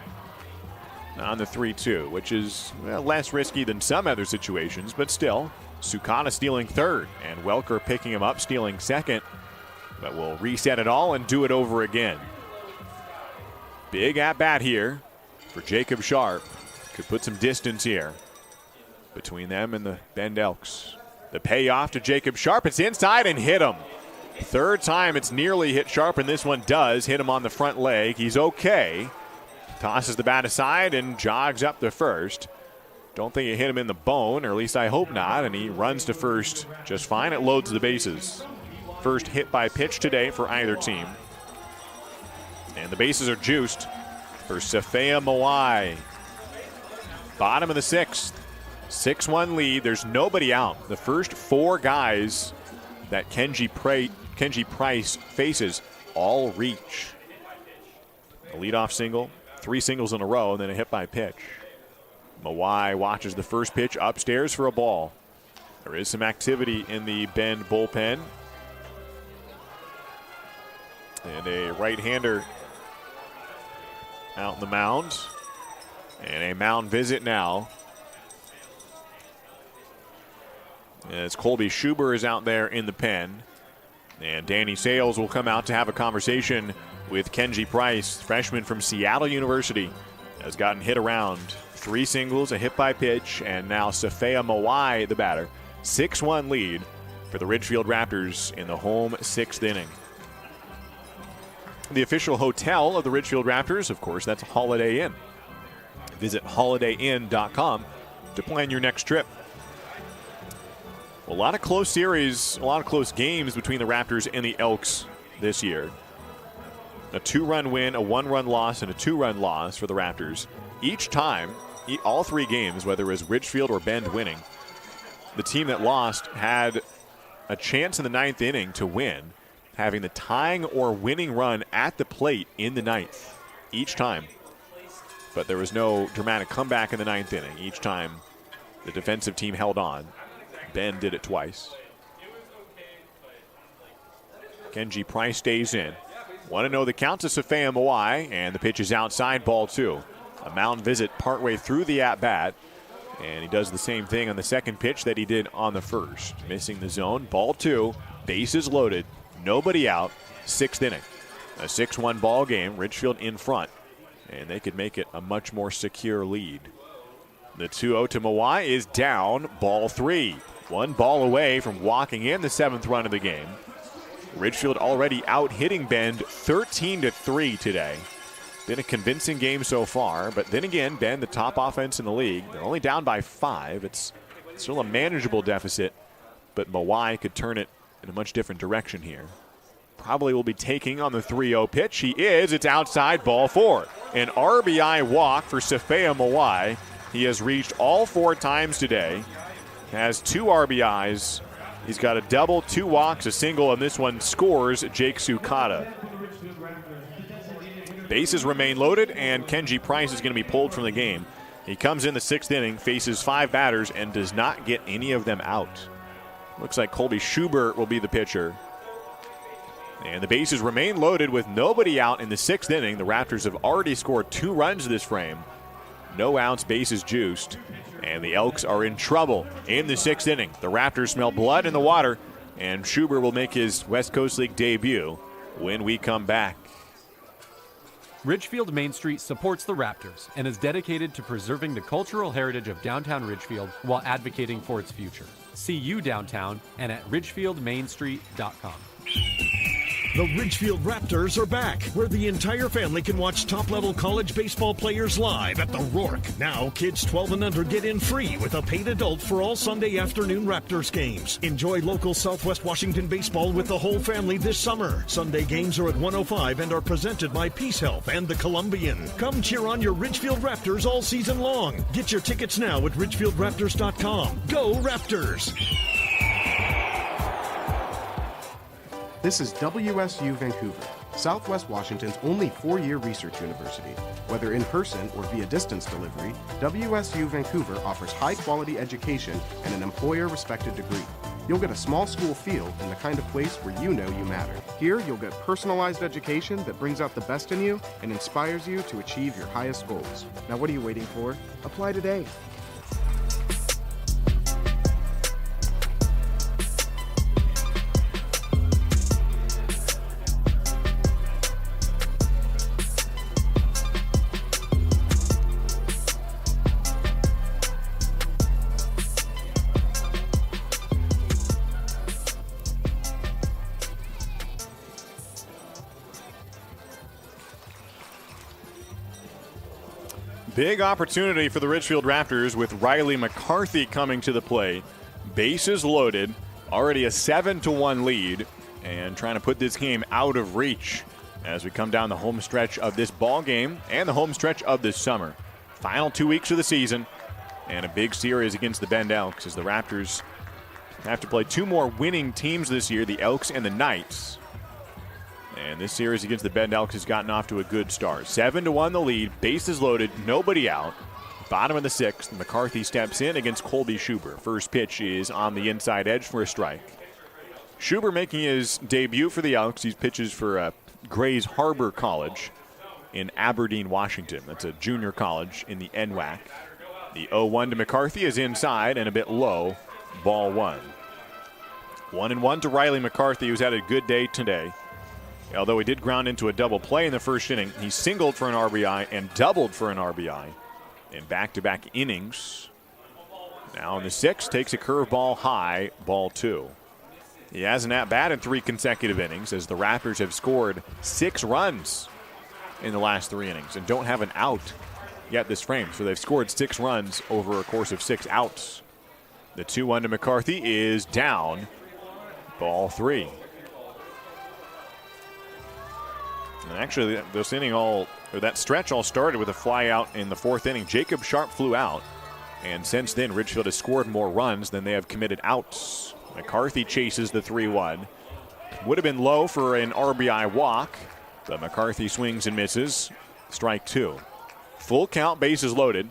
on the 3-2, which is less risky than some other situations, but still. Sukata stealing third, and Welker picking him up, stealing second. But we'll reset it all and do it over again. Big at-bat here for Jacob Sharp. Could put some distance here between them and the Bend Elks. The payoff to Jacob Sharp. It's inside and hit him. Third time it's nearly hit Sharp, and this one does hit him on the front leg. He's okay. Tosses the bat aside and jogs up to first. Don't think it hit him in the bone, or at least I hope not, and he runs to first just fine. It loads the bases. First hit by pitch today for either team. And the bases are juiced for Safea Mawai. Bottom of the 6th. 6-1 lead. There's nobody out. The first 4 guys that Kenji Price faces all reach. A leadoff single, 3 singles in a row, and then a hit by pitch. Mawai watches the first pitch upstairs for a ball. There is some activity in the Bend bullpen. And a right-hander out in the mound. And a mound visit now. As Colby Schuber is out there in the pen. And Danny Sales will come out to have a conversation with Kenji Price, freshman from Seattle University. Has gotten hit around. 3 singles, a hit by pitch, and now Safea Mawai, the batter. 6-1 lead for the Ridgefield Raptors in the home 6th inning. The official hotel of the Ridgefield Raptors, of course, that's Holiday Inn. Visit holidayinn.com to plan your next trip. A lot of close series, a lot of close games between the Raptors and the Elks this year. A 2-run win, a 1-run loss, and a 2-run loss for the Raptors. Each time, all 3 games, whether it was Ridgefield or Bend winning, the team that lost had a chance in the 9th inning to win, having the tying or winning run at the plate in the 9th each time. But there was no dramatic comeback in the 9th inning. Each time the defensive team held on. Bend did it twice. Kenji Price stays in. 1-0 the count to Safea Mawai, and the pitch is outside, ball 2. A mound visit partway through the at-bat, and he does the same thing on the second pitch that he did on the first. Missing the zone, ball 2, bases loaded, nobody out, 6th inning. A 6-1 ball game, Ridgefield in front, and they could make it a much more secure lead. The 2-0 to Mawai is down, ball 3. 1 ball away from walking in the 7th run of the game. Ridgefield already out hitting Bend 13-3 today. Been a convincing game so far, but then again, Bend, the top offense in the league, they're only down by 5. It's still a manageable deficit, but Mawai could turn it in a much different direction here. Probably will be taking on the 3-0 pitch. He is. It's outside, ball 4. An RBI walk for Safea Mawai. He has reached all 4 times today. Has 2 RBIs. He's got a double, 2 walks, a single, and this one scores Jake Sukata. Bases remain loaded, and Kenji Price is going to be pulled from the game. He comes in the 6th inning, faces 5 batters, and does not get any of them out. Looks like Colby Schuber will be the pitcher. And the bases remain loaded with nobody out in the 6th inning. The Raptors have already scored 2 runs this frame. No outs, bases juiced. And the Elks are in trouble in the 6th inning. The Raptors smell blood in the water, and Schuber will make his West Coast League debut when we come back. Ridgefield Main Street supports the Raptors and is dedicated to preserving the cultural heritage of downtown Ridgefield while advocating for its future. See you downtown and at ridgefieldmainstreet.com. The Ridgefield Raptors are back, where the entire family can watch top-level college baseball players live at the Rourke. Now, kids 12 and under get in free with a paid adult for all Sunday afternoon Raptors games. Enjoy local Southwest Washington baseball with the whole family this summer. Sunday games are at 105 and are presented by Peace Health and the Columbian. Come cheer on your Ridgefield Raptors all season long. Get your tickets now at ridgefieldraptors.com. Go Raptors! This is WSU Vancouver, Southwest Washington's only 4-year research university. Whether in person or via distance delivery, WSU Vancouver offers high-quality education and an employer-respected degree. You'll get a small school feel and the kind of place where you know you matter. Here, you'll get personalized education that brings out the best in you and inspires you to achieve your highest goals. Now, what are you waiting for? Apply today. Big opportunity for the Ridgefield Raptors with Riley McCarthy coming to the plate. Bases loaded, already a 7-1 lead, and trying to put this game out of reach as we come down the home stretch of this ball game and the home stretch of this summer. Final 2 weeks of the season and a big series against the Bend Elks as the Raptors have to play 2 more winning teams this year, the Elks and the Knights. And this series against the Bend Elks has gotten off to a good start. 7-1 the lead, bases loaded, nobody out. Bottom of the 6th, McCarthy steps in against Colby Schuber. First pitch is on the inside edge for a strike. Schuber making his debut for the Elks. He pitches for Grays Harbor College in Aberdeen, Washington. That's a junior college in the NWAC. The 0-1 to McCarthy is inside and a bit low. Ball 1. 1-1 to Riley McCarthy, who's had a good day today. Although he did ground into a double play in the first inning, he singled for an RBI and doubled for an RBI in back-to-back innings. Now in the 6th, takes a curveball high, ball 2. He hasn't at-bat in 3 consecutive innings as the Raptors have scored 6 runs in the last 3 innings and don't have an out yet this frame. So they've scored 6 runs over a course of 6 outs. The 2-1 to McCarthy is down, ball 3. And actually, this inning that stretch all started with a fly out in the 4th inning. Jacob Sharp flew out. And since then, Ridgefield has scored more runs than they have committed outs. McCarthy chases the 3-1. Would have been low for an RBI walk, but McCarthy swings and misses. Strike 2. Full count, bases loaded,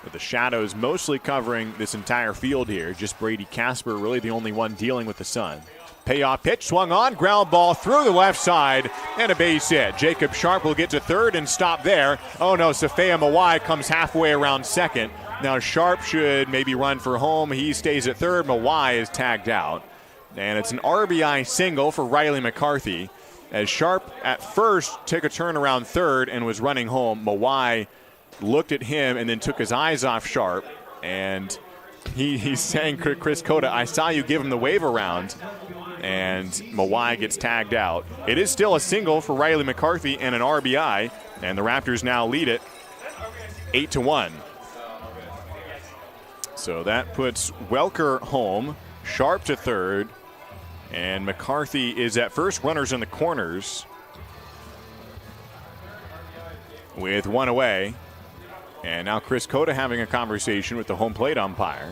with the shadows mostly covering this entire field here. Just Brady Casper really the only one dealing with the sun. Payoff pitch, swung on, ground ball through the left side, and a base hit. Jacob Sharp will get to third and stop there. Oh no, Safea Mawai comes halfway around second. Now Sharp should maybe run for home. He stays at third. Mawai is tagged out. And it's an RBI single for Riley McCarthy. As Sharp at first took a turn around third and was running home, Mawai looked at him and then took his eyes off Sharp. And he's saying, Chris Cota, I saw you give him the wave around. And Mawai gets tagged out. It is still a single for Riley McCarthy and an RBI, and the Raptors now lead it 8-1. So that puts Welker home, Sharp to third, and McCarthy is at first. Runners in the corners with 1 away. And now Chris Cota having a conversation with the home plate umpire.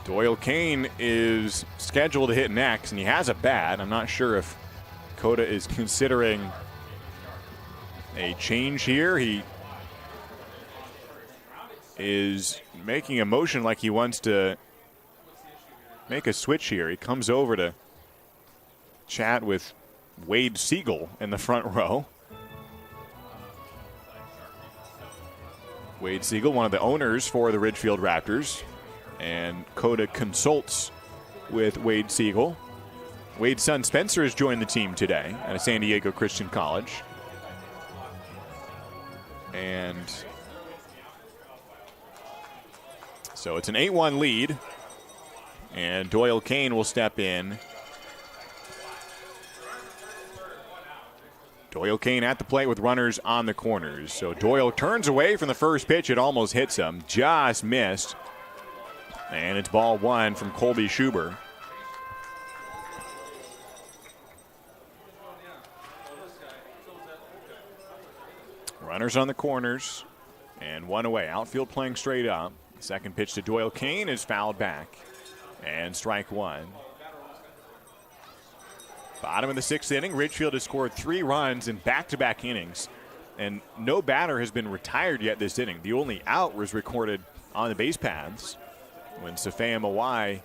Doyle Kane is scheduled to hit next, and he has a bat. I'm not sure if Cota is considering a change here. He is making a motion like he wants to make a switch here. He comes over to chat with Wade Siegel in the front row. Wade Siegel, one of the owners for the Ridgefield Raptors. And Cota consults with Wade Siegel. Wade's son Spencer has joined the team today at a San Diego Christian College. And so it's an 8-1 lead. And Doyle Kane will step in. Doyle Kane at the plate with runners on the corners. So Doyle turns away from the first pitch. It almost hits him. Just missed. And it's ball 1 from Colby Schuber. Runners on the corners and 1 away. Outfield playing straight up. Second pitch to Doyle Kane is fouled back. And strike 1. Bottom of the 6th inning, Ridgefield has scored 3 runs in back-to-back innings, and no batter has been retired yet this inning. The only out was recorded on the base paths when Safea Mawai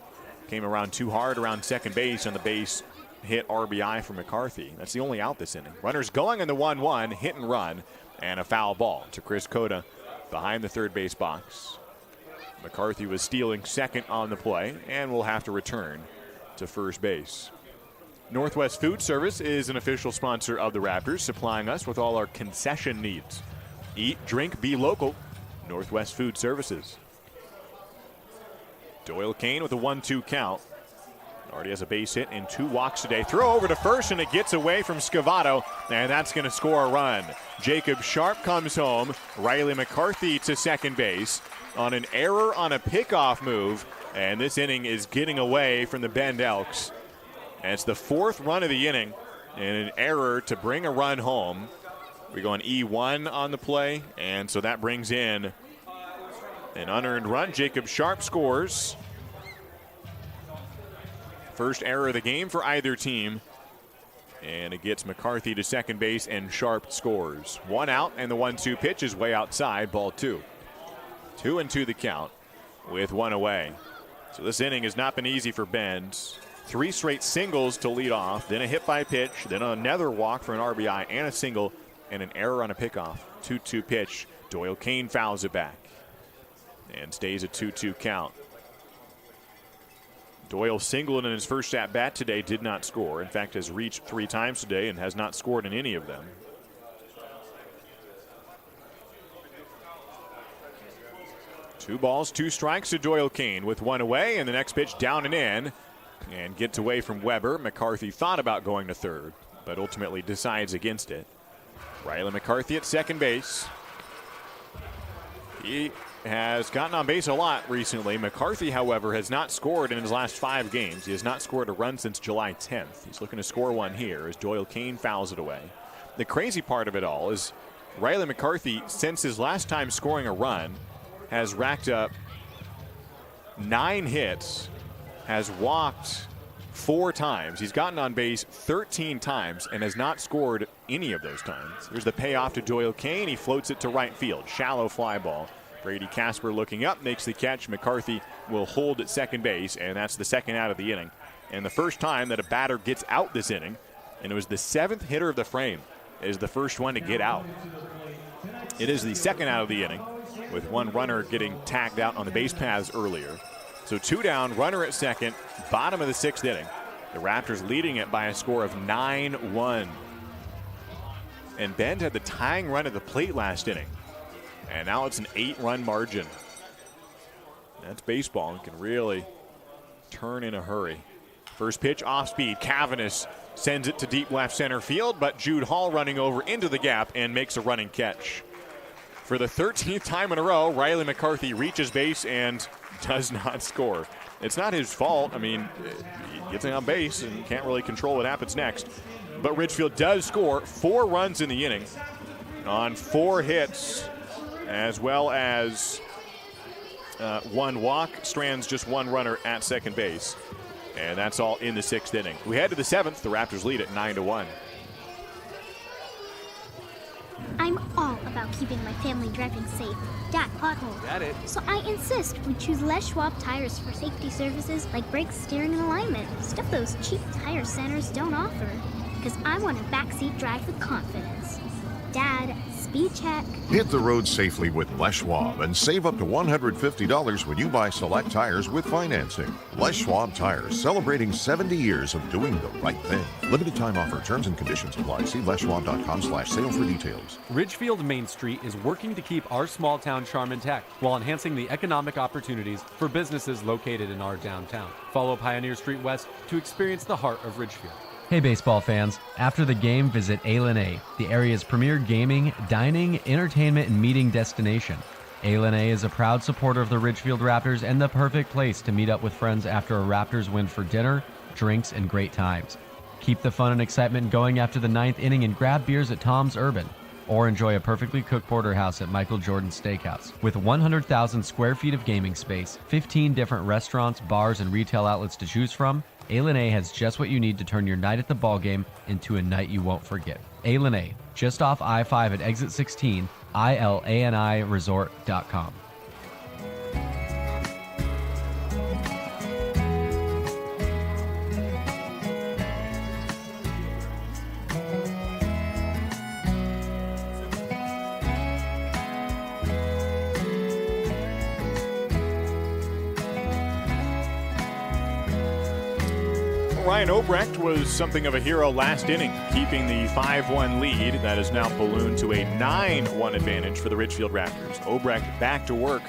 came around too hard around second base on the base hit RBI for McCarthy. That's the only out this inning. Runners going in the 1-1, hit and run, and a foul ball to Chris Cota behind the third base box. McCarthy was stealing second on the play and will have to return to first base. Northwest Food Service is an official sponsor of the Raptors, supplying us with all our concession needs. Eat, drink, be local. Northwest Food Services. Doyle Kane with a 1-2 count. Already has a base hit and 2 walks today. Throw over to first, and it gets away from Scavato, and that's going to score a run. Jacob Sharp comes home. Riley McCarthy to second base on an error on a pickoff move, and this inning is getting away from the Bend Elks. And it's the 4th run of the inning and an error to bring a run home. We go on E1 on the play, and so that brings in an unearned run. Jacob Sharp scores. First error of the game for either team. And it gets McCarthy to second base, and Sharp scores. 1 out, and the 1-2 pitch is way outside, ball 2. 2-2 the count with 1 away. So this inning has not been easy for Bend. 3 straight singles to lead off, then a hit by pitch, then another walk for an RBI and a single, and an error on a pickoff. 2-2 pitch. Doyle Kane fouls it back and stays a 2-2 count. Doyle singled in his first at-bat today, did not score. In fact, has reached 3 times today and has not scored in any of them. Two balls, 2 strikes to Doyle Kane with 1 away, and the next pitch down and in. And gets away from Weber. McCarthy thought about going to third, but ultimately decides against it. Riley McCarthy at second base. He has gotten on base a lot recently. McCarthy, however, has not scored in his last 5 games. He has not scored a run since July 10th. He's looking to score one here as Doyle Kane fouls it away. The crazy part of it all is Riley McCarthy, since his last time scoring a run, has racked up 9 hits, has walked 4 times. He's gotten on base 13 times and has not scored any of those times. Here's the payoff to Doyle Kane. He floats it to right field. Shallow fly ball. Brady Casper looking up, makes the catch. McCarthy will hold at second base, and that's the 2nd out of the inning. And the first time that a batter gets out this inning, and it was the 7th hitter of the frame, is the first one to get out. It is the 2nd out of the inning, with 1 runner getting tagged out on the base paths earlier. So 2 down, runner at second, bottom of the 6th inning. The Raptors leading it by a score of 9-1. And Bend had the tying run at the plate last inning. And now it's an 8-run margin. That's baseball and can really turn in a hurry. First pitch off speed. Cavanis sends it to deep left center field, but Jude Hall running over into the gap and makes a running catch. For the 13th time in a row, Riley McCarthy reaches base and does not score. It's not his fault. I mean, he gets on base and can't really control what happens next. But Ridgefield does score 4 runs in the inning on 4 hits, as well as 1 walk. Strands just 1 runner at second base. And that's all in the 6th inning. We head to the 7th. The Raptors lead at 9-1. I'm all about keeping my family driving safe. Dad, pothole. Got it. So I insist we choose Les Schwab tires for safety services like brakes, steering, and alignment. Stuff those cheap tire centers don't offer. Because I want a backseat drive with confidence. Dad, speed check. Hit the road safely with Les Schwab and save up to $150 when you buy select tires with financing. Les Schwab Tires, celebrating 70 years of doing the right thing. Limited time offer. Terms and conditions apply. See leschwab.com/sale for details. Ridgefield Main Street is working to keep our small town charm intact while enhancing the economic opportunities for businesses located in our downtown. Follow Pioneer Street West to experience the heart of Ridgefield. Hey baseball fans, after the game visit A, the area's premier gaming, dining, entertainment, and meeting destination. A is a proud supporter of the Ridgefield Raptors and the perfect place to meet up with friends after a Raptors win for dinner, drinks, and great times. Keep the fun and excitement going after the 9th inning and grab beers at Tom's Urban. Or enjoy a perfectly cooked porterhouse at Michael Jordan's Steakhouse. With 100,000 square feet of gaming space, 15 different restaurants, bars, and retail outlets to choose from, A has just what you need to turn your night at the ballgame into a night you won't forget. A, just off I-5 at exit 16, ILANIresort.com. Ryan Obrecht was something of a hero last inning, keeping the 5-1 lead that is now ballooned to a 9-1 advantage for the Ridgefield Raptors. Obrecht back to work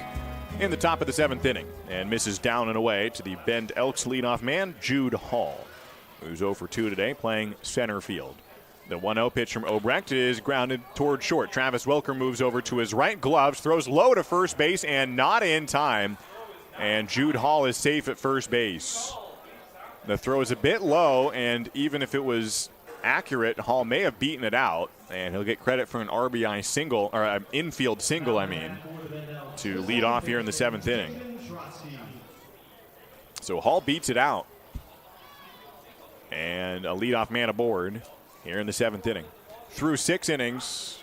in the top of the 7th inning and misses down and away to the Bend Elks leadoff man, Jude Hall, who's 0 for 2 today, playing center field. The 1-0 pitch from Obrecht is grounded toward short. Travis Welker moves over to his right, gloves, throws low to first base and not in time. And Jude Hall is safe at first base. The throw is a bit low, and even if it was accurate, Hall may have beaten it out, and he'll get credit for an RBI single, or an infield single, to lead off here in the 7th inning. So Hall beats it out, and a leadoff man aboard here in the 7th inning. Through 6 innings,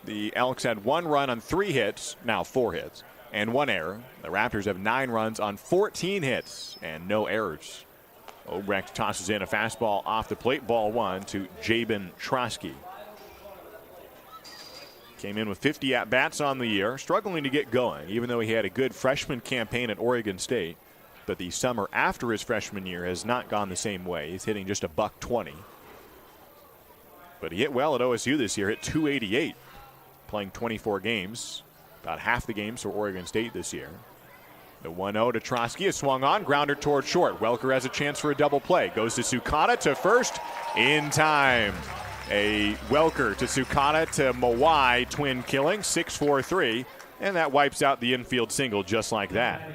the Elks had 1 run on 3 hits, now 4 hits, and 1 error. The Raptors have 9 runs on 14 hits and no errors. Obrecht tosses in a fastball off the plate, ball 1 to Jabin Trosky. Came in with 50 at-bats on the year, struggling to get going, even though he had a good freshman campaign at Oregon State. But the summer after his freshman year has not gone the same way. He's hitting just a $120. But he hit well at OSU this year, hit .288, playing 24 games, about half the games for Oregon State this year. The 1-0 to Trosky is swung on, grounder toward short. Welker has a chance for a double play. Goes to Sukata to first in time. A Welker to Sukata to Mawai twin killing, 6-4-3, and that wipes out the infield single just like that.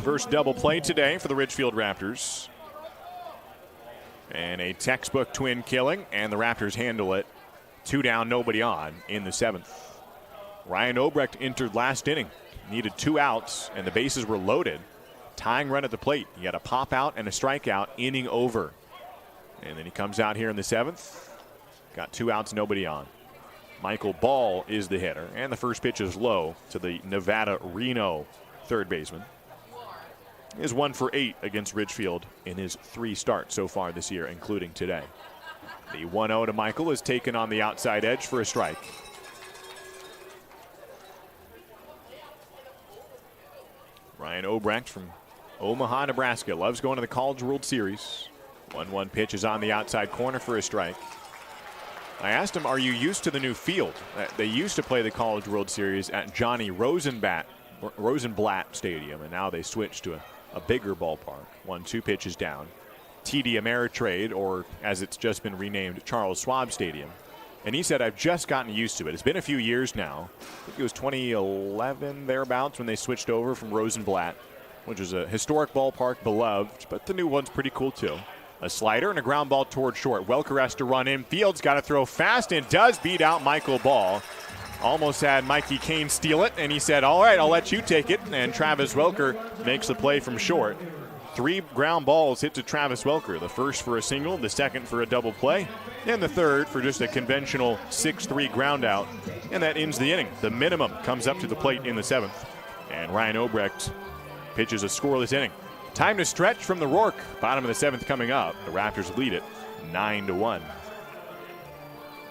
First double play today for the Ridgefield Raptors. And a textbook twin killing, and the Raptors handle it. 2 down, nobody on in the 7th. Ryan Obrecht entered last inning. Needed 2 outs, and the bases were loaded. Tying run at the plate. He had a pop out and a strikeout, inning over. And then he comes out here in the 7th. Got 2 outs, nobody on. Michael Ball is the hitter, and the first pitch is low to the Nevada-Reno third baseman. He is 1 for 8 against Ridgefield in his 3 starts so far this year, including today. The 1-0 to Michael is taken on the outside edge for a strike. Ryan Obrecht from Omaha, Nebraska. Loves going to the College World Series. 1-1 pitch is on the outside corner for a strike. I asked him, are you used to the new field? They used to play the College World Series at Johnny Rosenblatt Stadium, and now they switched to a bigger ballpark. 1-2 pitches down. TD Ameritrade, or as it's just been renamed, Charles Schwab Stadium. And he said, I've just gotten used to it. It's been a few years now. I think it was 2011, thereabouts, when they switched over from Rosenblatt, which is a historic ballpark, beloved, but the new one's pretty cool, too. A slider and a ground ball toward short. Welker has to run in. Field's got to throw fast and does beat out Michael Ball. Almost had Mikey Kane steal it, and he said, all right, I'll let you take it. And Travis Welker makes the play from short. 3 ground balls hit to Travis Welker. The first for a single, the second for a double play, and the third for just a conventional 6-3 ground out. And that ends the inning. The minimum comes up to the plate in the 7th. And Ryan Obrecht pitches a scoreless inning. Time to stretch from the Rourke. Bottom of the 7th coming up. The Raptors lead it 9-1.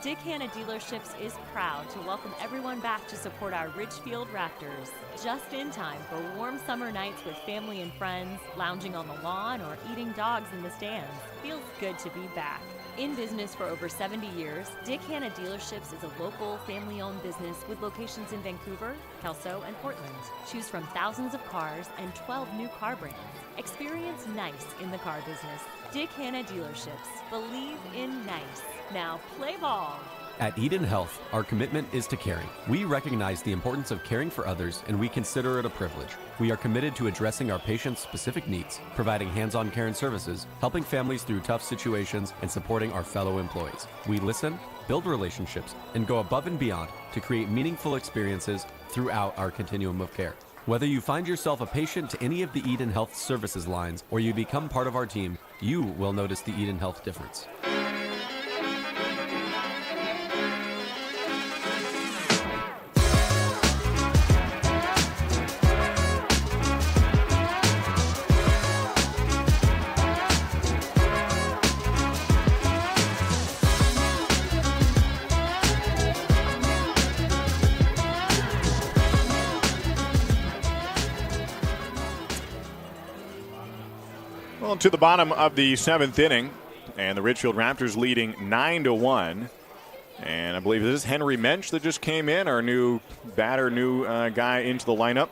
Dick Hanna Dealerships is proud to welcome everyone back to support our Ridgefield Raptors. Just in time for warm summer nights with family and friends, lounging on the lawn, or eating dogs in the stands. Feels good to be back. In business for over 70 years, Dick Hanna Dealerships is a local, family-owned business with locations in Vancouver, Kelso, and Portland. Choose from thousands of cars and 12 new car brands. Experience nice in the car business. Dick Hanna Dealerships. Believe in nice. Now play ball. At Eden Health, our commitment is to caring. We recognize the importance of caring for others, and we consider it a privilege. We are committed to addressing our patients' specific needs, providing hands-on care and services, helping families through tough situations, and supporting our fellow employees. We listen, build relationships, and go above and beyond to create meaningful experiences throughout our continuum of care. Whether you find yourself a patient to any of the Eden Health services lines or you become part of our team, you will notice the Eden Health difference. Well, to the bottom of the 7th inning, and the Ridgefield Raptors leading 9-1. And I believe this is Henry Mensch that just came in, our new batter, new guy into the lineup.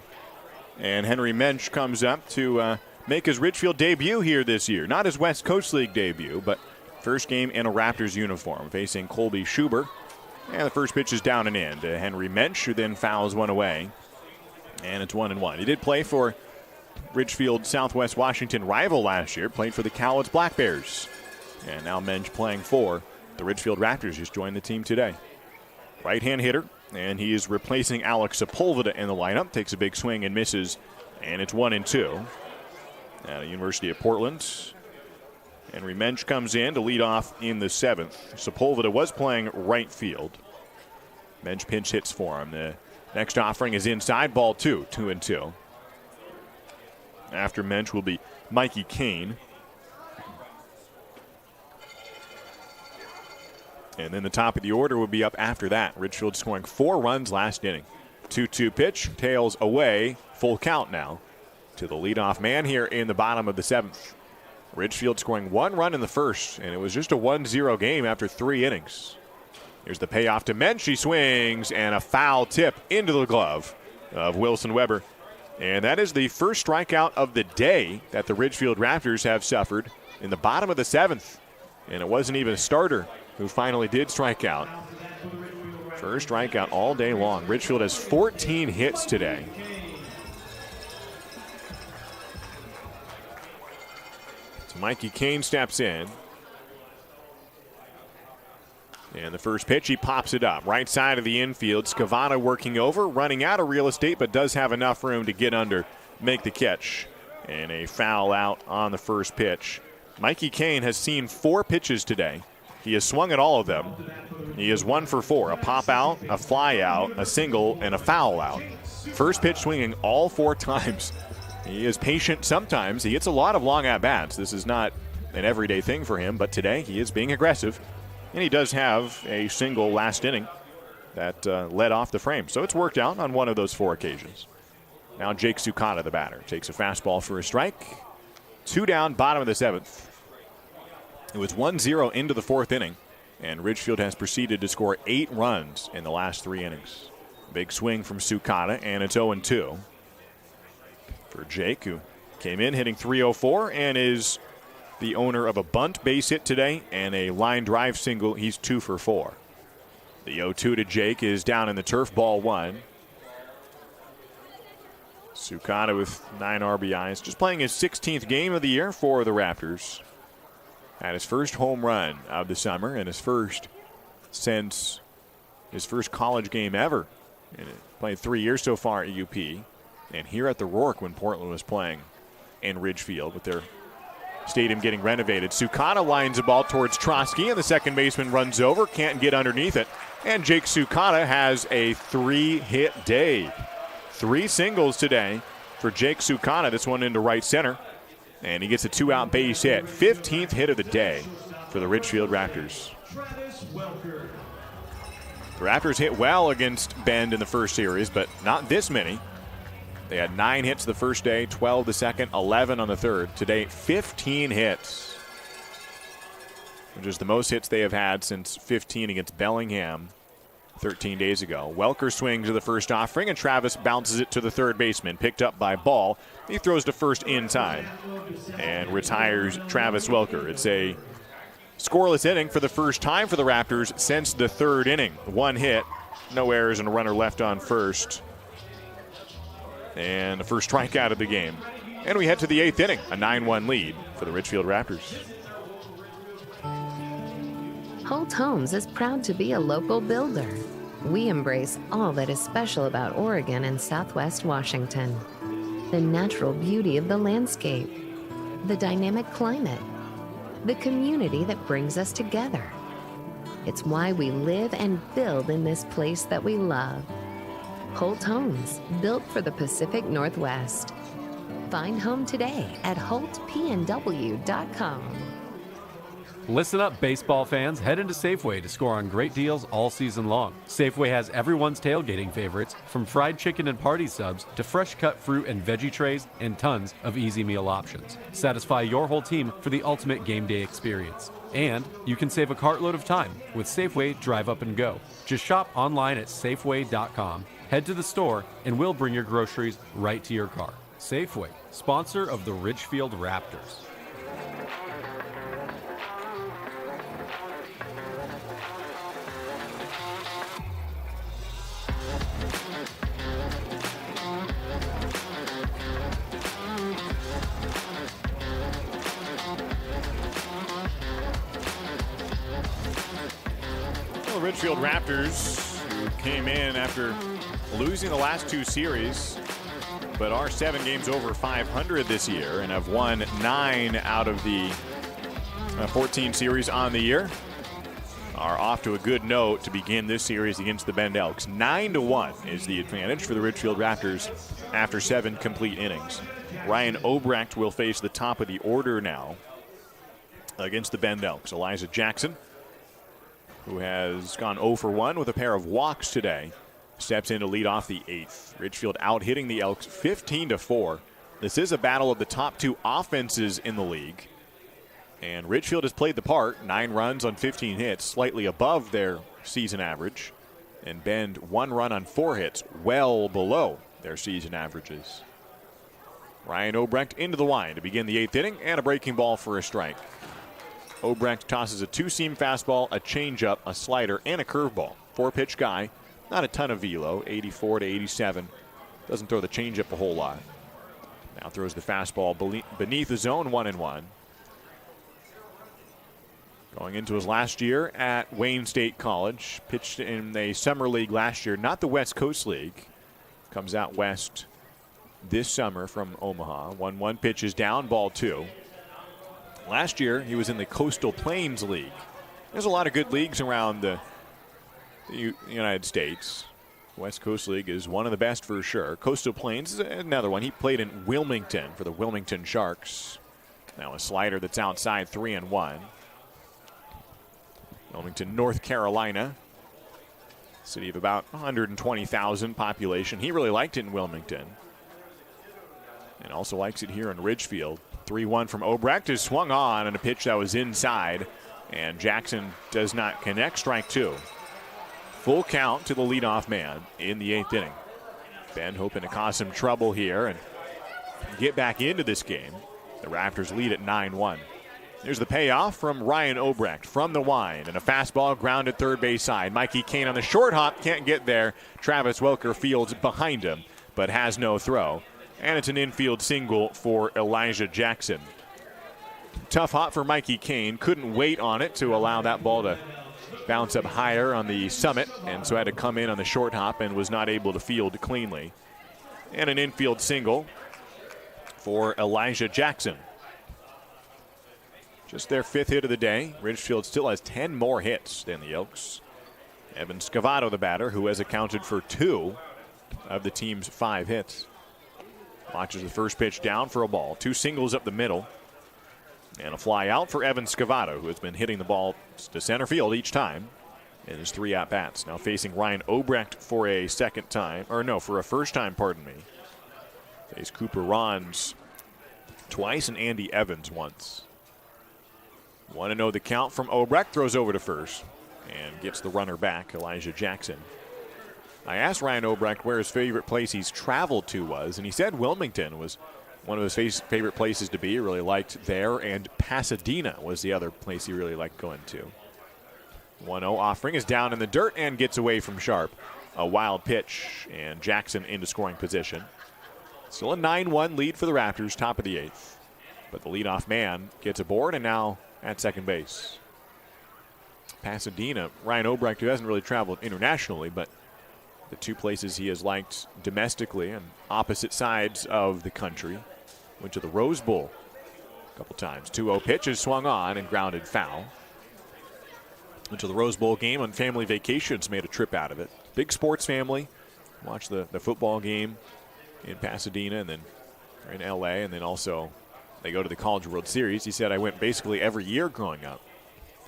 And Henry Mensch comes up to make his Ridgefield debut here this year. Not his West Coast League debut, but first game in a Raptors uniform, facing Colby Schuber. And the first pitch is down and in to Henry Mensch, who then fouls one away. And it's 1-1. He did play for Ridgefield Southwest Washington rival last year, played for the Cowlitz Black Bears. And now Mensch playing for the Ridgefield Raptors, just joined the team today. Right-hand hitter, and he is replacing Alex Sepulveda in the lineup. Takes a big swing and misses, and it's 1-2. At the University of Portland, Henry Mensch comes in to lead off in the 7th. Sepulveda was playing right field. Mensch pinch hits for him. The next offering is inside, ball 2, 2-2. After Mensch will be Mikey Kane. And then the top of the order will be up after that. Ridgefield scoring 4 runs last inning. 2-2 pitch, tails away, full count now to the leadoff man here in the bottom of the 7th. Ridgefield scoring 1 run in the first, and it was just a 1-0 game after 3 innings. Here's the payoff to Mensch. He swings, and a foul tip into the glove of Wilson Weber. And that is the first strikeout of the day that the Ridgefield Raptors have suffered in the bottom of the 7th. And it wasn't even a starter who finally did strike out. First strikeout all day long. Ridgefield has 14 hits today. So Mikey Kane steps in. And the first pitch, he pops it up. Right side of the infield. Scavano working over, running out of real estate, but does have enough room to get under, make the catch. And a foul out on the first pitch. Mikey Kane has seen 4 pitches today. He has swung at all of them. He is 1 for 4. A pop out, a fly out, a single, and a foul out. First pitch swinging all 4 times. He is patient sometimes. He gets a lot of long at-bats. This is not an everyday thing for him, but today he is being aggressive. And he does have a single last inning that led off the frame. So it's worked out on one of those 4 occasions. Now Jake Sukata, the batter, takes a fastball for a strike. 2 down, bottom of the 7th. It was 1-0 into the 4th inning, and Ridgefield has proceeded to score 8 runs in the last 3 innings. Big swing from Sukata, and it's 0-2 for Jake, who came in hitting .304 and is the owner of a bunt base hit today and a line drive single. He's 2 for 4. The 0-2 to Jake is down in the turf, ball 1. Sukata with 9 RBIs, just playing his 16th game of the year for the Raptors. Had his first home run of the summer and his first since his first college game ever. And played 3 years so far at UP. And here at the Rourke when Portland was playing in Ridgefield with their stadium getting renovated. Sukata lines the ball towards Trotsky, and the second baseman runs over, can't get underneath it. And Jake Sukata has a 3-hit day. 3 singles today for Jake Sukata. This one into right center. And he gets a 2-out base hit. 15th hit of the day for the Ridgefield Raptors. The Raptors hit well against Bend in the first series, but not this many. They had 9 hits the first day, 12 the second, 11 on the third. Today, 15 hits, which is the most hits they have had since 15 against Bellingham 13 days ago. Welker swings to the first offering, and Travis bounces it to the third baseman. Picked up by Ball. He throws to first in time and retires Travis Welker. It's a scoreless inning for the first time for the Raptors since the 3rd inning. 1 hit, no errors, and a runner left on first. And the first strikeout of the game. And we head to the 8th inning, a 9-1 lead for the Ridgefield Raptors. Holt Homes is proud to be a local builder. We embrace all that is special about Oregon and Southwest Washington. The natural beauty of the landscape, the dynamic climate, the community that brings us together. It's why we live and build in this place that we love. Holt Homes, built for the Pacific Northwest. Find home today at holtpnw.com. Listen up, baseball fans. Head into Safeway to score on great deals all season long. Safeway has everyone's tailgating favorites, from fried chicken and party subs to fresh cut fruit and veggie trays and tons of easy meal options. Satisfy your whole team for the ultimate game day experience. And you can save a cartload of time with Safeway Drive Up and Go. Just shop online at Safeway.com, head to the store, and we'll bring your groceries right to your car. Safeway, sponsor of the Ridgefield Raptors. Ridgefield Raptors, who came in after losing the last two series, but are 7 games over 500 this year and have won 9 out of the 14 series on the year, are off to a good note to begin this series against the Bend Elks. 9-1 is the advantage for the Ridgefield Raptors after 7 complete innings. Ryan Obrecht will face the top of the order now against the Bend Elks. Elijah Jackson, who has gone 0 for 1 with a pair of walks today, steps in to lead off the 8th. Ridgefield out hitting the Elks 15-4. This is a battle of the top 2 offenses in the league. And Ridgefield has played the part, 9 runs on 15 hits, slightly above their season average. And Bend 1 run on 4 hits, well below their season averages. Ryan Obrecht into the line to begin the 8th inning, and a breaking ball for a strike. Obrecht tosses a 2-seam fastball, a changeup, a slider, and a curveball. 4-pitch guy, not a ton of velo, 84 to 87. Doesn't throw the changeup a whole lot. Now throws the fastball beneath the zone, 1-1. Going into his last year at Wayne State College. Pitched in a summer league last year, not the West Coast League. Comes out west this summer from Omaha. 1-1 pitch is down, ball 2. Last year, he was in the Coastal Plains League. There's a lot of good leagues around the United States. West Coast League is one of the best for sure. Coastal Plains is another one. He played in Wilmington for the Wilmington Sharks. Now a slider that's outside, 3-1. Wilmington, North Carolina. City of about 120,000 population. He really liked it in Wilmington. And also likes it here in Ridgefield. 3-1 from Obrecht is swung on a pitch that was inside, and Jackson does not connect. Strike 2. Full count to the leadoff man in the 8th inning. Ben hoping to cause some trouble here and get back into this game. The Raptors lead at 9-1. Here's the payoff from Ryan Obrecht from the wind, and a fastball grounded third base side. Mikey Kane on the short hop, can't get there. Travis Welker fields behind him, but has no throw. And it's an infield single for Elijah Jackson. Tough hop for Mikey Kane. Couldn't wait on it to allow that ball to bounce up higher on the summit, and so had to come in on the short hop and was not able to field cleanly. And an infield single for Elijah Jackson. Just their 5th hit of the day. Ridgefield still has 10 more hits than the Elks. Evan Scavato, the batter, who has accounted for 2 of the team's 5 hits. Watches the first pitch down for a ball. 2 singles up the middle. And a fly out for Evan Scavato, who has been hitting the ball to center field each time in his 3 at-bats. Now facing Ryan Obrecht for a first time, pardon me. Face Cooper Rons twice and Andy Evans once. 1-0 the count from Obrecht. Throws over to first and gets the runner back, Elijah Jackson. I asked Ryan Obrecht where his favorite place he's traveled to was, and he said Wilmington was one of his favorite places to be. He really liked there, and Pasadena was the other place he really liked going to. 1-0 offering is down in the dirt and gets away from Sharp. A wild pitch, and Jackson into scoring position. Still a 9-1 lead for the Raptors, top of the 8th. But the leadoff man gets aboard and now at second base. Pasadena. Ryan Obrecht, who hasn't really traveled internationally, but the two places he has liked domestically on opposite sides of the country. Went to the Rose Bowl a couple times. 2-0 pitch is swung on and grounded foul. Went to the Rose Bowl game on family vacations, made a trip out of it. Big sports family. Watched the football game in Pasadena and then in L.A. and then also they go to the College World Series. He said, I went basically every year growing up.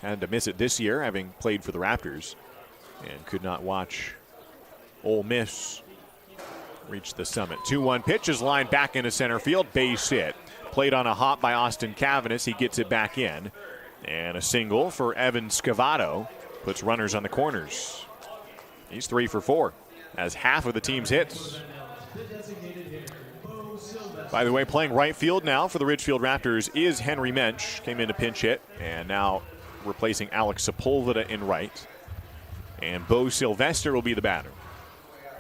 Had to miss it this year, having played for the Raptors, and could not watch Ole Miss reach the summit. 2-1 pitch is lined back into center field. Base hit. Played on a hop by Austin Cavanis. He gets it back in. And a single for Evan Scavato puts runners on the corners. He's 3 for 4. Has half of the team's hits. By the way, playing right field now for the Ridgefield Raptors is Henry Mensch. Came in to pinch hit and now replacing Alex Sepulveda in right. And Bo Sylvester will be the batter.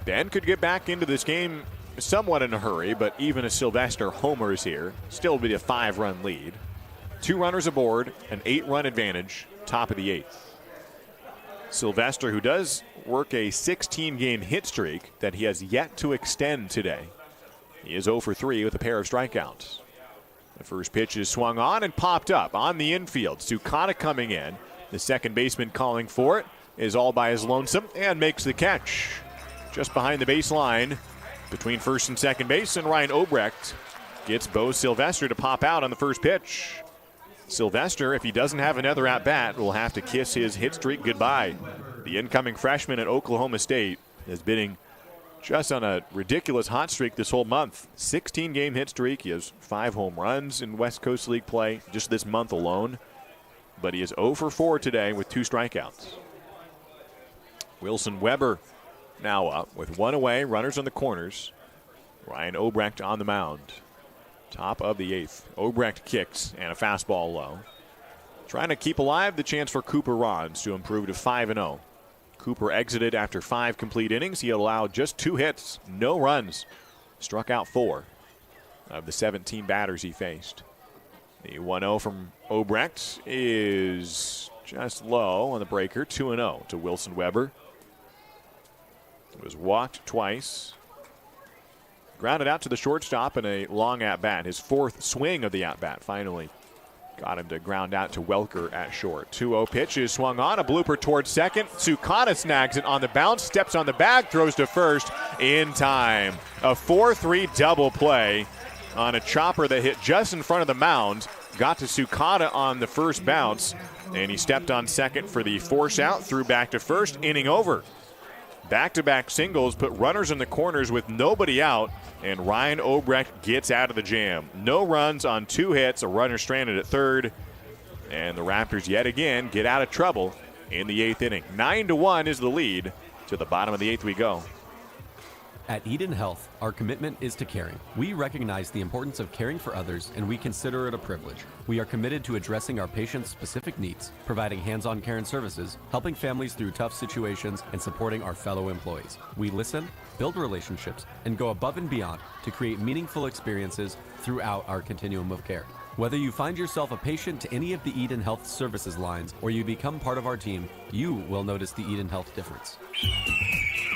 Ben could get back into this game somewhat in a hurry, but even a Sylvester homers here. Still be a 5-run lead. 2 runners aboard, an 8-run advantage, top of the 8th. Sylvester, who does work a 16-game hit streak that he has yet to extend today. He is 0 for 3 with a pair of strikeouts. The first pitch is swung on and popped up on the infield. Sukata coming in. The second baseman calling for it is all by his lonesome and makes the catch. Just behind the baseline between first and second base, and Ryan Obrecht gets Bo Sylvester to pop out on the first pitch. Sylvester, if he doesn't have another at-bat, will have to kiss his hit streak goodbye. The incoming freshman at Oklahoma State is bidding just on a ridiculous hot streak this whole month. 16-game hit streak. He has 5 home runs in West Coast League play just this month alone. But he is 0 for 4 today with 2 strikeouts. Wilson Weber now up with 1 away, runners on the corners. Ryan Obrecht on the mound. Top of the 8th. Obrecht kicks and a fastball low. Trying to keep alive the chance for Cooper Rons to improve to 5-0. Cooper exited after 5 complete innings. He allowed just 2 hits, no runs. Struck out 4 of the 17 batters he faced. The 1-0 from Obrecht is just low on the breaker. 2-0 to Wilson Weber. It was walked twice. Grounded out to the shortstop in a long at-bat. His 4th swing of the at-bat finally got him to ground out to Welker at short. 2-0 pitch is swung on. A blooper towards second. Sukata snags it on the bounce. Steps on the bag. Throws to first in time. A 4-3 double play on a chopper that hit just in front of the mound. Got to Sukata on the first bounce. And he stepped on second for the force out. Threw back to first. Inning over. Back-to-back singles put runners in the corners with nobody out, and Ryan Obrecht gets out of the jam. No runs on 2 hits, a runner stranded at third, and the Raptors yet again get out of trouble in the 8th inning. 9-1 is the lead. To the bottom of the 8th we go. At Eden Health, our commitment is to caring. We recognize the importance of caring for others, and we consider it a privilege. We are committed to addressing our patients' specific needs, providing hands-on care and services, helping families through tough situations, and supporting our fellow employees. We listen, build relationships, and go above and beyond to create meaningful experiences throughout our continuum of care. Whether you find yourself a patient to any of the Eden Health services lines or you become part of our team, you will notice the Eden Health difference.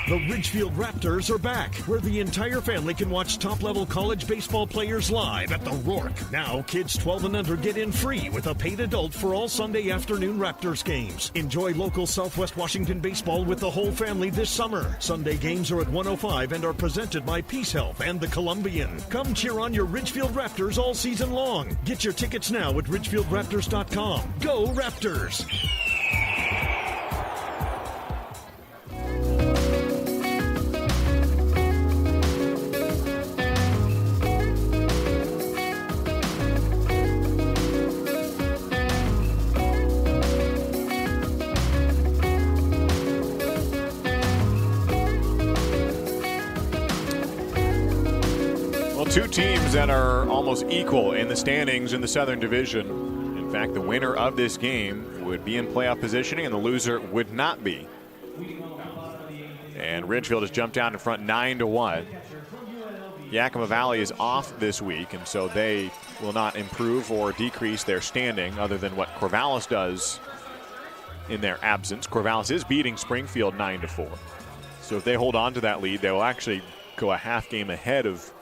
The Ridgefield Raptors are back, where the entire family can watch top-level college baseball players live at the Rourke. Now, kids 12 and under get in free with a paid adult for all Sunday afternoon Raptors games. Enjoy local Southwest Washington baseball with the whole family this summer. Sunday games are at 105 and are presented by Peace Health and the Columbian. Come cheer on your Ridgefield Raptors all season long. Get your tickets now at ridgefieldraptors.com. Go Raptors! Two teams that are almost equal in the standings in the Southern Division. In fact, the winner of this game would be in playoff positioning and the loser would not be. And Ridgefield has jumped out in front 9-1. Yakima Valley is off this week, and so they will not improve or decrease their standing other than what Corvallis does in their absence. Corvallis is beating Springfield 9-4. So if they hold on to that lead, they will actually go a half game ahead of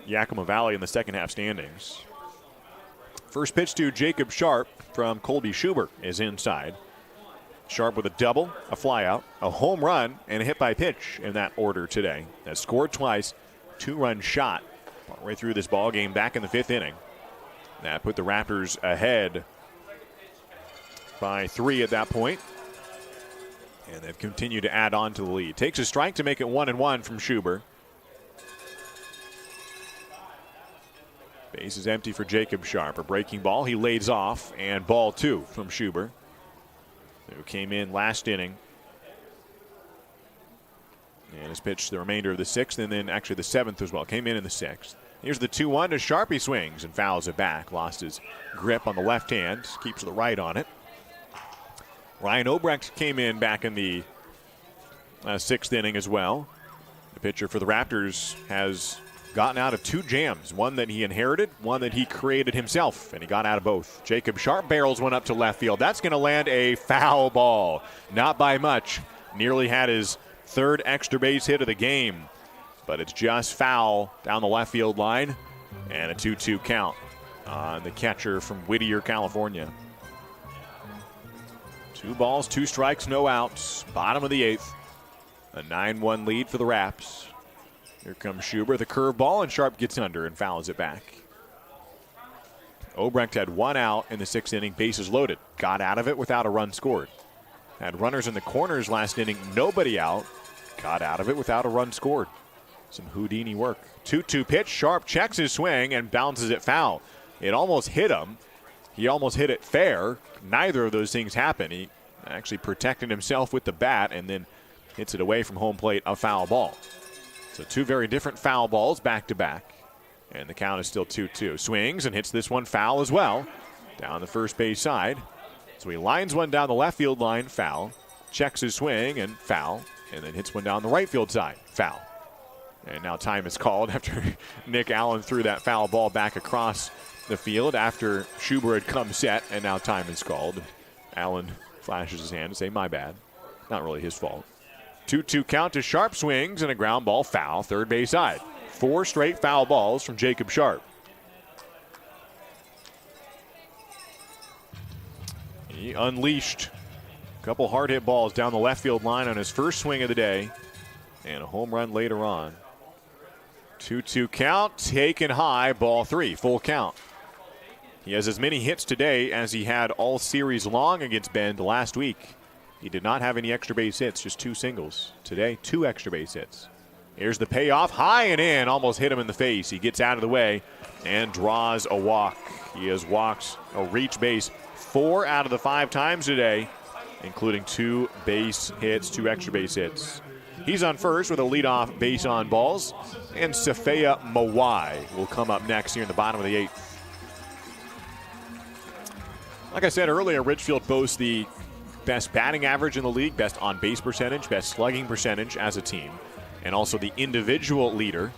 Yakima Valley in the second half standings. First pitch to Jacob Sharp from Colby Schubert is inside. Sharp with a double, a flyout, a home run, and a hit by pitch in that order today. Has scored twice, 2-run shot partway through this ball game back in the 5th inning. That put the Raptors ahead by 3 at that point. And they've continued to add on to the lead. Takes a strike to make it 1-1 from Schubert. Base is empty for Jacob Sharp. A breaking ball. He lays off, and ball 2 from Schubert, who came in last inning and has pitched the remainder of the 6th and then actually the 7th as well. Came in the 6th. Here's the 2-1 to Sharp. He swings and fouls it back. Lost his grip on the left hand. Keeps the right on it. Ryan Obrecht came in back in the 6th inning as well. The pitcher for the Raptors has gotten out of 2 jams. One that he inherited, one that he created himself, and he got out of both. Jacob Sharp barrels one up to left field. That's going to land a foul ball. Not by much. Nearly had his 3rd extra base hit of the game, but it's just foul down the left field line, and a 2-2 count on the catcher from Whittier, California. 2 balls, 2 strikes, no outs. Bottom of the 8th. A 9-1 lead for the Raps. Here comes Schubert, the curveball, and Sharp gets under and fouls it back. Obrecht had 1 out in the 6th inning, bases loaded. Got out of it without a run scored. Had runners in the corners last inning, nobody out. Got out of it without a run scored. Some Houdini work. 2-2 pitch, Sharp checks his swing and bounces it foul. It almost hit him. He almost hit it fair. Neither of those things happened. He actually protected himself with the bat and then hits it away from home plate, a foul ball. So 2 very different foul balls back to back. And the count is still 2-2. Swings and hits this one foul as well. Down the first base side. So he lines one down the left field line, foul. Checks his swing and foul. And then hits one down the right field side, foul. And now time is called after Nick Allen threw that foul ball back across the field after Schubert had come set, and now time is called. Allen flashes his hand to say, my bad. Not really his fault. 2-2 count to Sharp, swings and a ground ball, foul, third base side. 4 straight foul balls from Jacob Sharp. He unleashed a couple hard hit balls down the left field line on his first swing of the day, and a home run later on. 2-2 count, taken high, ball 3, full count. He has as many hits today as he had all series long against Bend last week. He did not have any extra base hits, just 2 singles. Today, 2 extra base hits. Here's the payoff, high and in, almost hit him in the face. He gets out of the way and draws a walk. He has walked or reached base 4 out of the 5 times today, including 2 base hits, 2 extra base hits. He's on first with a leadoff base on balls, and Safea Mawai will come up next here in the bottom of the 8th. Like I said earlier, Ridgefield boasts the best batting average in the league, best on-base percentage, best slugging percentage as a team, and also the individual leader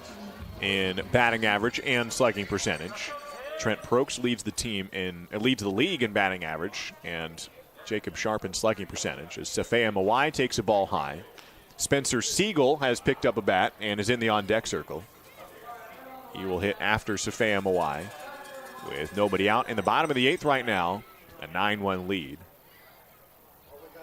in batting average and slugging percentage. Trent Prokes leads the league in batting average, and Jacob Sharp in slugging percentage. As Safea Mawai takes a ball high. Spencer Siegel has picked up a bat and is in the on-deck circle. He will hit after Safea Mawai with nobody out in the bottom of the 8th right now, a 9-1 lead.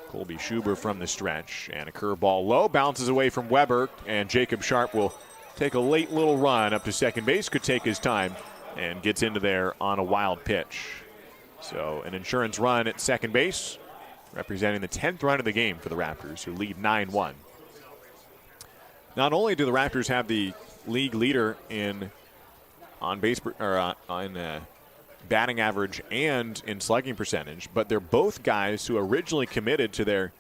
Colby Schubert from the stretch, and a curveball low, bounces away from Weber, and Jacob Sharp will take a late little run up to second base, could take his time, and gets into there on a wild pitch. So an insurance run at second base, representing the 10th run of the game for the Raptors, who lead 9-1. Not only do the Raptors have the league leader in batting average and in slugging percentage, but they're both guys who originally committed to their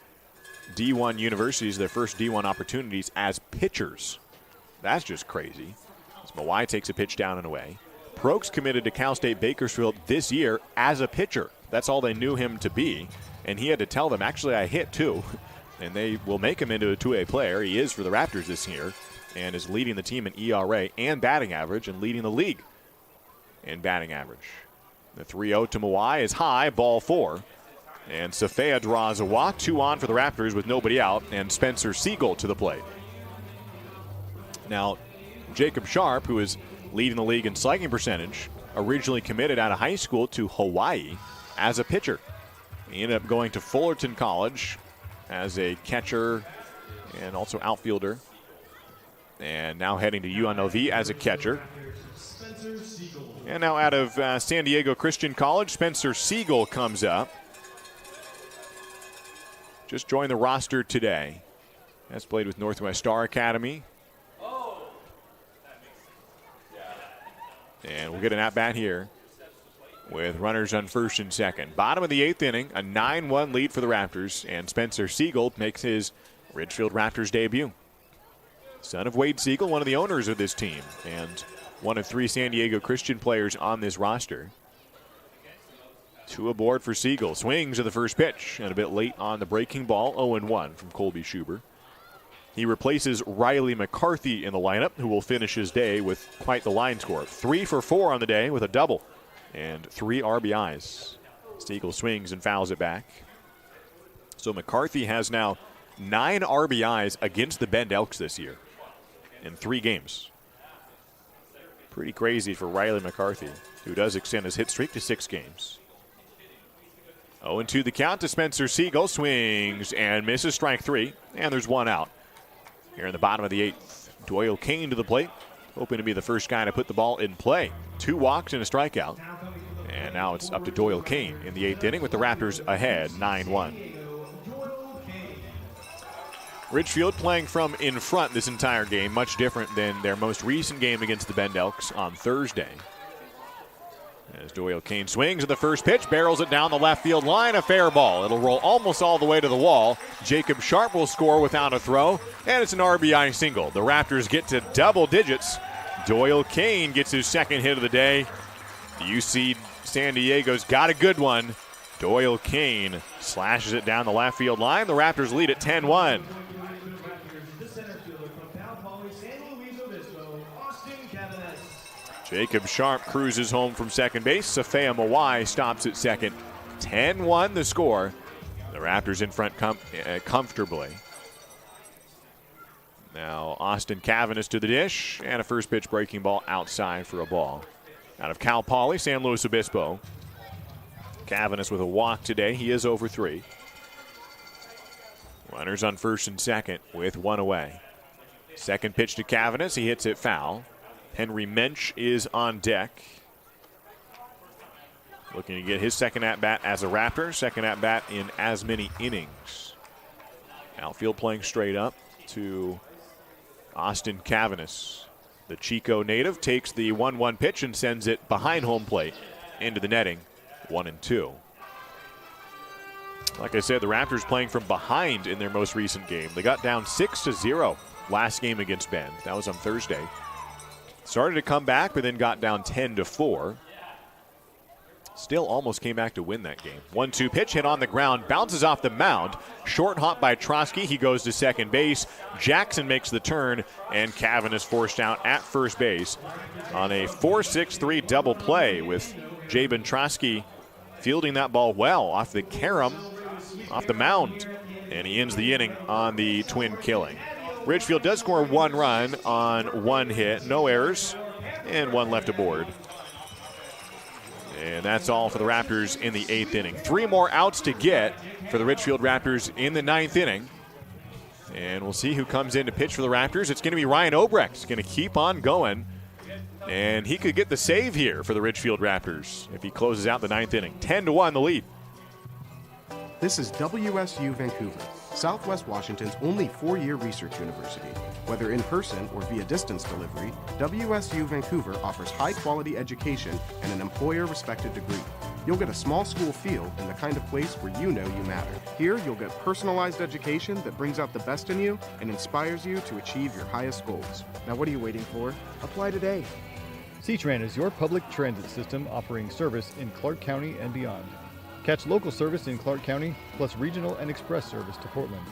D1 universities, their first D1 opportunities as pitchers. That's just crazy. As Mawai takes a pitch down and away. Prokes committed to Cal State Bakersfield this year as a pitcher. That's all they knew him to be, and he had to tell them, actually, I hit too, and they will make him into a 2A player. He is for the Raptors this year and is leading the team in ERA and batting average and leading the league in batting average. The 3-0 to Mawai is high, ball 4. And Safea draws a walk, 2 on for the Raptors with nobody out, and Spencer Siegel to the plate. Now, Jacob Sharp, who is leading the league in slugging percentage, originally committed out of high school to Hawaii as a pitcher. He ended up going to Fullerton College as a catcher and also outfielder, and now heading to UNLV as a catcher. And now out of San Diego Christian College, Spencer Siegel comes up. Just joined the roster today. Has played with Northwest Star Academy. And we'll get an at-bat here with runners on first and second. Bottom of the 8th inning, a 9-1 lead for the Raptors, and Spencer Siegel makes his Ridgefield Raptors debut. Son of Wade Siegel, one of the owners of this team, and one of 3 San Diego Christian players on this roster. 2 aboard for Siegel. Swings at the first pitch, and a bit late on the breaking ball, 0-1 from Colby Schuber. He replaces Riley McCarthy in the lineup, who will finish his day with quite the line score. 3 for 4 on the day with a double and 3 RBIs. Siegel swings and fouls it back. So McCarthy has now 9 RBIs against the Bend Elks this year in 3 games. Pretty crazy for Riley McCarthy, who does extend his hit streak to 6 games. 0-2 the count to Spencer Siegel. Swings and misses, strike 3, and there's 1 out. Here in the bottom of the 8th, Doyle Kane to the plate, hoping to be the first guy to put the ball in play. 2 walks and a strikeout. And now it's up to Doyle Kane in the 8th inning with the Raptors ahead, 9-1. Ridgefield playing from in front this entire game, much different than their most recent game against the Bend Elks on Thursday. As Doyle Kane swings at the first pitch, barrels it down the left field line, a fair ball. It'll roll almost all the way to the wall. Jacob Sharp will score without a throw, and it's an RBI single. The Raptors get to double digits. Doyle Kane gets his 2nd hit of the day. UC San Diego's got a good one. Doyle Kane slashes it down the left field line. The Raptors lead at 10-1. Jacob Sharp cruises home from second base. Safea Mawai stops at second. 10-1 the score. The Raptors in front comfortably. Now Austin Cavanis to the dish, and a first pitch breaking ball outside for a ball. Out of Cal Poly, San Luis Obispo. Cavanis with a walk today. He is over 3. Runners on first and second with 1 away. Second pitch to Cavanis. He hits it foul. Henry Mensch is on deck. Looking to get his 2nd at-bat as a Raptor. 2nd at-bat in as many innings. Outfield playing straight up to Austin Cavanis. The Chico native takes the 1-1 pitch and sends it behind home plate into the netting. 1-2. Like I said, the Raptors playing from behind in their most recent game. They got down 6-0 last game against Bend. That was on Thursday. Started to come back, but then got down 10-4. Still almost came back to win that game. 1-2 pitch hit on the ground, bounces off the mound. Short hop by Trotsky. He goes to second base. Jackson makes the turn, and Cavanis forced out at first base on a 4-6-3 double play with Jabin Trotsky fielding that ball well off the carom, off the mound. And he ends the inning on the twin killing. Ridgefield does score 1 run on 1 hit, no errors, and 1 left aboard. And that's all for the Raptors in the 8th inning. 3 more outs to get for the Ridgefield Raptors in the 9th inning. And we'll see who comes in to pitch for the Raptors. It's going to be Ryan Obrecht. He's going to keep on going. And he could get the save here for the Ridgefield Raptors if he closes out the 9th inning. 10-1 the lead. This is WSU Vancouver, Southwest Washington's only 4-year research university. Whether in person or via distance delivery, WSU Vancouver offers high-quality education and an employer-respected degree. You'll get a small school feel in the kind of place where you know you matter. Here, you'll get personalized education that brings out the best in you and inspires you to achieve your highest goals. Now what are you waiting for? Apply today. C-Tran is your public transit system offering service in Clark County and beyond. Catch local service in Clark County, plus regional and express service to Portland.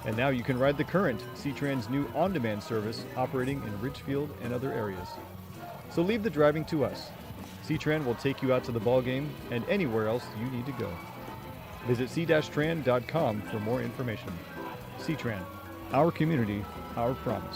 And now you can ride the current C-Tran's new on-demand service operating in Ridgefield and other areas. So leave the driving to us. C-Tran will take you out to the ball game and anywhere else you need to go. Visit c-tran.com for more information. C-Tran, our community, our promise.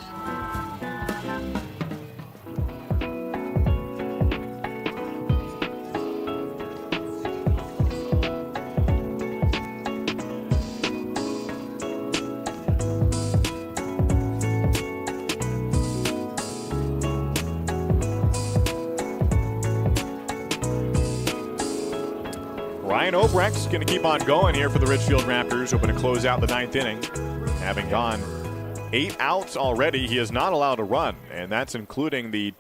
Ryan Obrecht's going to keep on going here for the Ridgefield Raptors, hoping to close out the 9th inning. Having gone 8 outs already, he is not allowed to run, and that's including the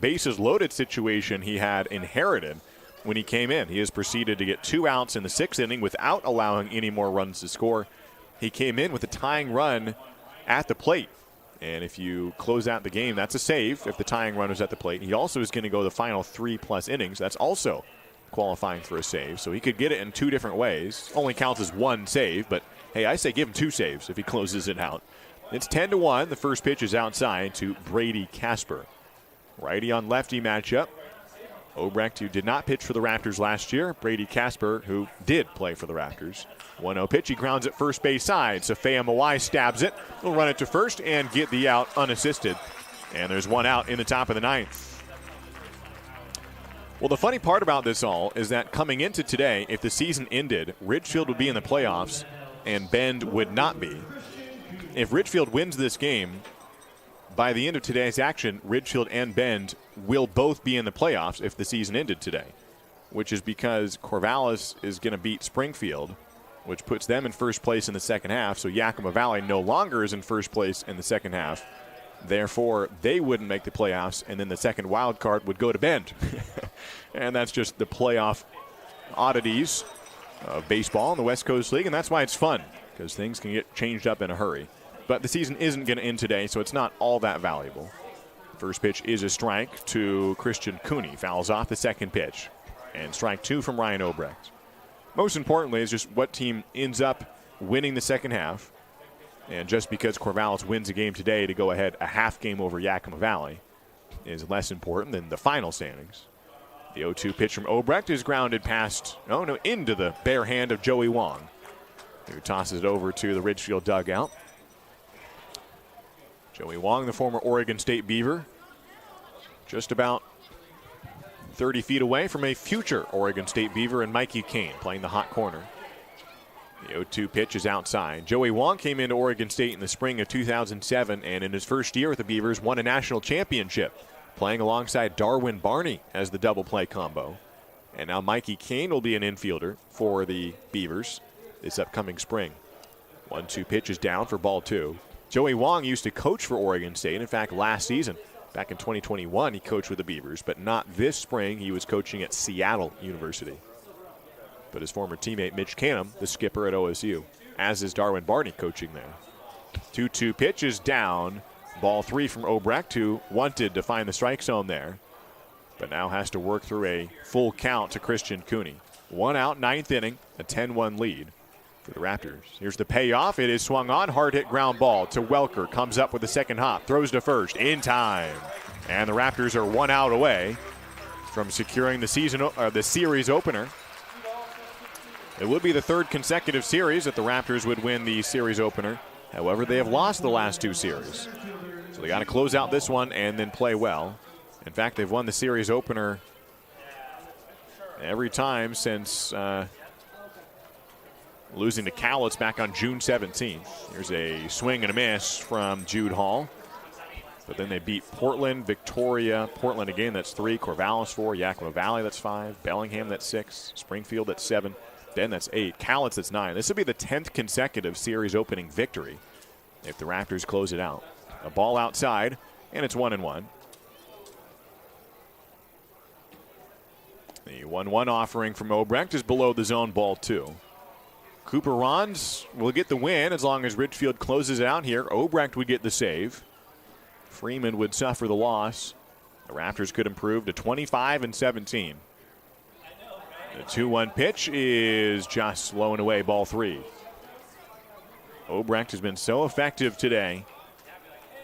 bases loaded situation he had inherited when he came in. He has proceeded to get 2 outs in the 6th inning without allowing any more runs to score. He came in with a tying run at the plate, and if you close out the game, that's a save if the tying run was at the plate. He also is going to go the final 3+ innings. That's also qualifying for a save, so he could get it in 2 different ways. Only counts as 1 save, but hey, I say give him 2 saves if he closes it out. It's 10-1. The first pitch is outside to Brady Casper. Righty on lefty matchup. Obrecht, who did not pitch for the Raptors last year. Brady Casper, who did play for the Raptors. 1-0 pitch. He grounds it first base side. Safea Mawai stabs it. He'll run it to first and get the out unassisted. And there's 1 out in the top of the 9th. Well, the funny part about this all is that coming into today, if the season ended, Ridgefield would be in the playoffs and Bend would not be. If Ridgefield wins this game, by the end of today's action, Ridgefield and Bend will both be in the playoffs if the season ended today, which is because Corvallis is going to beat Springfield, which puts them in first place in the second half. So Yakima Valley no longer is in first place in the second half. Therefore, they wouldn't make the playoffs, and then the second wild card would go to Bend. And that's just the playoff oddities of baseball in the West Coast League, and that's why it's fun, because things can get changed up in a hurry. But the season isn't going to end today, so it's not all that valuable. First pitch is a strike to Christian Cooney. Fouls off the second pitch. And strike 2 from Ryan Obrecht. Most importantly is just what team ends up winning the second half. And just because Corvallis wins a game today to go ahead a half game over Yakima Valley is less important than the final standings. The 0-2 pitch from Obrecht is grounded into the bare hand of Joey Wong, who tosses it over to the Ridgefield dugout. Joey Wong, the former Oregon State Beaver, just about 30 feet away from a future Oregon State Beaver and Mikey Kane playing the hot corner. The 0-2 pitch is outside. Joey Wong came into Oregon State in the spring of 2007, and in his first year with the Beavers won a national championship, playing alongside Darwin Barney as the double play combo. And now Mikey Kane will be an infielder for the Beavers this upcoming spring. 1-2 pitch is down for ball 2. Joey Wong used to coach for Oregon State. In fact, last season, back in 2021, he coached with the Beavers, but not this spring. He was coaching at Seattle University. But his former teammate Mitch Canham, the skipper at OSU, as is Darwin Barney coaching there. 2-2 pitch is down. Ball 3 from Obrecht, who wanted to find the strike zone there, but now has to work through a full count to Christian Cooney. 1 out, 9th inning, a 10-1 lead for the Raptors. Here's the payoff. It is swung on. Hard hit ground ball to Welker. Comes up with the second hop. Throws to first in time. And the Raptors are 1 out away from securing the series opener. It would be the 3rd consecutive series that the Raptors would win the series opener. However, they have lost the last 2 series. So they got to close out this one and then play well. In fact, they've won the series opener every time since losing to Cowlitz back on June 17th. Here's a swing and a miss from Jude Hall. But then they beat Portland, Victoria, Portland again, that's 3, Corvallis 4, Yakima Valley, that's 5, Bellingham, that's 6, Springfield, that's 7, Then that's 8, Cowlitz, that's 9. This would be the 10th consecutive series opening victory if the Raptors close it out. A ball outside, and it's 1-1. The 1-1 offering from Obrecht is below the zone, ball 2. Cooper Rons will get the win as long as Ridgefield closes it out here. Obrecht would get the save. Freeman would suffer the loss. The Raptors could improve to 25-17. The 2-1 pitch is just slow and away, ball 3. Obrecht has been so effective today.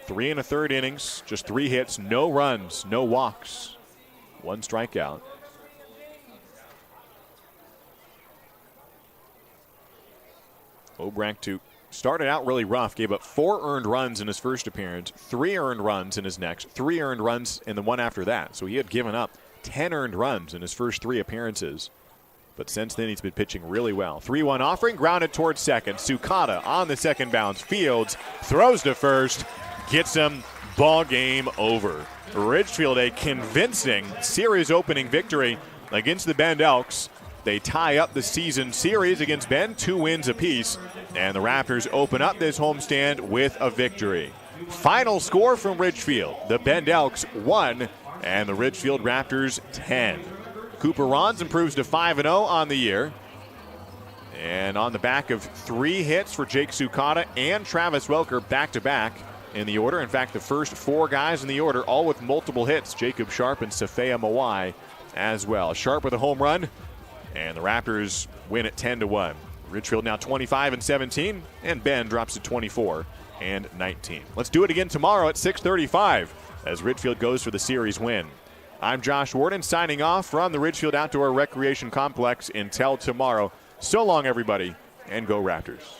3 1/3 innings, just 3 hits, no runs, no walks, 1 strikeout. Obrecht started out really rough, gave up 4 earned runs in his first appearance, 3 earned runs in his next, 3 earned runs in the one after that. So he had given up 10 earned runs in his first 3 appearances. But since then, he's been pitching really well. 3-1 offering, grounded towards second. Sukata on the second bounce. Fields throws to first, gets him, ball game over. Ridgefield, a convincing series opening victory against the Bend Elks. They tie up the season series against Bend, 2 wins apiece. And the Raptors open up this homestand with a victory. Final score from Ridgefield. The Bend Elks 1 and the Ridgefield Raptors 10. Cooper Rons improves to 5-0 on the year. And on the back of 3 hits for Jake Sukata and Travis Welker back-to-back in the order. In fact, the first 4 guys in the order, all with multiple hits. Jacob Sharp and Safea Mawai as well. Sharp with a home run, and the Raptors win at 10-1. Ridgefield now 25-17, and Bend drops to 24-19. Let's do it again tomorrow at 6:35 as Ridgefield goes for the series win. I'm Josh Warden signing off from the Ridgefield Outdoor Recreation Complex. Until tomorrow, so long everybody, and go Raptors.